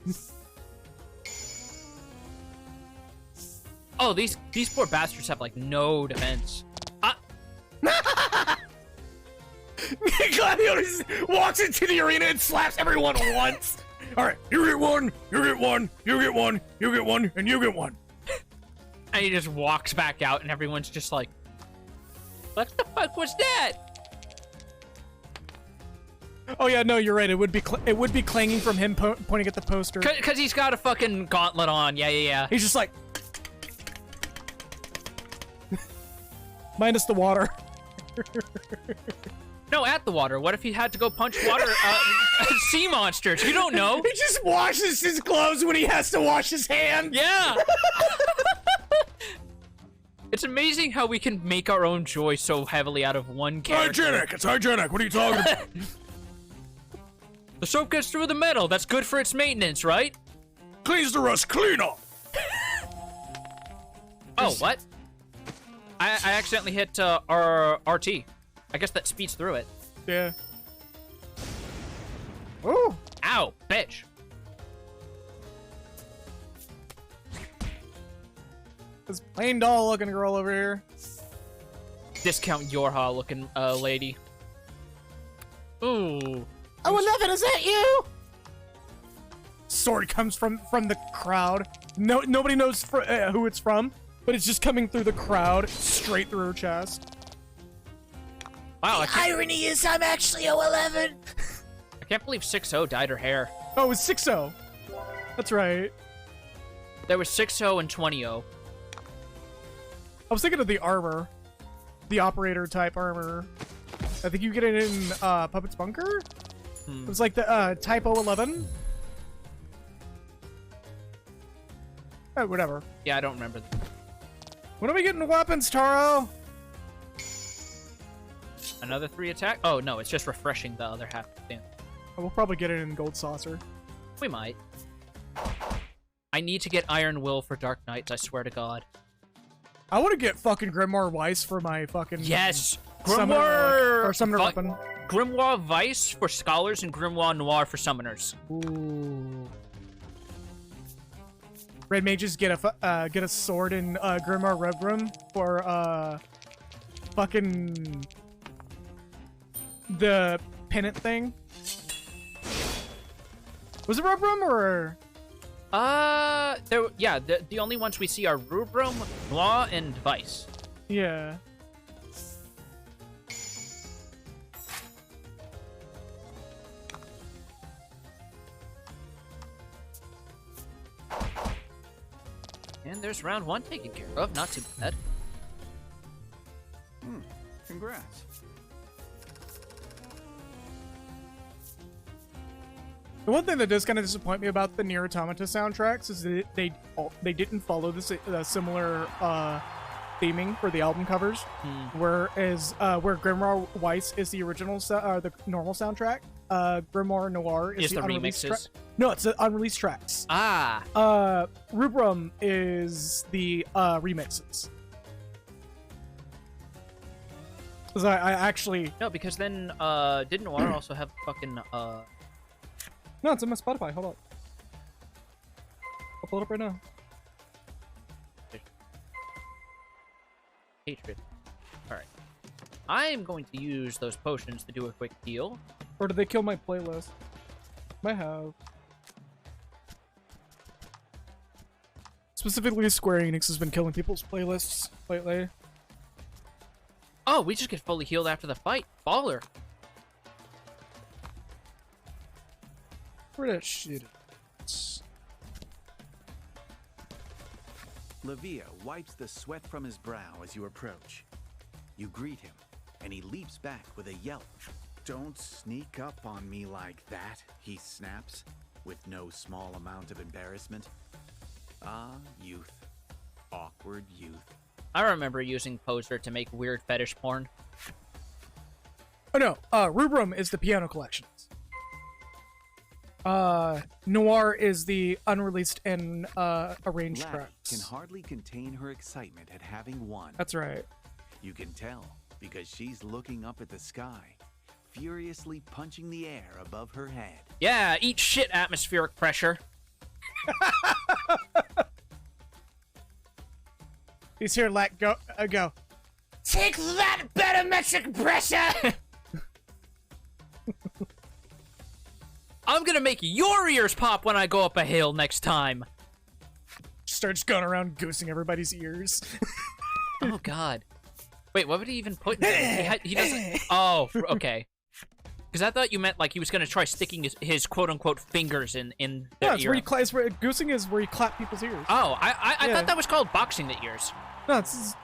Oh, these poor bastards have like no defense. Gladio just walks into the arena and slaps everyone once. All right, you get one, you get one, you get one, you get one, and you get one. And he just walks back out, and everyone's just like, "What the fuck was that?" Oh yeah, no, you're right. It would be clanging from him pointing at the poster. Cause he's got a fucking gauntlet on. Yeah. He's just like, minus the water. No, at the water. What if he had to go punch water sea monsters? You don't know. He just washes his gloves when he has to wash his hands. Yeah. It's amazing how we can make our own joy so heavily out of one character. Hygienic. It's hygienic. What are you talking about? The soap gets through the metal. That's good for its maintenance, right? Cleans the rust clean off. Oh, what? I accidentally hit RT. I guess that speeds through it. Yeah. Ooh. Ow, bitch. This plain doll looking girl over here. Discount Yorha looking lady. Ooh. Oh, 11, is that you? sword comes from the crowd. Nobody knows who it's from, but it's just coming through the crowd, straight through her chest. Wow, The irony is I'm actually 011. I can't believe 6-0 dyed her hair. Oh, it was 6-0. That's right. There was 6-0 and 20-0. I was thinking of the armor. The operator type armor. I think you get it in Puppet's Bunker? It was like the Type 011. Oh, whatever. Yeah, I don't remember. When are we getting weapons, Taro? Another 3 attack? Oh, no, it's just refreshing the other half. Damn. We'll probably get it in Gold Saucer. We might. I need to get Iron Will for Dark Knights, I swear to God. I want to get fucking Grimoire Weiss for my fucking... Yes! Summoner, Grimoire... or Summoner weapon. Grimoire Vice for Scholars and Grimoire Noir for Summoners. Ooh. Red Mages get a sword in Grimoire Revrum for fucking the pennant thing. Was it Revrum or? The only ones we see are Rubrum, Noir, and Vice. Yeah. And there's round 1 taken care of. Not too bad. Congrats. The one thing that does kind of disappoint me about the Nier Automata soundtracks is that they didn't follow the similar theming for the album covers. Whereas where Grimoire Weiss is the original, the normal soundtrack, Grimoire Noir is the unreleased remixes. No, it's the unreleased tracks. Ah. Rubrum is the remixes. Because I actually... No, because then, didn't Noir also have fucking, No, it's on my Spotify. Hold up. I'll pull it up right now. Hatred. Alright. I am going to use those potions to do a quick heal. Or did they kill my playlist? Might have. Specifically, Square Enix has been killing people's playlists lately. Oh, we just get fully healed after the fight. Baller. Where that shit is? Lavia wipes the sweat from his brow as you approach. You greet him, and he leaps back with a yelp. Don't sneak up on me like that, he snaps, with no small amount of embarrassment. Ah, youth. Awkward youth. I remember using Poser to make weird fetish porn. Oh no, Rubrum is the piano collections. Noir is the unreleased and arranged Laddie tracks. can hardly contain her excitement at having won. That's right. You can tell because she's looking up at the sky, furiously punching the air above her head. Yeah, eat shit, atmospheric pressure. He's here, let go. Go. Take that, barometric pressure! I'm gonna make your ears pop when I go up a hill next time. Starts going around goosing everybody's ears. Oh god. Wait, what would he even put in there? He doesn't... Oh, okay. Because I thought you meant like he was gonna try sticking his quote-unquote fingers in their Yeah, it's ear. where goosing is where you clap people's ears. Oh, I Yeah. thought that was called boxing the ears. No, it's...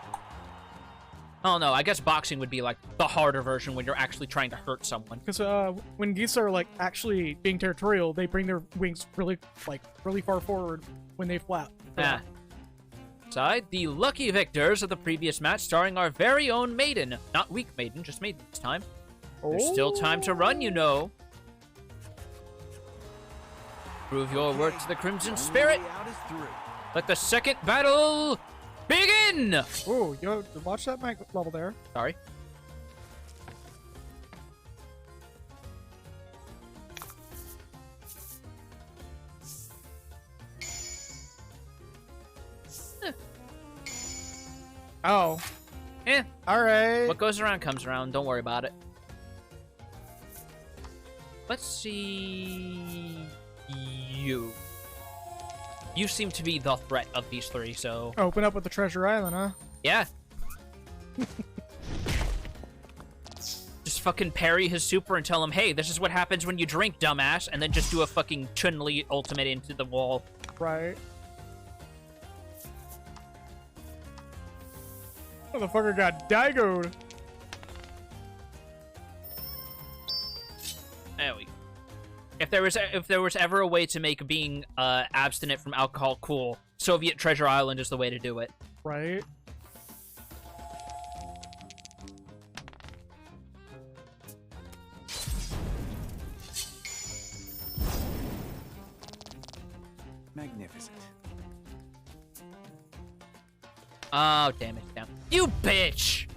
Oh no, I guess boxing would be like the harder version when you're actually trying to hurt someone. Because when geese are like actually being territorial, they bring their wings really far forward when they flap. Ah. Side, the lucky victors of the previous match starring our very own Maiden. Not weak Maiden, just Maiden this time. There's still time to run, you know. Prove your worth to the Crimson Spirit. Only way out is through. Let the second battle begin! Oh, yo, watch that mic level there. Sorry. Oh. Eh. Alright. What goes around comes around. Don't worry about it. Let's see... You. You seem to be the threat of these three, so... Open up with the treasure island, huh? Yeah. Just fucking parry his super and tell him, hey, this is what happens when you drink, dumbass, and then just do a fucking Chun-Li ultimate into the wall. Right. Motherfucker got Daigo'd. There we go. If there was ever a way to make being abstinent from alcohol cool, Soviet Treasure Island is the way to do it. Right. Magnificent. Oh, damn it, down. You bitch!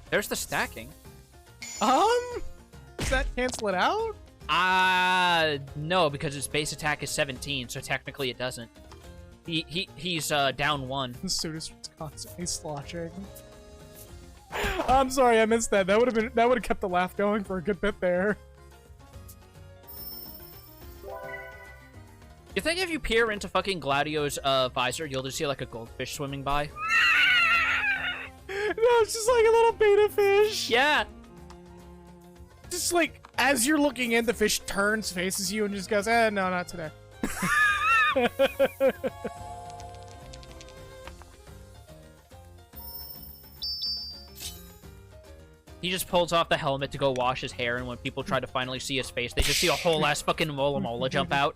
There's the stacking. Does that cancel it out? No, because his base attack is 17, so technically it doesn't. He's down 1. The suit is constantly sloshing. I'm sorry, I missed that. That would have kept the laugh going for a good bit there. You think if you peer into fucking Gladio's visor, you'll just see like a goldfish swimming by? No, it's just like a little beta fish. Yeah. Just like, as you're looking in, the fish turns, faces you, and just goes, no, not today. He just pulls off the helmet to go wash his hair, and when people try to finally see his face, they just see a whole ass fucking mola mola jump out.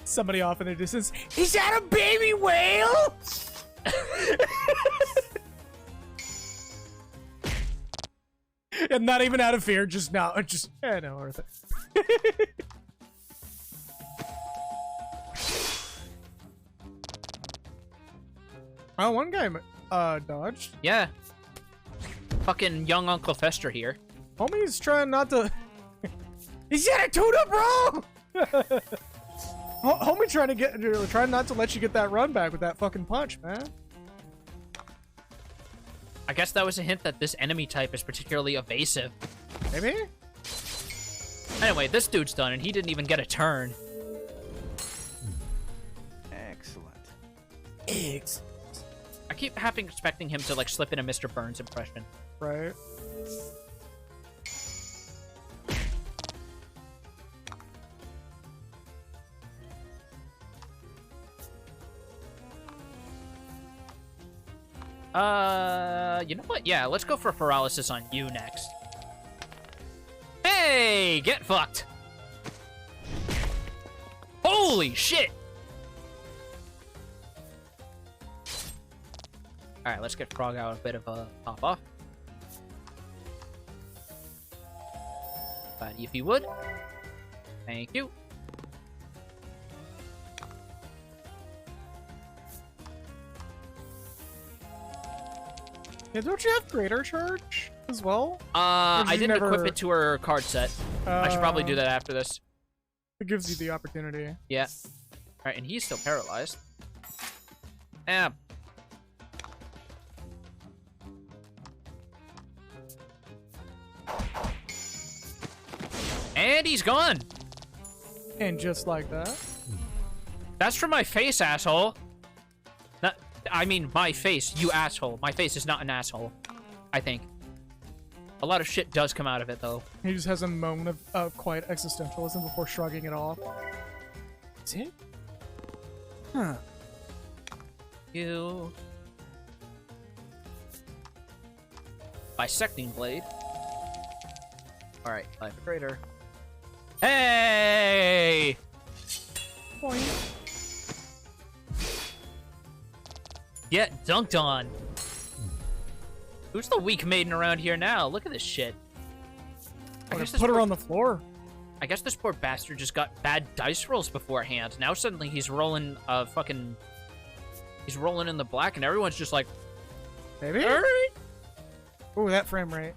Somebody off in the distance, is that a baby whale? And not even out of fear, just no, worth it. Oh, one guy dodged. Yeah. Fucking young Uncle Fester here. Homie's trying not to... He's got a tuna, bro! Homie trying not to let you get that run back with that fucking punch, man. I guess that was a hint that this enemy type is particularly evasive. Maybe? Anyway, this dude's done, and he didn't even get a turn. Excellent. Eggs. I keep expecting him to, like, slip in a Mr. Burns impression. Right. You know what? Yeah, let's go for paralysis on you next. Hey, get fucked. Holy shit. All right, let's get Frog out a bit of a pop off. Buddy, if you would. Thank you. Yeah, don't you have Greater Charge as well? I didn't equip it to her card set. I should probably do that after this. It gives you the opportunity. Yeah. Alright, and he's still paralyzed. Ah. And he's gone! And just like that. That's from my face, asshole! I mean, my face, you asshole. My face is not an asshole, I think. A lot of shit does come out of it, though. He just has a moment of quiet existentialism before shrugging it off. Is it? Huh. You. Bisecting blade. Alright, life greater. Hey! Boing. Get dunked on. Who's the weak maiden around here now? Look at this shit. Put her on the floor. I guess this poor bastard just got bad dice rolls beforehand. Now suddenly he's rolling he's rolling in the black and everyone's just like, Maybe? alright. Ooh, that frame rate.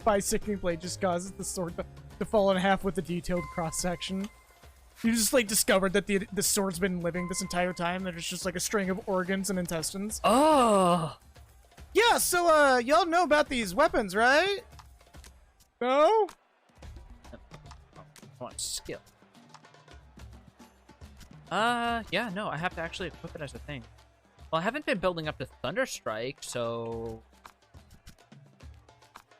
Bisecting blade just causes the sword to to fall in half with the detailed cross-section. You just, like, discovered that the sword's been living this entire time. There's just, like, a string of organs and intestines. Oh! Yeah, so, y'all know about these weapons, right? No? I want skill. Yeah, no, I have to actually equip it as a thing. Well, I haven't been building up to Thunderstrike, so...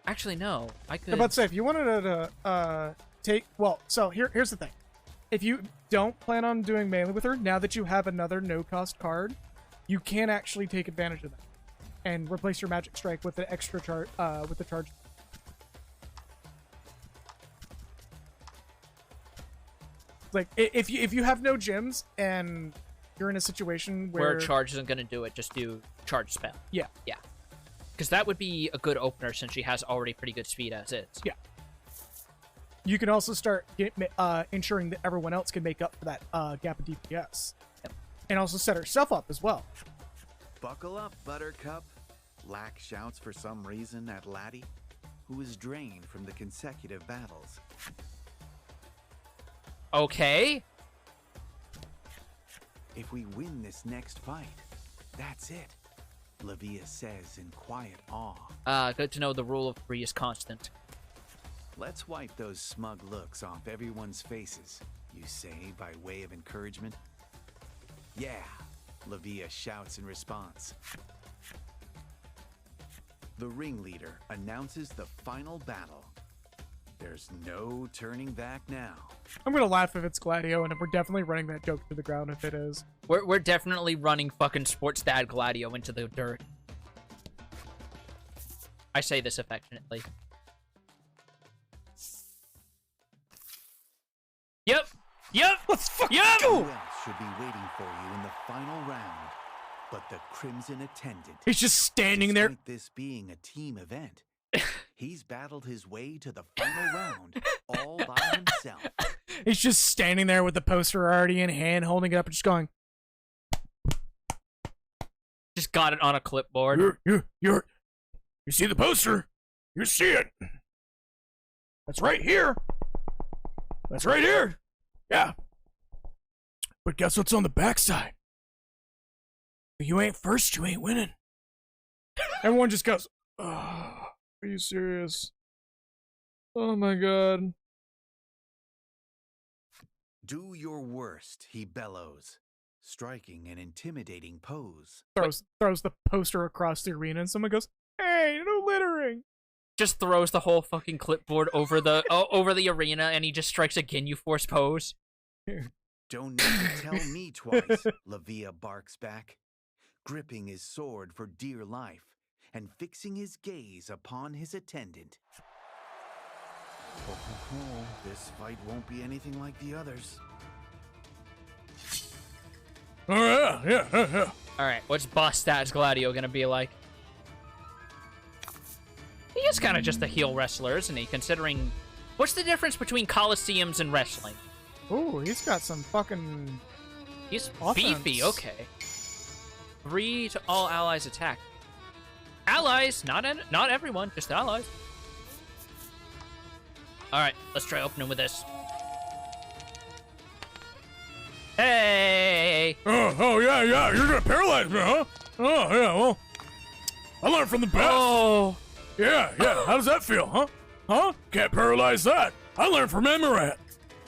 Actually, no. I could... I'm about to say, if you wanted to, take... Well, so, here's the thing. If you don't plan on doing melee with her, now that you have another no-cost card, you can actually take advantage of that. And replace your Magic Strike with the extra charge, with the charge. Like, if you have no gems, and you're in a situation where charge isn't going to do it, just do charge spell. Yeah. Yeah. Because that would be a good opener since she has already pretty good speed as is. Yeah. You can also start ensuring that everyone else can make up for that gap of DPS. Yep. And also set herself up as well. Buckle up, Buttercup. Lack shouts for some reason at Laddie, who is drained from the consecutive battles. Okay. If we win this next fight, that's it, Lavia says in quiet awe. Good to know the rule of 3 is constant. Let's wipe those smug looks off everyone's faces, you say by way of encouragement. Yeah, Lavia shouts in response. The ringleader announces the final battle. There's no turning back now. I'm gonna laugh if it's Gladio, and we're definitely running that joke to the ground if it is. We're definitely running fucking sports dad Gladio into the dirt. I say this affectionately. Yep. Yep. Let's fucking Yep. go! Who else should be waiting for you in the final round but the Crimson attendant? He's just standing there. Despite this being a team event, he's battled his way to the final round all by himself. He's just standing there with the poster already in hand, holding it up and just going, Just got it on a clipboard. You see the poster? You see it. That's right here. That's right here. Yeah. But guess what's on the backside? If you ain't first, you ain't winning. Everyone just goes, oh, are you serious? Oh my god. Do your worst, he bellows, striking an intimidating pose. Throws the poster across the arena and someone goes, hey, no littering. Just throws the whole fucking clipboard over the over the arena, and he just strikes a Ginyu Force pose. Don't need to tell me twice, Lavia barks back, gripping his sword for dear life and fixing his gaze upon his attendant. This fight won't be anything like the others. Oh, yeah. Alright, what's Boss Stats Gladio gonna be like? He is kind of just a heel wrestler, isn't he? Considering... What's the difference between coliseums and wrestling? Ooh, he's got some fucking... He's offense. beefy, okay. 3 to all allies attack. Allies! Not everyone, just allies. Alright, let's try opening with this. Hey! Oh, yeah, you're gonna paralyze me, huh? Oh, yeah, well, I learned from the best. Oh! Yeah, how does that feel, huh? Huh? Can't paralyze that. I learned from Amaranth.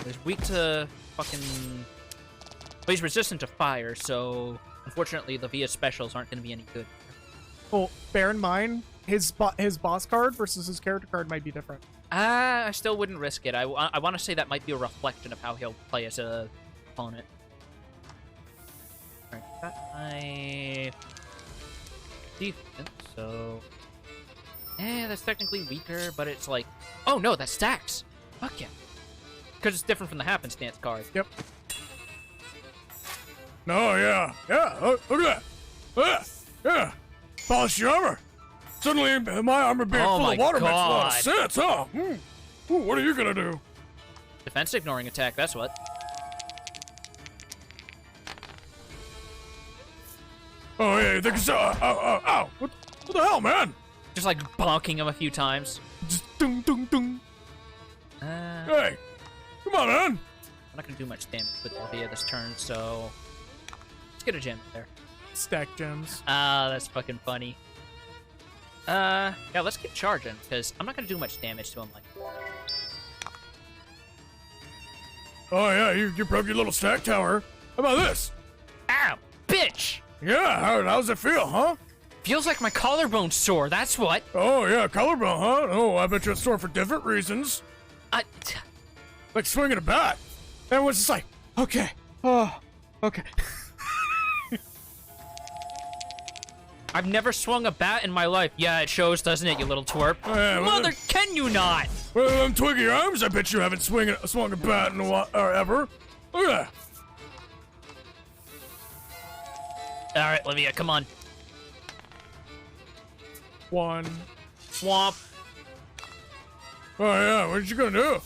He's weak to fucking... But he's resistant to fire, so... Unfortunately, the Via specials aren't going to be any good. Well, bear in mind, his boss card versus his character card might be different. I still wouldn't risk it. I want to say that might be a reflection of how he'll play as a opponent. Alright, got my defense, so... that's technically weaker, but it's like... Oh no, that stacks! Fuck yeah. Because it's different from the happenstance card. Yep. No, yeah, look at that. Yeah. Polish your armor. Suddenly, my armor being full of water makes a lot of sense, huh? Ooh, what are you gonna do? Defense ignoring attack, that's what. Oh, yeah, you think it's, ow. What the hell, man? Just like bonking him a few times. Just dung. Hey, come on, man. I'm not gonna do much damage with Olivia this turn, so let's get a gem there. Stack gems. Ah, that's fucking funny. Yeah, let's keep charging, because I'm not gonna do much damage to him like Oh yeah, you broke your little stack tower. How about this? Ow! Bitch! Yeah, how's it feel, huh? Feels like my collarbone's sore, that's what. Oh yeah, collarbone, huh? Oh, I bet you're sore for different reasons. Like swinging a bat. Everyone's just like, okay, oh, okay. I've never swung a bat in my life. Yeah, it shows, doesn't it, you little twerp? Yeah, Mother, can you not? Well, them twiggy arms, I bet you haven't swung a bat in a while, or ever. Look at that. Alright, Olivia, come on. One. Swamp. Oh yeah, what you gonna do?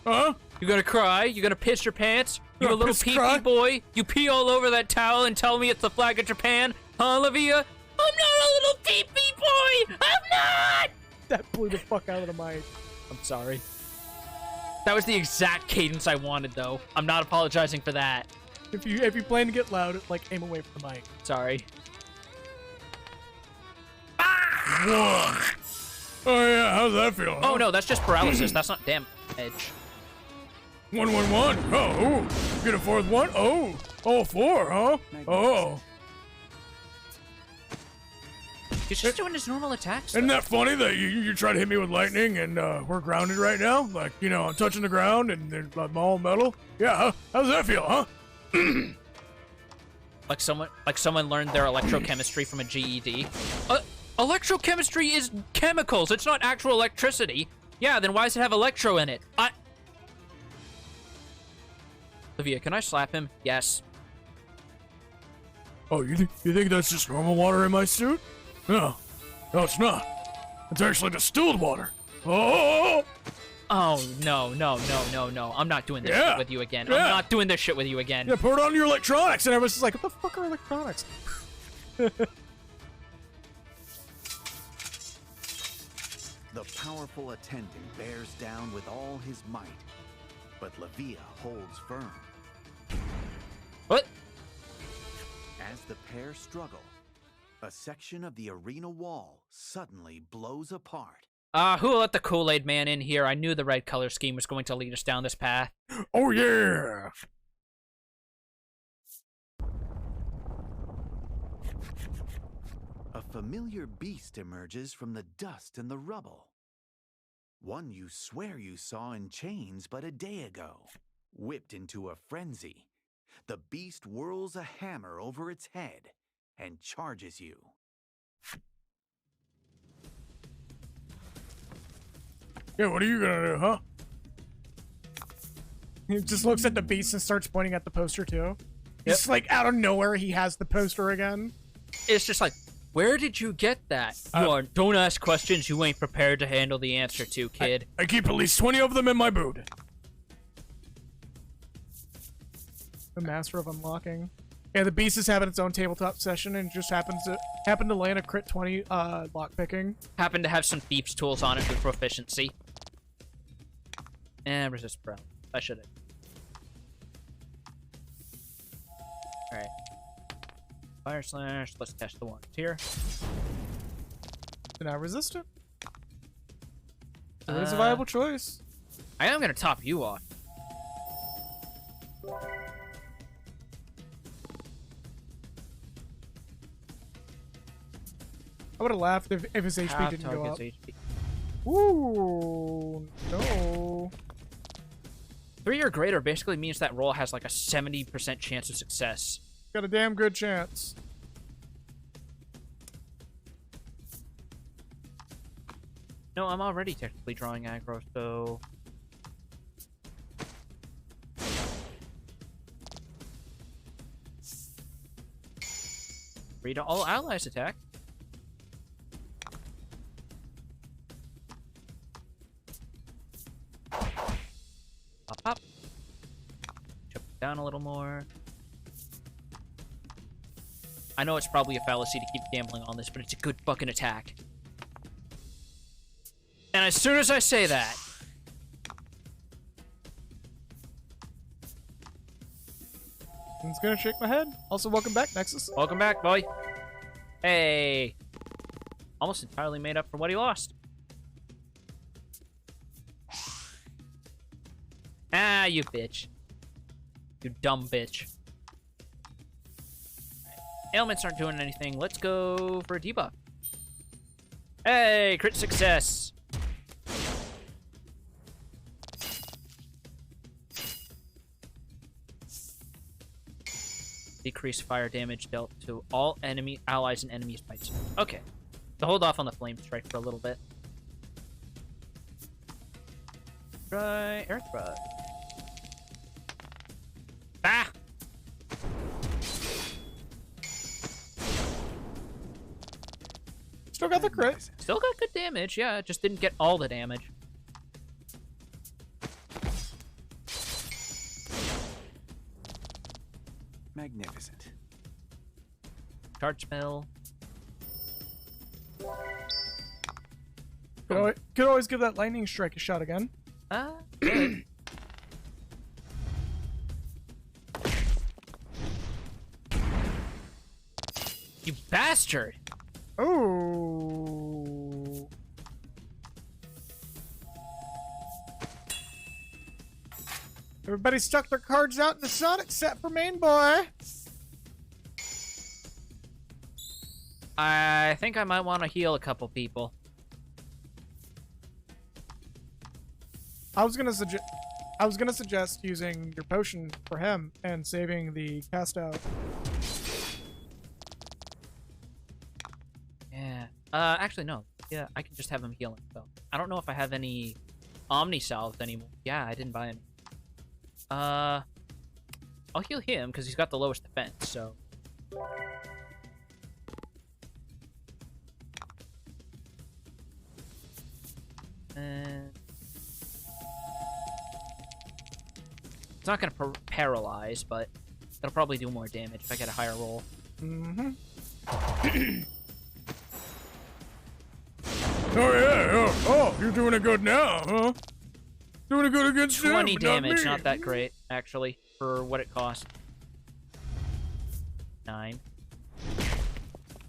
Huh? You gonna cry? You gonna piss your pants? You a Gonna little piss pee-pee cry? boy? You pee all over that towel and tell me it's the flag of Japan? Huh, Olivia? I'm not a little pee-pee boy! I'm not! That blew the fuck out of the mic. I'm sorry. That was the exact cadence I wanted, though. I'm not apologizing for that. If you plan to get loud, like aim away from the mic. Sorry. One. Oh yeah, how's that feel? Oh, no, that's just paralysis. That's not damage. 1, 1, 1. Oh, ooh. Get a fourth one. Oh, oh, 4, huh? Oh. He's just doing his normal attacks. Isn't that funny that you try to hit me with lightning and we're grounded right now? Like, you know, I'm touching the ground and I'm all metal. Yeah, huh? How's that feel, huh? Like someone learned their electrochemistry from a GED. Electrochemistry is chemicals. It's not actual electricity. Yeah, then why does it have electro in it? Olivia, can I slap him? Yes. Oh, you think that's just normal water in my suit? No, it's not. It's actually distilled water. Oh! Oh, no. I'm not doing this shit with you again. Yeah. I'm not doing this shit with you again. Yeah, put it on your electronics. And everyone's just like, what the fuck are electronics? The powerful attendant bears down with all his might, but Levia holds firm. What? As the pair struggle, a section of the arena wall suddenly blows apart. Who let the Kool-Aid man in here? I knew the red color scheme was going to lead us down this path. Oh, yeah! A familiar beast emerges from the dust and the rubble. One you swear you saw in chains but a day ago. Whipped into a frenzy, the beast whirls a hammer over its head and charges you. Yeah, what are you gonna do, huh? He just looks at the beast and starts pointing at the poster, too. It's like, out of nowhere, he has the poster again. It's just like, where did you get that? Don't ask questions you ain't prepared to handle the answer to, kid. I keep at least 20 of them in my boot. The master of unlocking. Yeah, the beast is having its own tabletop session and just happened to land a crit 20 lockpicking. Happened to have some thieves tools on it for proficiency. And resist bro. I should have. Alright. Fire slash. Let's test the ones here. And I resist it. So it is a viable choice. I am gonna top you off. I would have laughed if his HP Half didn't go up. target's HP. Ooh, no. 3 or greater basically means that roll has like a 70% chance of success. Got a damn good chance. No, I'm already technically drawing aggro, so... Free to all allies attack. Pop, pop. Chop it down a little more. I know it's probably a fallacy to keep gambling on this, but it's a good fucking attack. And as soon as I say that, I'm just gonna shake my head. Also, welcome back, Nexus. Welcome back, boy. Hey. Almost entirely made up for what he lost. Ah, you bitch. You dumb bitch. Ailments aren't doing anything. Let's go for a debuff. Hey, crit success. Decrease fire damage dealt to all enemy allies and enemies by 2. Okay. So hold off on the flame strike for a little bit. Try air thrust. Ah! Still got the crit. Still got good damage, yeah. Just didn't get all the damage. Magnificent. Charge spell. Could always give that lightning strike a shot again. Good. You bastard! Oh. Everybody stuck their cards out in the sun except for main boy. I think I might want to heal a couple people. I was gonna suggest using your potion for him and saving the cast out. Yeah. Actually, no. Yeah, I can just have him heal himself. I don't know if I have any Omni salves anymore. Yeah, I didn't buy any. I'll heal him because he's got the lowest defense, so. And it's not gonna paralyze, but it'll probably do more damage if I get a higher roll. Mm-hmm. Oh, yeah. Oh, you're doing it good now, huh? Doing it good against him, 20 but damage, me. not that great, actually, for what it cost. 9.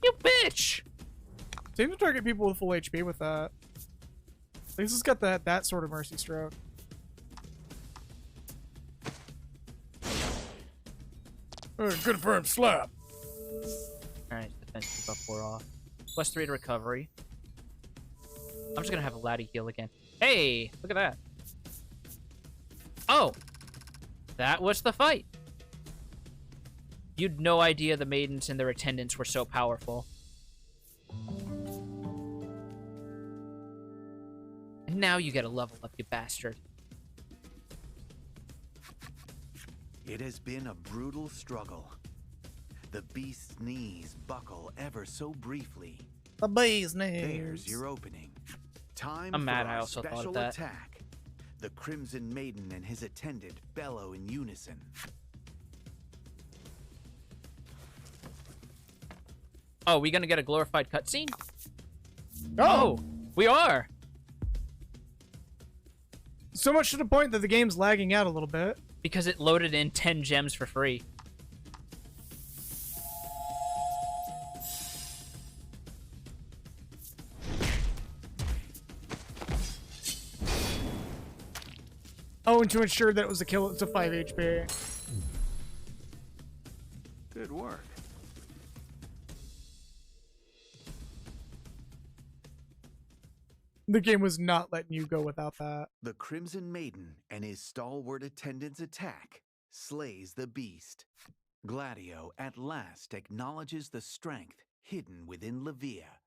You bitch! Seems to target people with full HP with that. At least it's got that sort of mercy stroke. Good firm slap. Alright, defense buff 4 off. Plus 3 to recovery. I'm just gonna have a laddie heal again. Hey! Look at that. Oh! That was the fight! You'd no idea the maidens and their attendants were so powerful. And now you get a level up, you bastard. It has been a brutal struggle. The beast's knees buckle ever so briefly. The bee's There's your opening. Time I'm for mad I our also thought of special that. attack. The Crimson Maiden and his attendant bellow in unison. Oh, we gonna get a glorified cutscene? Oh! We are! So much to the point that the game's lagging out a little bit. Because it loaded in 10 gems for free. Oh, and to ensure that it was a kill, it's a 5 HP. Good work. The game was not letting you go without that. The Crimson Maiden and his stalwart attendant's attack slays the beast. Gladio at last acknowledges the strength hidden within Levia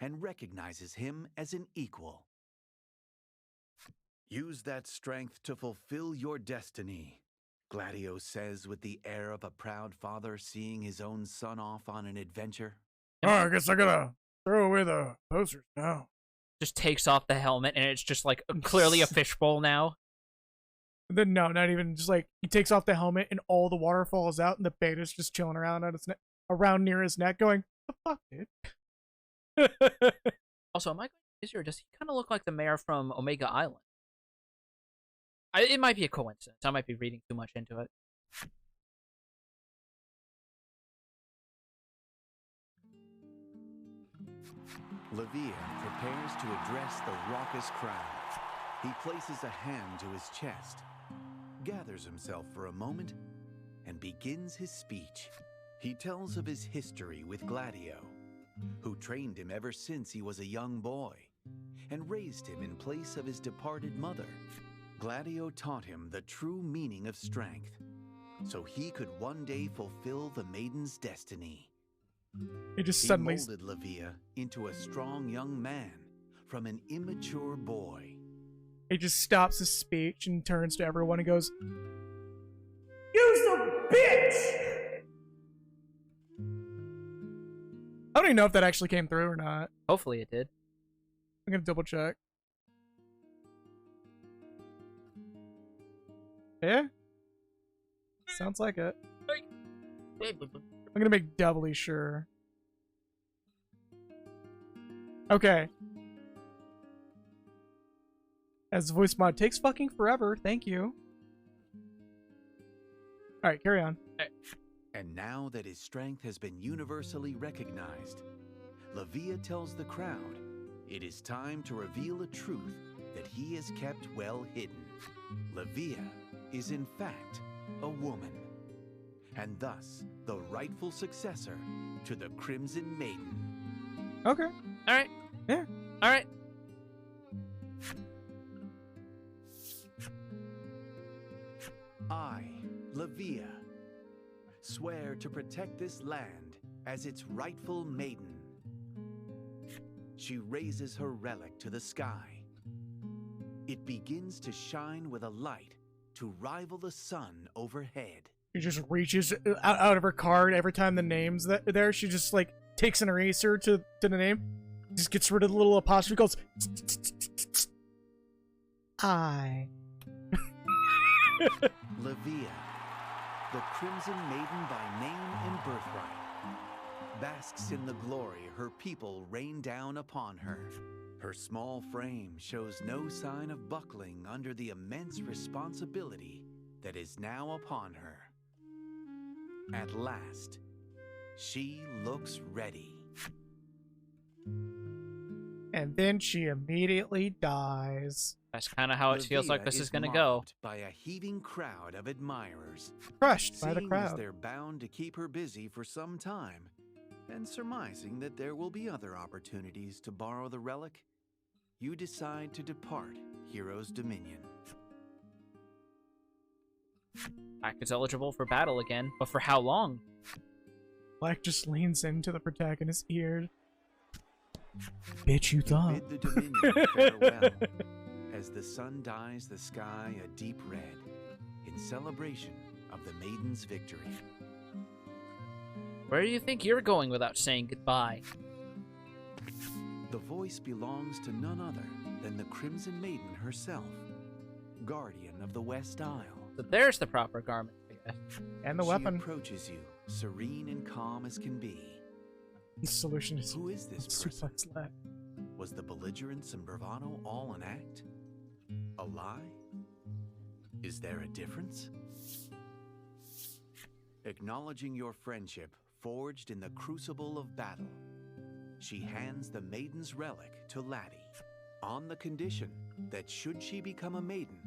and recognizes him as an equal. Use that strength to fulfill your destiny, Gladio says with the air of a proud father seeing his own son off on an adventure. Oh, I guess I gotta throw away the posters now. Just takes off the helmet and it's just like clearly a fishbowl now. Then no, not even. Just like he takes off the helmet and all the water falls out and the beta's just chilling around on his neck, around near his neck, going, "The fuck, dude." Also, am I going does he kind of look like the mayor from Omega Island? It might be a coincidence. I might be reading too much into it. Levia prepares to address the raucous crowd. He places a hand to his chest, gathers himself for a moment, and begins his speech. He tells of his history with Gladio, who trained him ever since he was a young boy and raised him in place of his departed mother. Gladio taught him the true meaning of strength, so he could one day fulfill the Maiden's destiny. He just He suddenly molded Levia into a strong young man from an immature boy. he just stops his speech and turns to everyone and goes, "You some bitch!" I don't even know if that actually came through or not. Hopefully it did. I'm gonna double check. Yeah? Sounds like it. I'm gonna make doubly sure. Okay. As voice mod takes fucking forever, thank you. Alright, carry on. And now that his strength has been universally recognized, Levia tells the crowd it is time to reveal a truth that he has kept well hidden. Levia is in fact a woman, and thus the rightful successor to the Crimson Maiden. Okay. Alright. Yeah. Alright. I, Levia, swear to protect this land as its rightful maiden. She raises her relic to the sky. It begins to shine with a light to rival the sun overhead. She just reaches out of her card every time the name's there. She just like takes an eraser to the name, just gets rid of the little apostrophe, goes I. Levia, the Crimson Maiden by name and birthright, basks in the glory her people rain down upon her. Her small frame shows no sign of buckling under the immense responsibility that is now upon her. At last, she looks ready. And then she immediately dies. That's kind of how it feels like Levia this is gonna go. mobbed by a heaving crowd of admirers. Crushed by the Seeing as crowd. they're bound to keep her busy for some time, and surmising that there will be other opportunities to borrow the relic, you decide to depart Hero's Dominion. Pack is eligible for battle again, but for how long? Black just leans into the protagonist's ear. Bitch, you thought. Bid the Dominion farewell as the sun dyes the sky a deep red in celebration of the Maiden's victory. Where do you think you're going without saying goodbye? The voice belongs to none other than the Crimson Maiden herself, guardian of the West Isle. So there's the proper garment, I guess. And the She weapon. approaches you, serene and calm as can be. The solution is Who is this person? suplex leg. Was the belligerence and bravado all an act? A lie? Is there a difference? Acknowledging your friendship forged in the crucible of battle, she hands the Maiden's relic to Laddie, on the condition that should she become a maiden,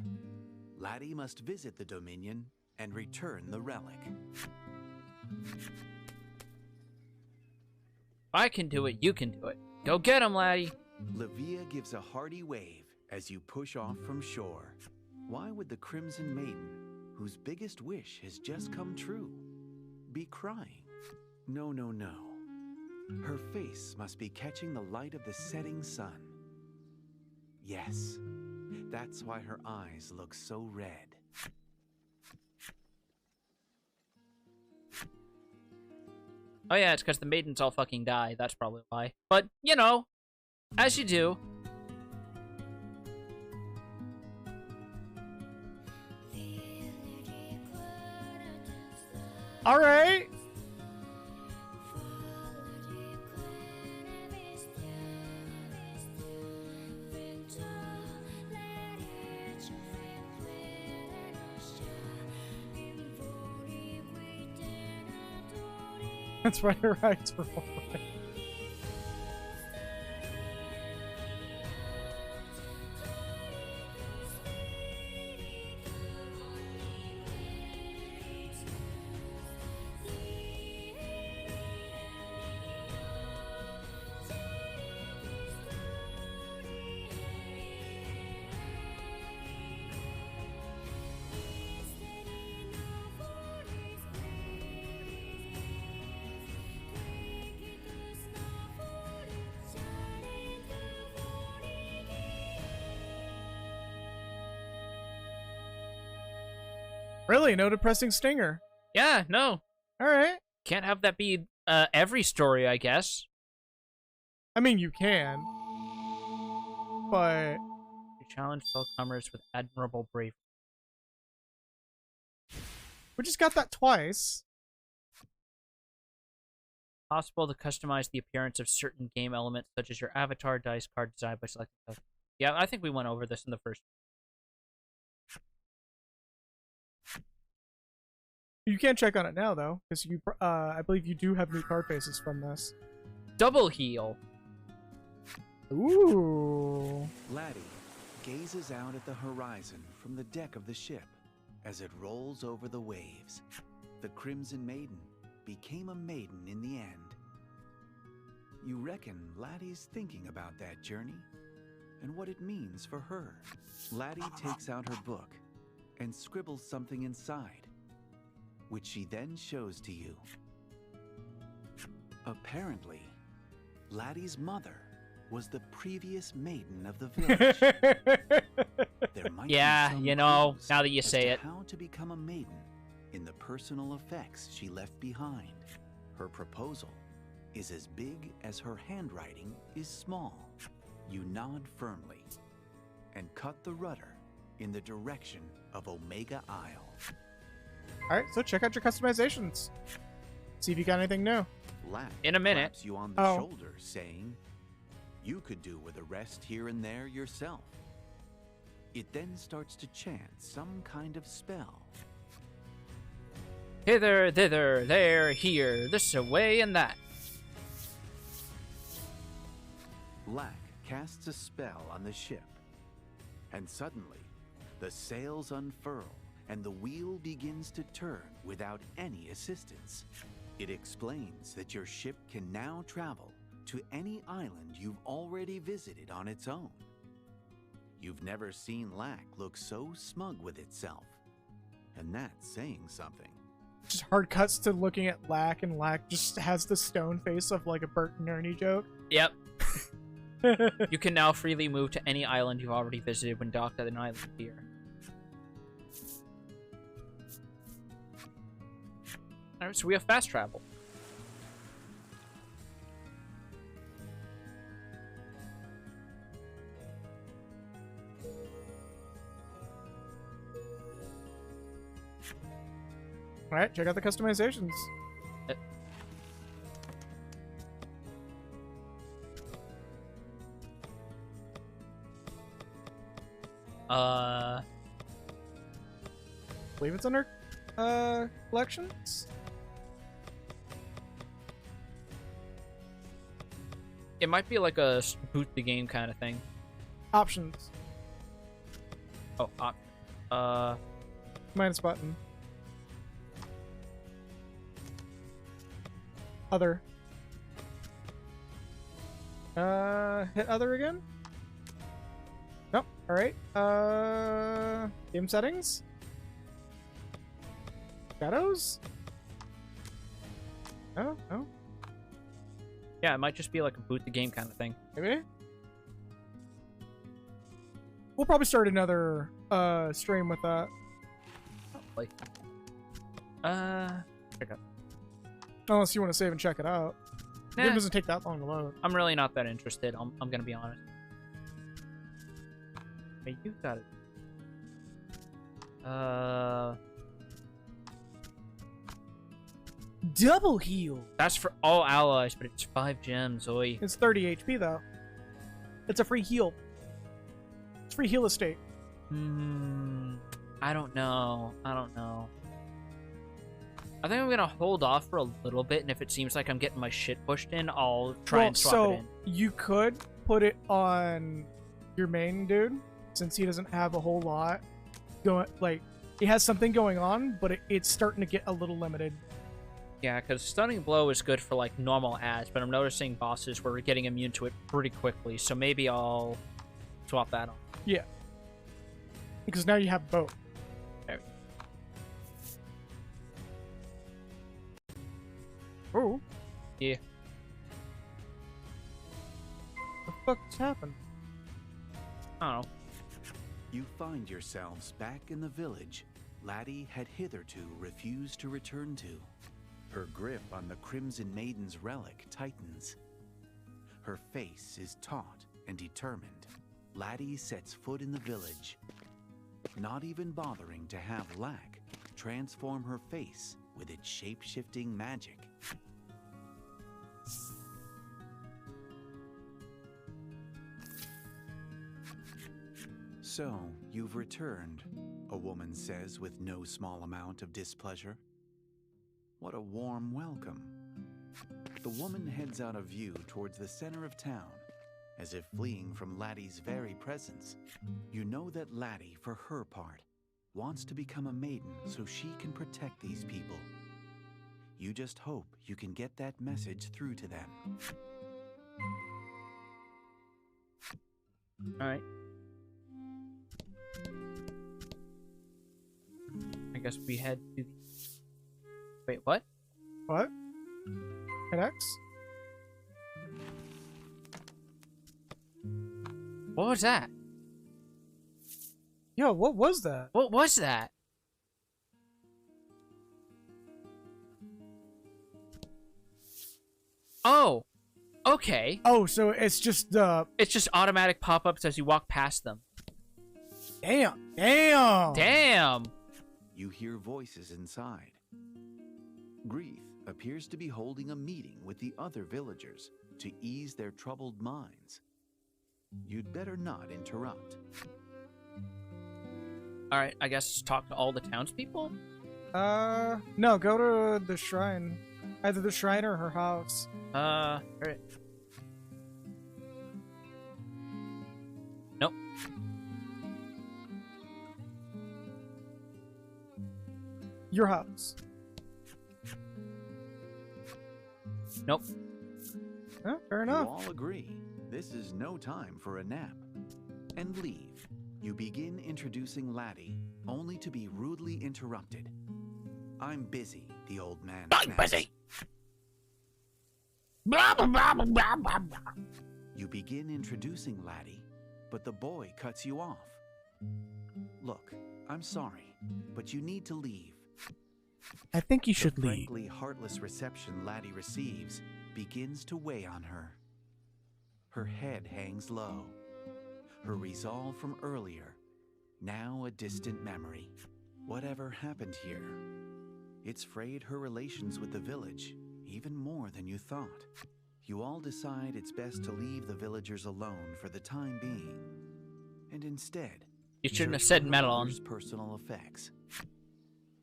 Laddie must visit the Dominion and return the relic. If I can do it, you can do it. Go get him, laddie. Levia gives a hearty wave as you push off from shore. Why would the Crimson Maiden, whose biggest wish has just come true, be crying? No, no, no. Her face must be catching the light of the setting sun. Yes, that's why her eyes look so red. Oh yeah, it's because the maidens all fucking die. That's probably why. But, you know, as you do. Alright. That's why her eyes were all red. Really? No depressing stinger. Yeah, no. All right. Can't have that be every story, I guess. I mean, you can. But You challenge felcomers with admirable bravery. we just got that twice. Possible to customize the appearance of certain game elements, such as your avatar, dice card design by selecting stuff. Yeah, I think we went over this in the first. You can check on it now, though, because I believe you do have new card faces from this. Double heal. Ooh. Laddie gazes out at the horizon from the deck of the ship as it rolls over the waves. The Crimson Maiden became a maiden in the end. You reckon Laddie's thinking about that journey and what it means for her. Laddie takes out her book and scribbles something inside, which she then shows to you. Apparently, Laddie's mother was the previous maiden of the village. There might be some you know, clues now that you as say to it. how to become a maiden in the personal effects she left behind. Her proposal is as big as her handwriting is small. You nod firmly and cut the rudder in the direction of Omega Isle. Alright, so check out your customizations. See if you got anything new. Lack In a minute. claps you on the Oh. shoulder, saying, "You could do with a rest here and there yourself." It then starts to chant some kind of spell. Hither, thither, there, here, this away, and that. Lack casts a spell on the ship, and suddenly the sails unfurl and the wheel begins to turn without any assistance. It explains that your ship can now travel to any island you've already visited on its own. You've never seen Lack look so smug with itself, and that's saying something. Just hard cuts to looking at Lack, and Lack just has the stone face of like a Bert and Ernie joke. Yep. You can now freely move to any island you've already visited when docked at an island pier. Alright, so we have fast travel. Alright, check out the customizations. I believe it's under collections. It might be like a boot the game kind of thing. Options. Oh, Minus button. Other. Hit other again? Nope. Alright. Game settings? Shadows? Oh, no. yeah, it might just be like a boot the game kind of thing. Maybe? We'll probably start another stream with that. Like, check out. Unless you want to save and check it out. The game Nah, doesn't take that long to load. I'm really not that interested. I'm gonna be honest. Hey, you got it. Double heal! That's for all allies, but it's 5 gems. Oi. It's 30 HP though. It's a free heal. It's free heal estate. I don't know. I think I'm gonna hold off for a little bit, and if it seems like I'm getting my shit pushed in, I'll try and swap it in. You could put it on your main dude, since he doesn't have a whole lot going. Like, he has something going on, but it's starting to get a little limited. Yeah, because Stunning Blow is good for, like, normal ads, but I'm noticing bosses were getting immune to it pretty quickly, so maybe I'll swap that on. Yeah. Because now you have both. There. Oh. Yeah. What the fuck just happened? I don't know. You find yourselves back in the village Laddie had hitherto refused to return to. Her grip on the Crimson Maiden's relic tightens. Her face is taut and determined. Laddie sets foot in the village, not even bothering to have Lack transform her face with its shape-shifting magic. So, you've returned, a woman says with no small amount of displeasure. What a warm welcome. The woman heads out of view towards the center of town, as if fleeing from Laddie's very presence. You know that Laddie, for her part, wants to become a maiden so she can protect these people. You just hope you can get that message through to them. Alright. I guess we head to... Wait, what? What? Connects? What was that? Yo, what was that? What was that? Oh, okay. Oh, so it's just It's just automatic pop-ups as you walk past them. damn. Damn! You hear voices inside. Grieth appears to be holding a meeting with the other villagers to ease their troubled minds. You'd better not interrupt. Alright, I guess talk to all the townspeople? No, go to the shrine. Either the shrine or her house. Alright. Nope. Your house. Nope. Huh, fair You enough. all agree this is no time for a nap, and leave. You begin introducing Laddie, only to be rudely interrupted. I'm busy, the old man snaps. You begin introducing Laddie, but the boy cuts you off. Look, I'm sorry, but you need to leave. I think you The should leave. frankly heartless reception Laddie receives begins to weigh on her. Her head hangs low. Her resolve from earlier, now a distant memory. Whatever happened here? It's frayed her relations with the village, even more than you thought. You all decide it's best to leave the villagers alone for the time being, and instead, You shouldn't have search said for her Melon. mother's personal effects.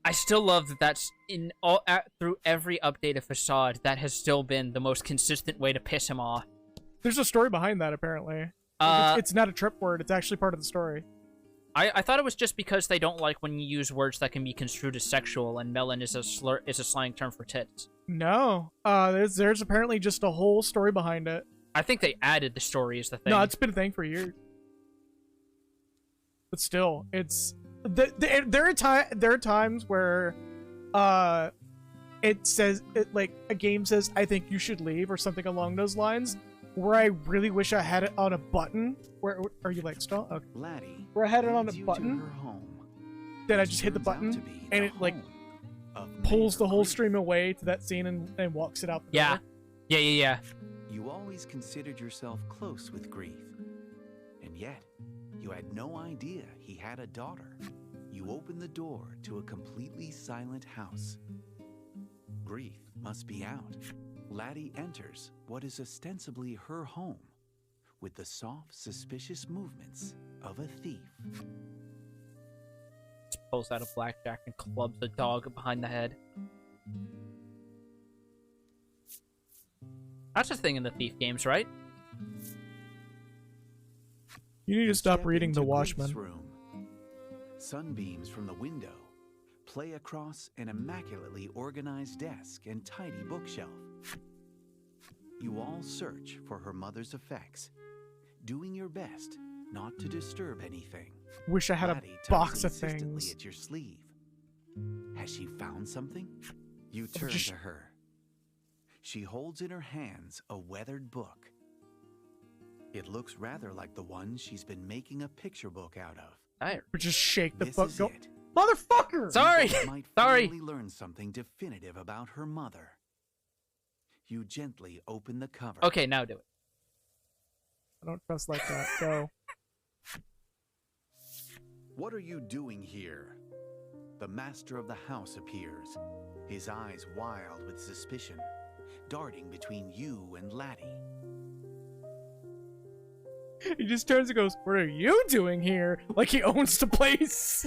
I still love that that's in all through every update of Facade. That has still been the most consistent way to piss him off. There's a story behind that, apparently. It's not a trip word. It's actually part of the story. I thought it was just because they don't like when you use words that can be construed as sexual, and melon is a slang term for tits. No. There's apparently just a whole story behind it. I think they added the story as the thing. No, it's been a thing for years. But still, it's there are times where it says like a game says I think you should leave or something along those lines, where I really wish I had it on a button. Where are you like still? Okay. Laddie Where I had it on a leads you to button, her home, then I which just hit the turns out button to be and the it like home of pulls the Maiden whole Grief. stream away to that scene and walks it out the Yeah. door. Yeah. You always considered yourself close with Grieth, and yet you had no idea he had a daughter. You open the door to a completely silent house. Grieth must be out. Laddie enters what is ostensibly her home, with the soft, suspicious movements of a thief. Just pulls out a blackjack and clubs the dog behind the head. That's a thing in the Thief games, right? You need to stop Step reading into The Grieth's Watchmen. room. Sunbeams from the window play across an immaculately organized desk and tidy bookshelf. You all search for her mother's effects, doing your best not to disturb anything. Wish I had Laddie a tugs box of insistently things. at your sleeve. Has she found something? You turn Just- to her. She holds in her hands a weathered book. It looks rather like the one she's been making a picture book out of. Dire. Or just shake the This book. is Go. it. Motherfucker! Sorry! Might Sorry! finally learn something definitive about her mother. You gently open the cover. Okay, now do it. I don't trust like that. Go. What are you doing here? The master of the house appears, his eyes wild with suspicion, darting between you and Laddie. He just turns and goes, "What are you doing here?" Like he owns the place.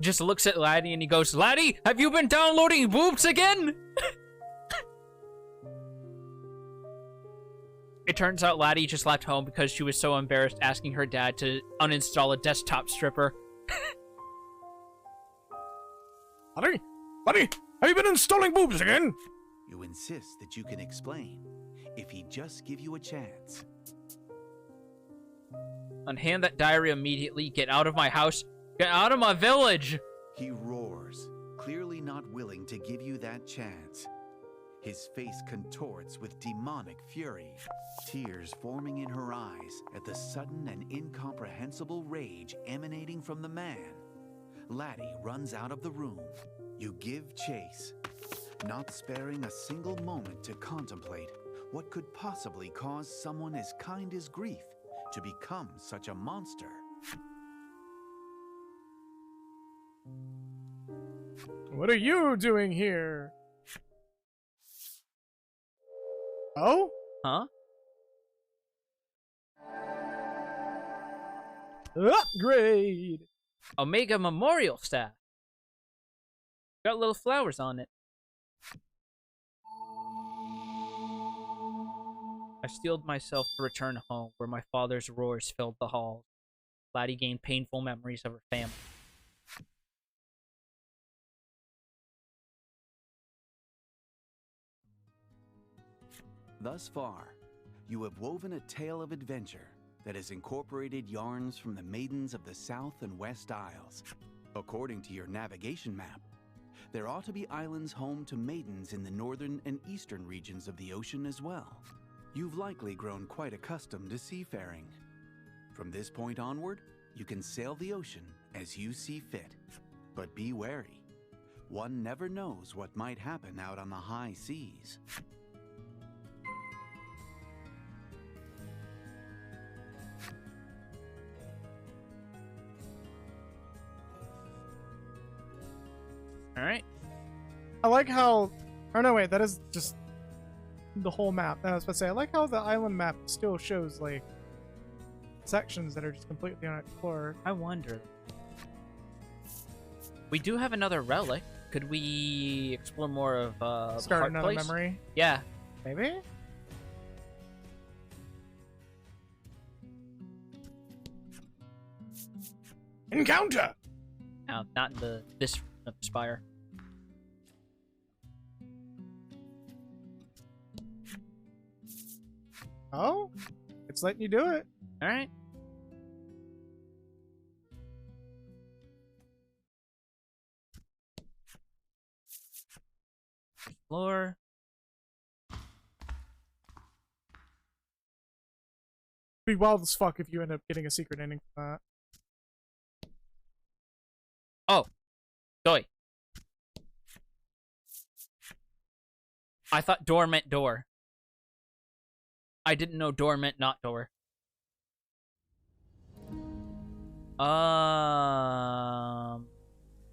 Just looks at Laddie and he goes, Laddie, have you been downloading boobs again? It turns out Laddie just left home because she was so embarrassed asking her dad to uninstall a desktop stripper. Buddy, have you been installing boobs again? You insist that you can explain, if he just give you a chance. Unhand that diary immediately. Get out of my house. Get out of my village. He roars, clearly not willing to give you that chance. His face contorts with demonic fury, tears forming in her eyes at the sudden and incomprehensible rage emanating from the man. Laddie runs out of the room. You give chase, not sparing a single moment to contemplate what could possibly cause someone as kind as grief to become such a monster. What are you doing here? Oh? Huh? Upgrade! Omega Memorial Staff. Got little flowers on it. I steeled myself to return home, where my father's roars filled the halls. Laddie gained painful memories of her family. Thus far, you have woven a tale of adventure that has incorporated yarns from the Maidens of the South and West Isles. According to your navigation map, there ought to be islands home to maidens in the northern and eastern regions of the ocean as well. You've likely grown quite accustomed to seafaring. From this point onward, you can sail the ocean as you see fit. But be wary. One never knows what might happen out on the high seas. Alright. I like how... Oh no, wait, that is just the whole map. I was about to say, I like how the island map still shows, like, sections that are just completely unexplored. I wonder. We do have another relic. Could we explore more of the Start Heart another Place? memory? Yeah. Maybe? Encounter! No, not in this spire. Oh? It's letting you do it. Alright. Explore. Be wild as fuck if you end up getting a secret ending from that. Oh. Doi. I thought door meant door. I didn't know door meant not door.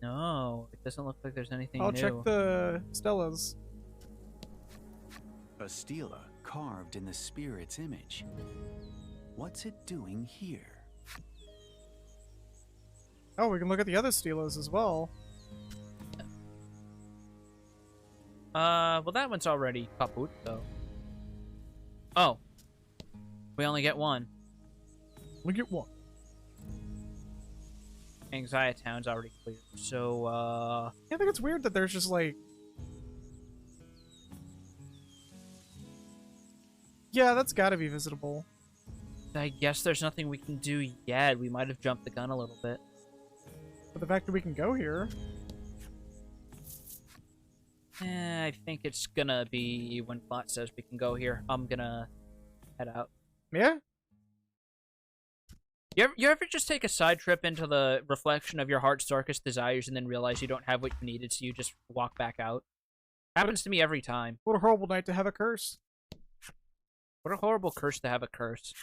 No. It doesn't look like there's anything I'll new. check the Stellas. A stela carved in the spirit's image. What's it doing here? Oh, we can look at the other Steelas as well. Well, that one's already kaput, though. Oh. We only get one. Look at one. Anxiety Town's already clear. So, I think it's weird that there's just like... Yeah, that's gotta be visitable. I guess there's nothing we can do yet. We might have jumped the gun a little bit. But the fact that we can go here... I think it's gonna be when Plot says we can go here. I'm gonna head out. Yeah? You ever just take a side trip into the reflection of your heart's darkest desires and then realize you don't have what you needed, so you just walk back out? Happens to me every time. What a horrible night to have a curse. What a horrible curse to have a curse.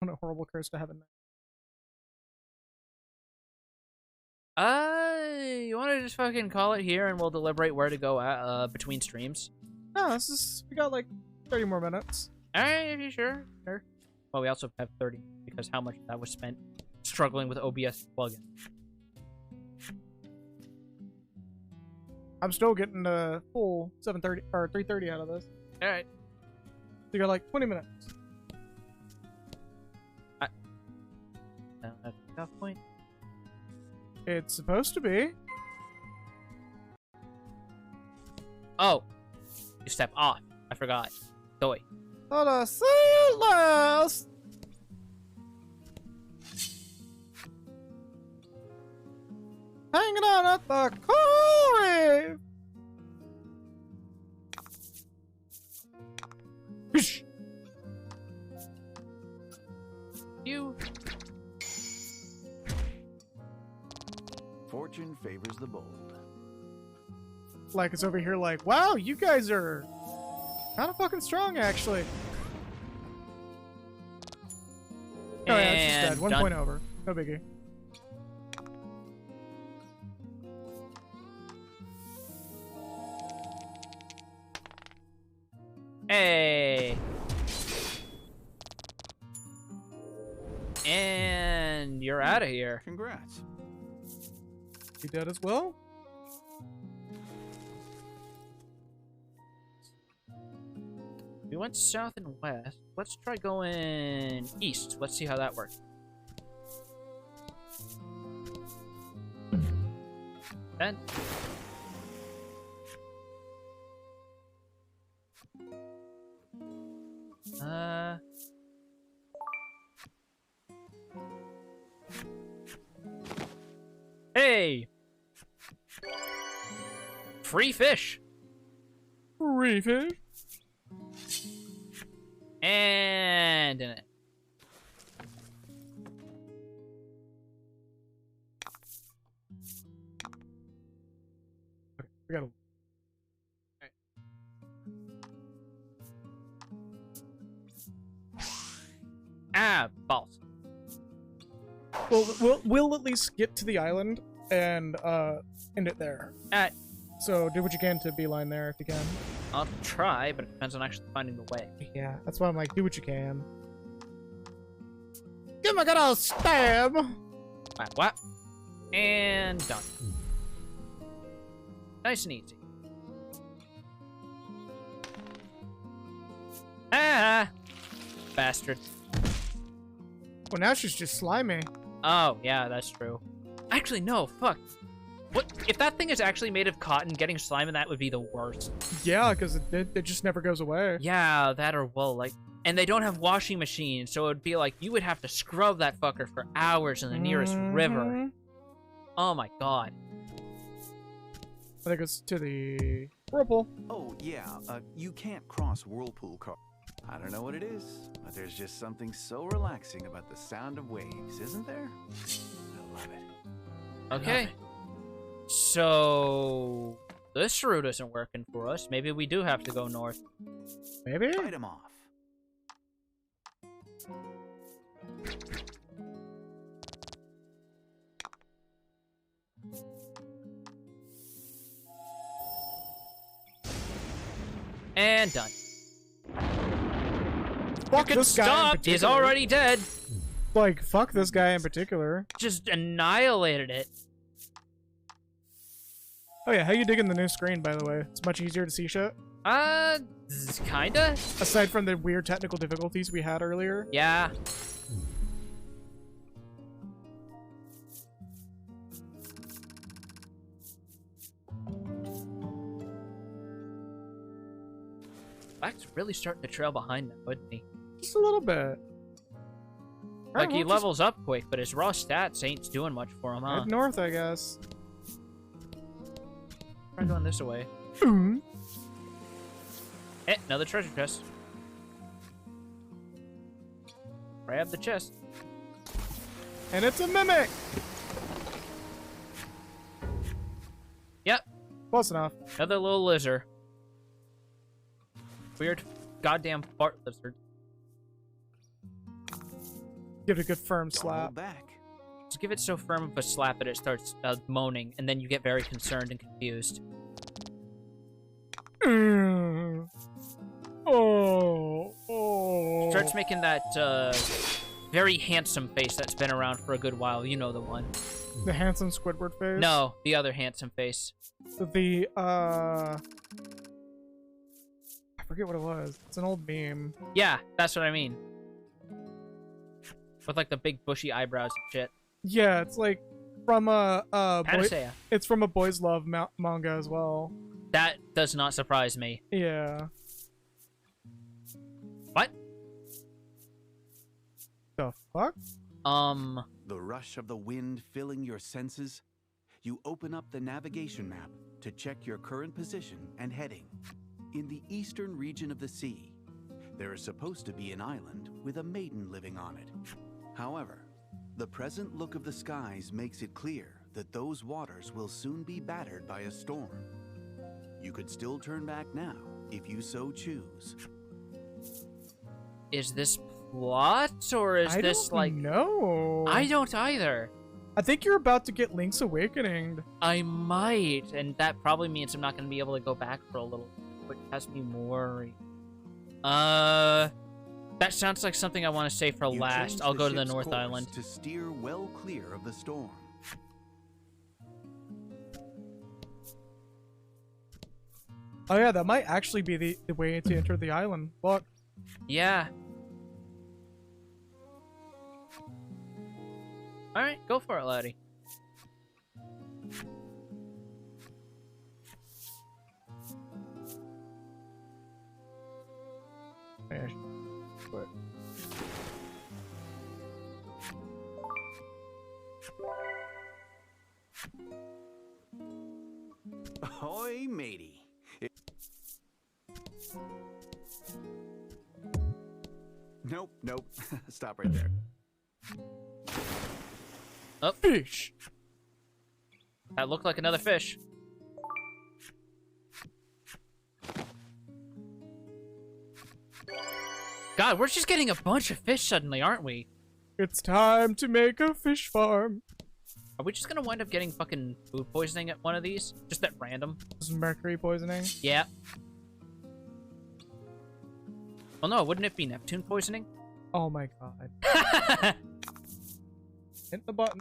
What a horrible curse to have a night. You want to just fucking call it here and we'll deliberate where to go between streams? No, we got like 30 more minutes. Alright, if you sure. Sure. Well, we also have 30 because how much of that was spent struggling with OBS plugin. I'm still getting a full 7:30 or 3:30 out of this. Alright. You got like 20 minutes. That's a tough point. It's supposed to be. Oh. You step off. I forgot. Doy. Let us see you last. Hanging out at the coral reef. You. Fortune favors the bold. Like it's over here like, wow, you guys are kind of fucking strong, actually. Oh yeah, it's just dead. 1 done. point over. No biggie. Hey. And you're out of here. Congrats. You dead as well? We went south and west. Let's try going east. Let's see how that works. Then. Hey! Free fish! Free fish. And in it. Okay, we gotta. Ah, balls. Well, we'll at least get to the island and end it there. So do what you can to beeline there if you can. I'll try, but it depends on actually finding the way. Yeah, that's why I'm like, do what you can. Give him a good old stab! Whap, whap. And done. Nice and easy. Ah! Bastard. Well, now she's just slimy. Oh, yeah, that's true. Actually, no, fuck. What? If that thing is actually made of cotton, getting slime in that would be the worst. Yeah, because it just never goes away. Yeah, that or wool, like... And they don't have washing machines, so it would be like, you would have to scrub that fucker for hours in the nearest river. Oh my god. I think it's to the whirlpool. Oh, yeah, you can't cross whirlpool car. I don't know what it is, but there's just something so relaxing about the sound of waves, isn't there? I love it. Okay. So... This route isn't working for us. Maybe we do have to go north. Maybe? Fight him off. And done. Fuck this guy in Stop! He's particular. already dead. Like, fuck this guy in particular. Just annihilated it. Oh yeah, how you digging the new screen, by the way? It's much easier to see shit. Kinda? Aside from the weird technical difficulties we had earlier. Yeah. Black's really starting to trail behind now, isn't he? Just a little bit. Like, he we'll levels up quick, but his raw stats ain't doing much for him, huh? head north, I guess. Try going this way. Eh, another treasure chest. Grab the chest. And it's a mimic! Yep, Close enough. another little lizard. Weird goddamn fart lizard. Give it a good firm Don't slap. hold back. Just give it so firm of a slap that it starts moaning, and then you get very concerned and confused. Oh. Starts making that very handsome face that's been around for a good while. You know the one. The handsome Squidward face? No, the other handsome face. The, I forget what it was. It's an old meme. Yeah, that's what I mean. With like the big bushy eyebrows and shit. Yeah, it's like from Panacea. it's from a Boys Love manga as well. That does not surprise me. Yeah. What? The fuck? The rush of the wind filling your senses. You open up the navigation map to check your current position and heading. In the eastern region of the sea, there is supposed to be an island with a maiden living on it. However, the present look of the skies makes it clear that those waters will soon be battered by a storm. You could still turn back now if you so choose. Is this plot, or is this like... No. I don't either. I think you're about to get Link's Awakening. I might, and that probably means I'm not going to be able to go back for a little, which has me worried. That sounds like something I want to save for You last. change I'll go to the ship's North course Island. to steer well clear of the storm. Oh yeah, that might actually be the way to enter the island. Look. Yeah. Alright, go for it, laddie. Yeah, but Ahoy, matey. Nope, nope. Stop right there. Oh, fish. that looked like another fish. God, we're just getting a bunch of fish suddenly, aren't we? It's time to make a fish farm. Are we just gonna wind up getting fucking food poisoning at one of these? Just at random? This is mercury poisoning. Yeah. Well, no, wouldn't it be Neptune poisoning? Oh my god. Hit the button.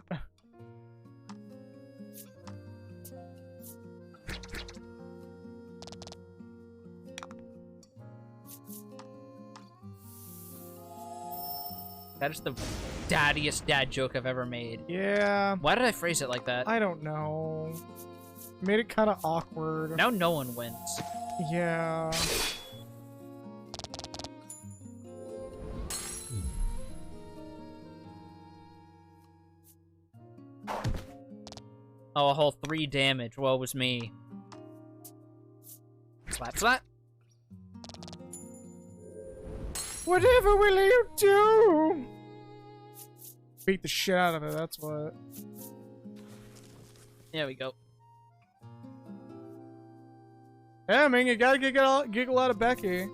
That is the daddiest dad joke I've ever made. Yeah. Why did I phrase it like that? I don't know. Made it kind of awkward. Now no one wins. Yeah. Oh, a whole 3 damage. Woe was me. Slap, slap. Whatever will you do? Beat the shit out of it, that's what. There we go. Yeah, man, you gotta giggle out of Becky.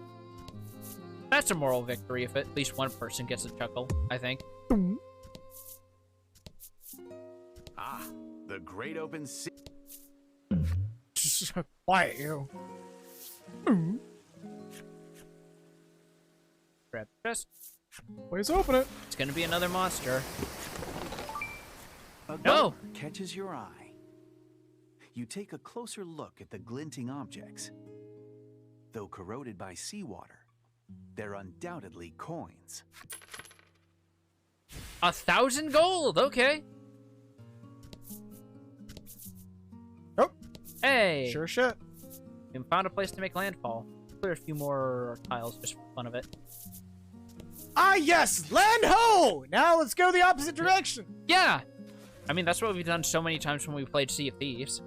That's a moral victory if at least one person gets a chuckle, I think. Ah, the great open sea. Just quiet you. Grab the chest. Please open it. It's gonna be another monster. A No! glimmer catches your eye. You take a closer look at the glinting objects. Though corroded by seawater, they're undoubtedly coins. 1,000 gold! Okay. Oh, Hey! sure shit. We found a place to make landfall. Clear a few more tiles just for fun of it. Ah, yes! Land ho! Now let's go the opposite direction. Yeah! I mean, that's what we've done so many times when we played Sea of Thieves.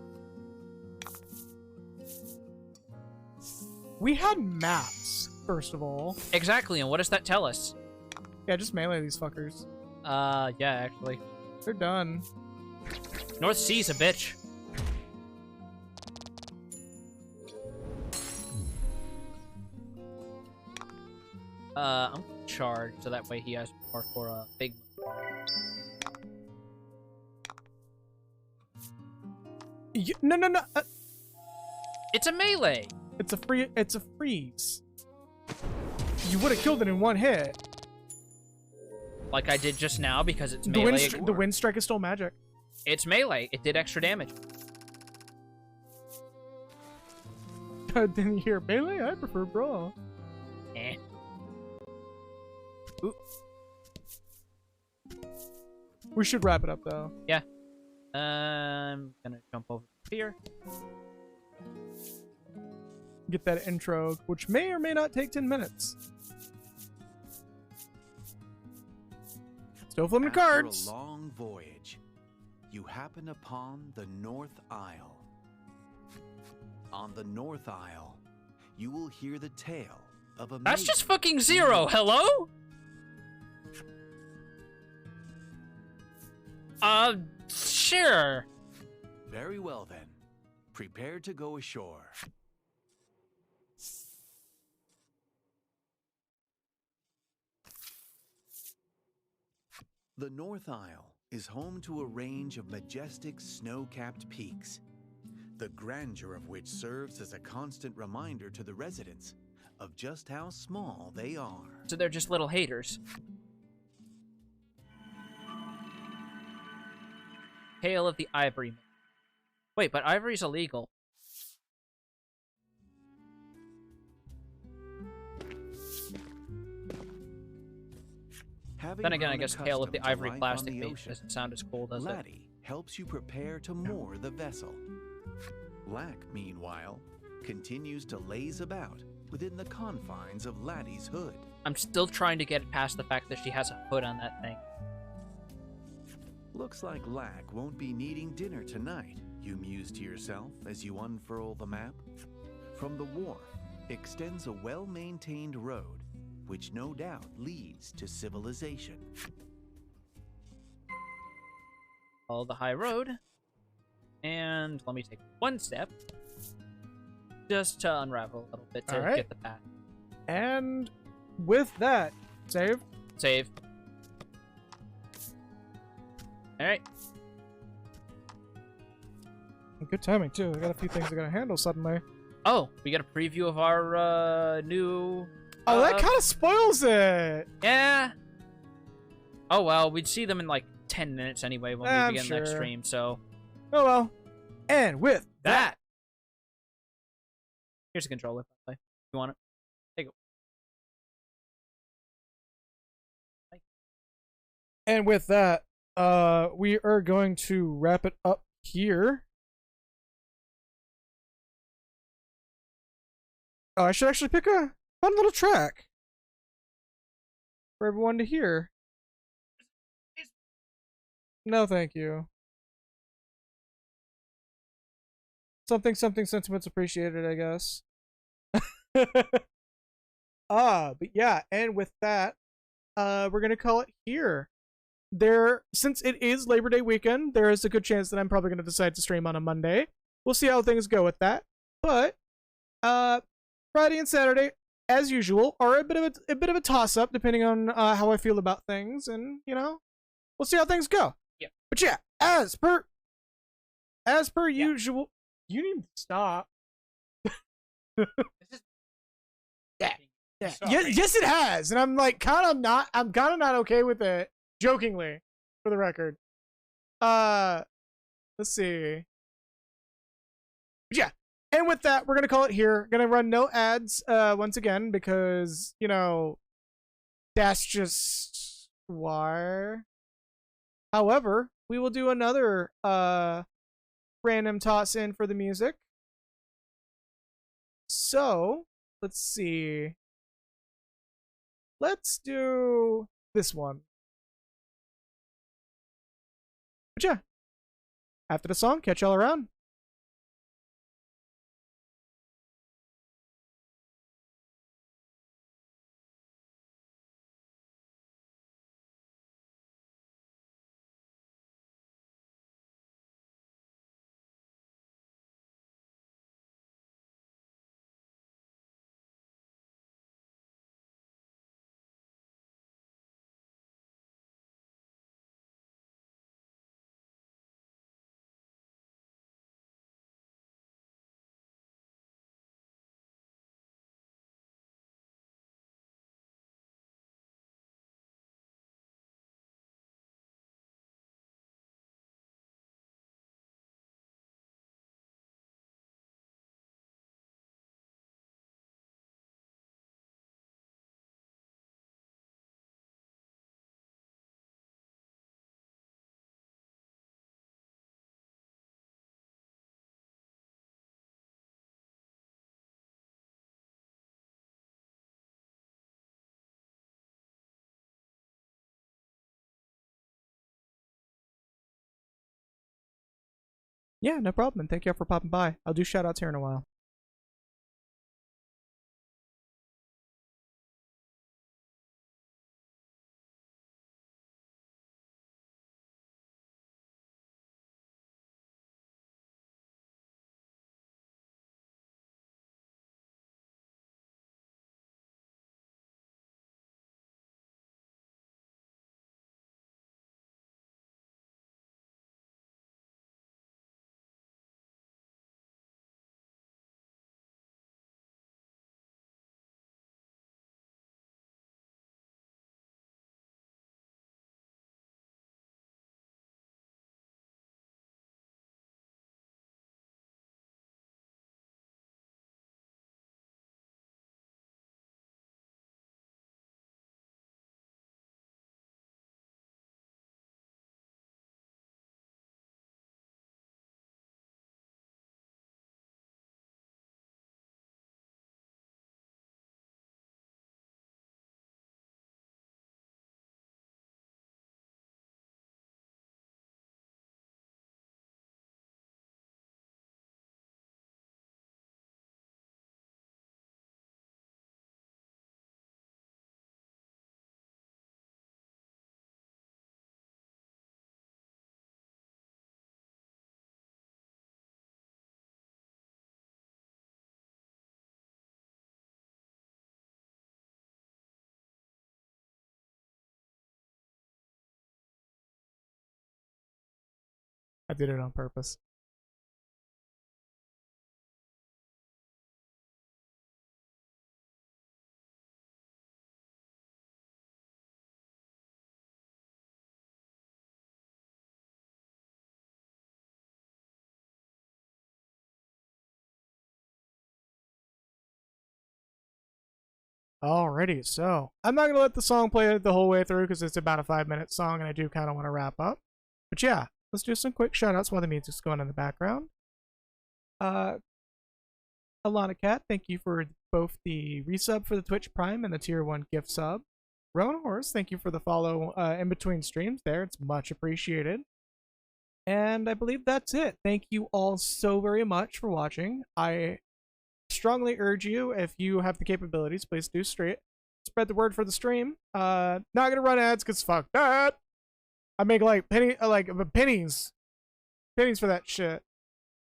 We had maps, first of all. Exactly, and what does that tell us? Yeah, just melee these fuckers. Yeah, actually. They're done. North Sea's a bitch. I'm gonna charge so that way he has more for a big. No, no, no. It's a melee. It's a freeze. You would have killed it in one hit. Like I did just now because it's The melee. the wind strike is still magic. It's melee. It did extra damage. Didn't you hear melee? I prefer brawl. Eh. Ooh. We should wrap it up though. Yeah. I'm gonna jump over here. Get that intro, which may or may not take 10 minutes. Still flipping cards. After a long voyage, you happen upon the North Isle. On the North Isle, you will hear the tale of a That's maiden. just fucking zero. Hello? Sure. Very well then. Prepare to go ashore. The North Isle is home to a range of majestic snow-capped peaks, the grandeur of which serves as a constant reminder to the residents of just how small they are. So they're just little haters. Tale of the Ivory. Wait, but ivory's illegal. Then again, I guess Tale of the Ivory Plastic Base doesn't sound as cool, does it? Laddie helps you prepare to moor the vessel. Lack, meanwhile, continues to laze about within the confines of Laddie's hood. I'm still trying to get past the fact that she has a hood on that thing. Looks like Lack won't be needing dinner tonight, you muse to yourself as you unfurl the map. From the wharf extends a well-maintained road, which no doubt leads to civilization. Follow the high road. And let me take one step. Just to unravel a little bit to Alright. get the path. And with that, save. Save. Alright. Good timing too. I got a few things I gotta handle suddenly. Oh, we got a preview of our new... Oh, that kind of spoils it. Yeah. Oh, well, we'd see them in like 10 minutes anyway when we begin the next sure. stream, so... Oh well. And with That! Here's a controller, by the way. You want it? Take it. And with that, we are going to wrap it up here. Oh, I should actually pick a fun little track for everyone to hear. No, thank you. Something sentiments appreciated, I guess. But yeah, and with that, we're gonna call it here. Since it is Labor Day weekend, there is a good chance that I'm probably gonna decide to stream on a Monday. We'll see how things go with that. But Friday and Saturday, as usual, are a bit of a toss up depending on how I feel about things, and we'll see how things go. Yeah. But yeah, as per usual, you need to stop. This is... Yeah. Sorry. Yes, it has, and I'm kind of not okay with it. Jokingly, for the record. Let's see. But yeah, and with that, we're gonna call it here. Gonna run no ads once again because that's just why. However, we will do another random toss in for the music. So let's see. Let's do this one. But yeah, after the song, catch y'all around. Yeah, no problem. And thank y'all for popping by. I'll do shout outs here in a while. I did it on purpose. Alrighty, so I'm not gonna let the song play the whole way through because it's about a 5-minute song and I do kind of want to wrap up. But yeah, let's do some quick shout outs while the music's going in the background. Alana Cat, thank you for both the resub for the Twitch Prime and the Tier 1 gift sub. Rowan Horse, thank you for the follow in between streams there. It's much appreciated. And I believe that's it. Thank you all so very much for watching. I strongly urge you, if you have the capabilities, please do spread the word for the stream. Not gonna run ads because fuck that. I make like pennies for that shit.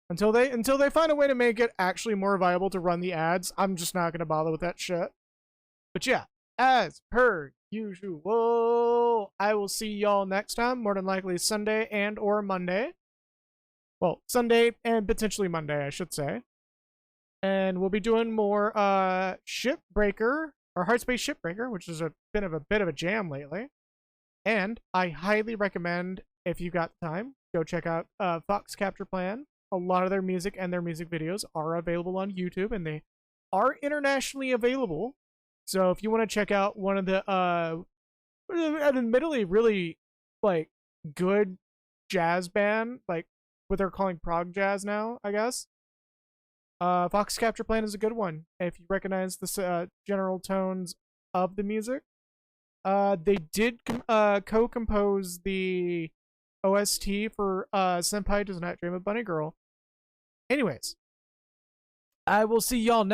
Until they find a way to make it actually more viable to run the ads, I'm just not gonna bother with that shit. But yeah, as per usual, I will see y'all next time. More than likely Sunday and or Monday. Well, Sunday and potentially Monday, I should say. And we'll be doing more Shipbreaker or Heartspace Shipbreaker, which is a bit of a jam lately. And I highly recommend, if you got the time, go check out Fox Capture Plan. A lot of their music and their music videos are available on YouTube, and they are internationally available. So if you want to check out one of the admittedly really like good jazz band, like what they're calling prog jazz now, I guess. Fox Capture Plan is a good one if you recognize the general tones of the music. They did co-compose the OST for Senpai Does Not Dream of Bunny Girl. Anyways, I will see y'all next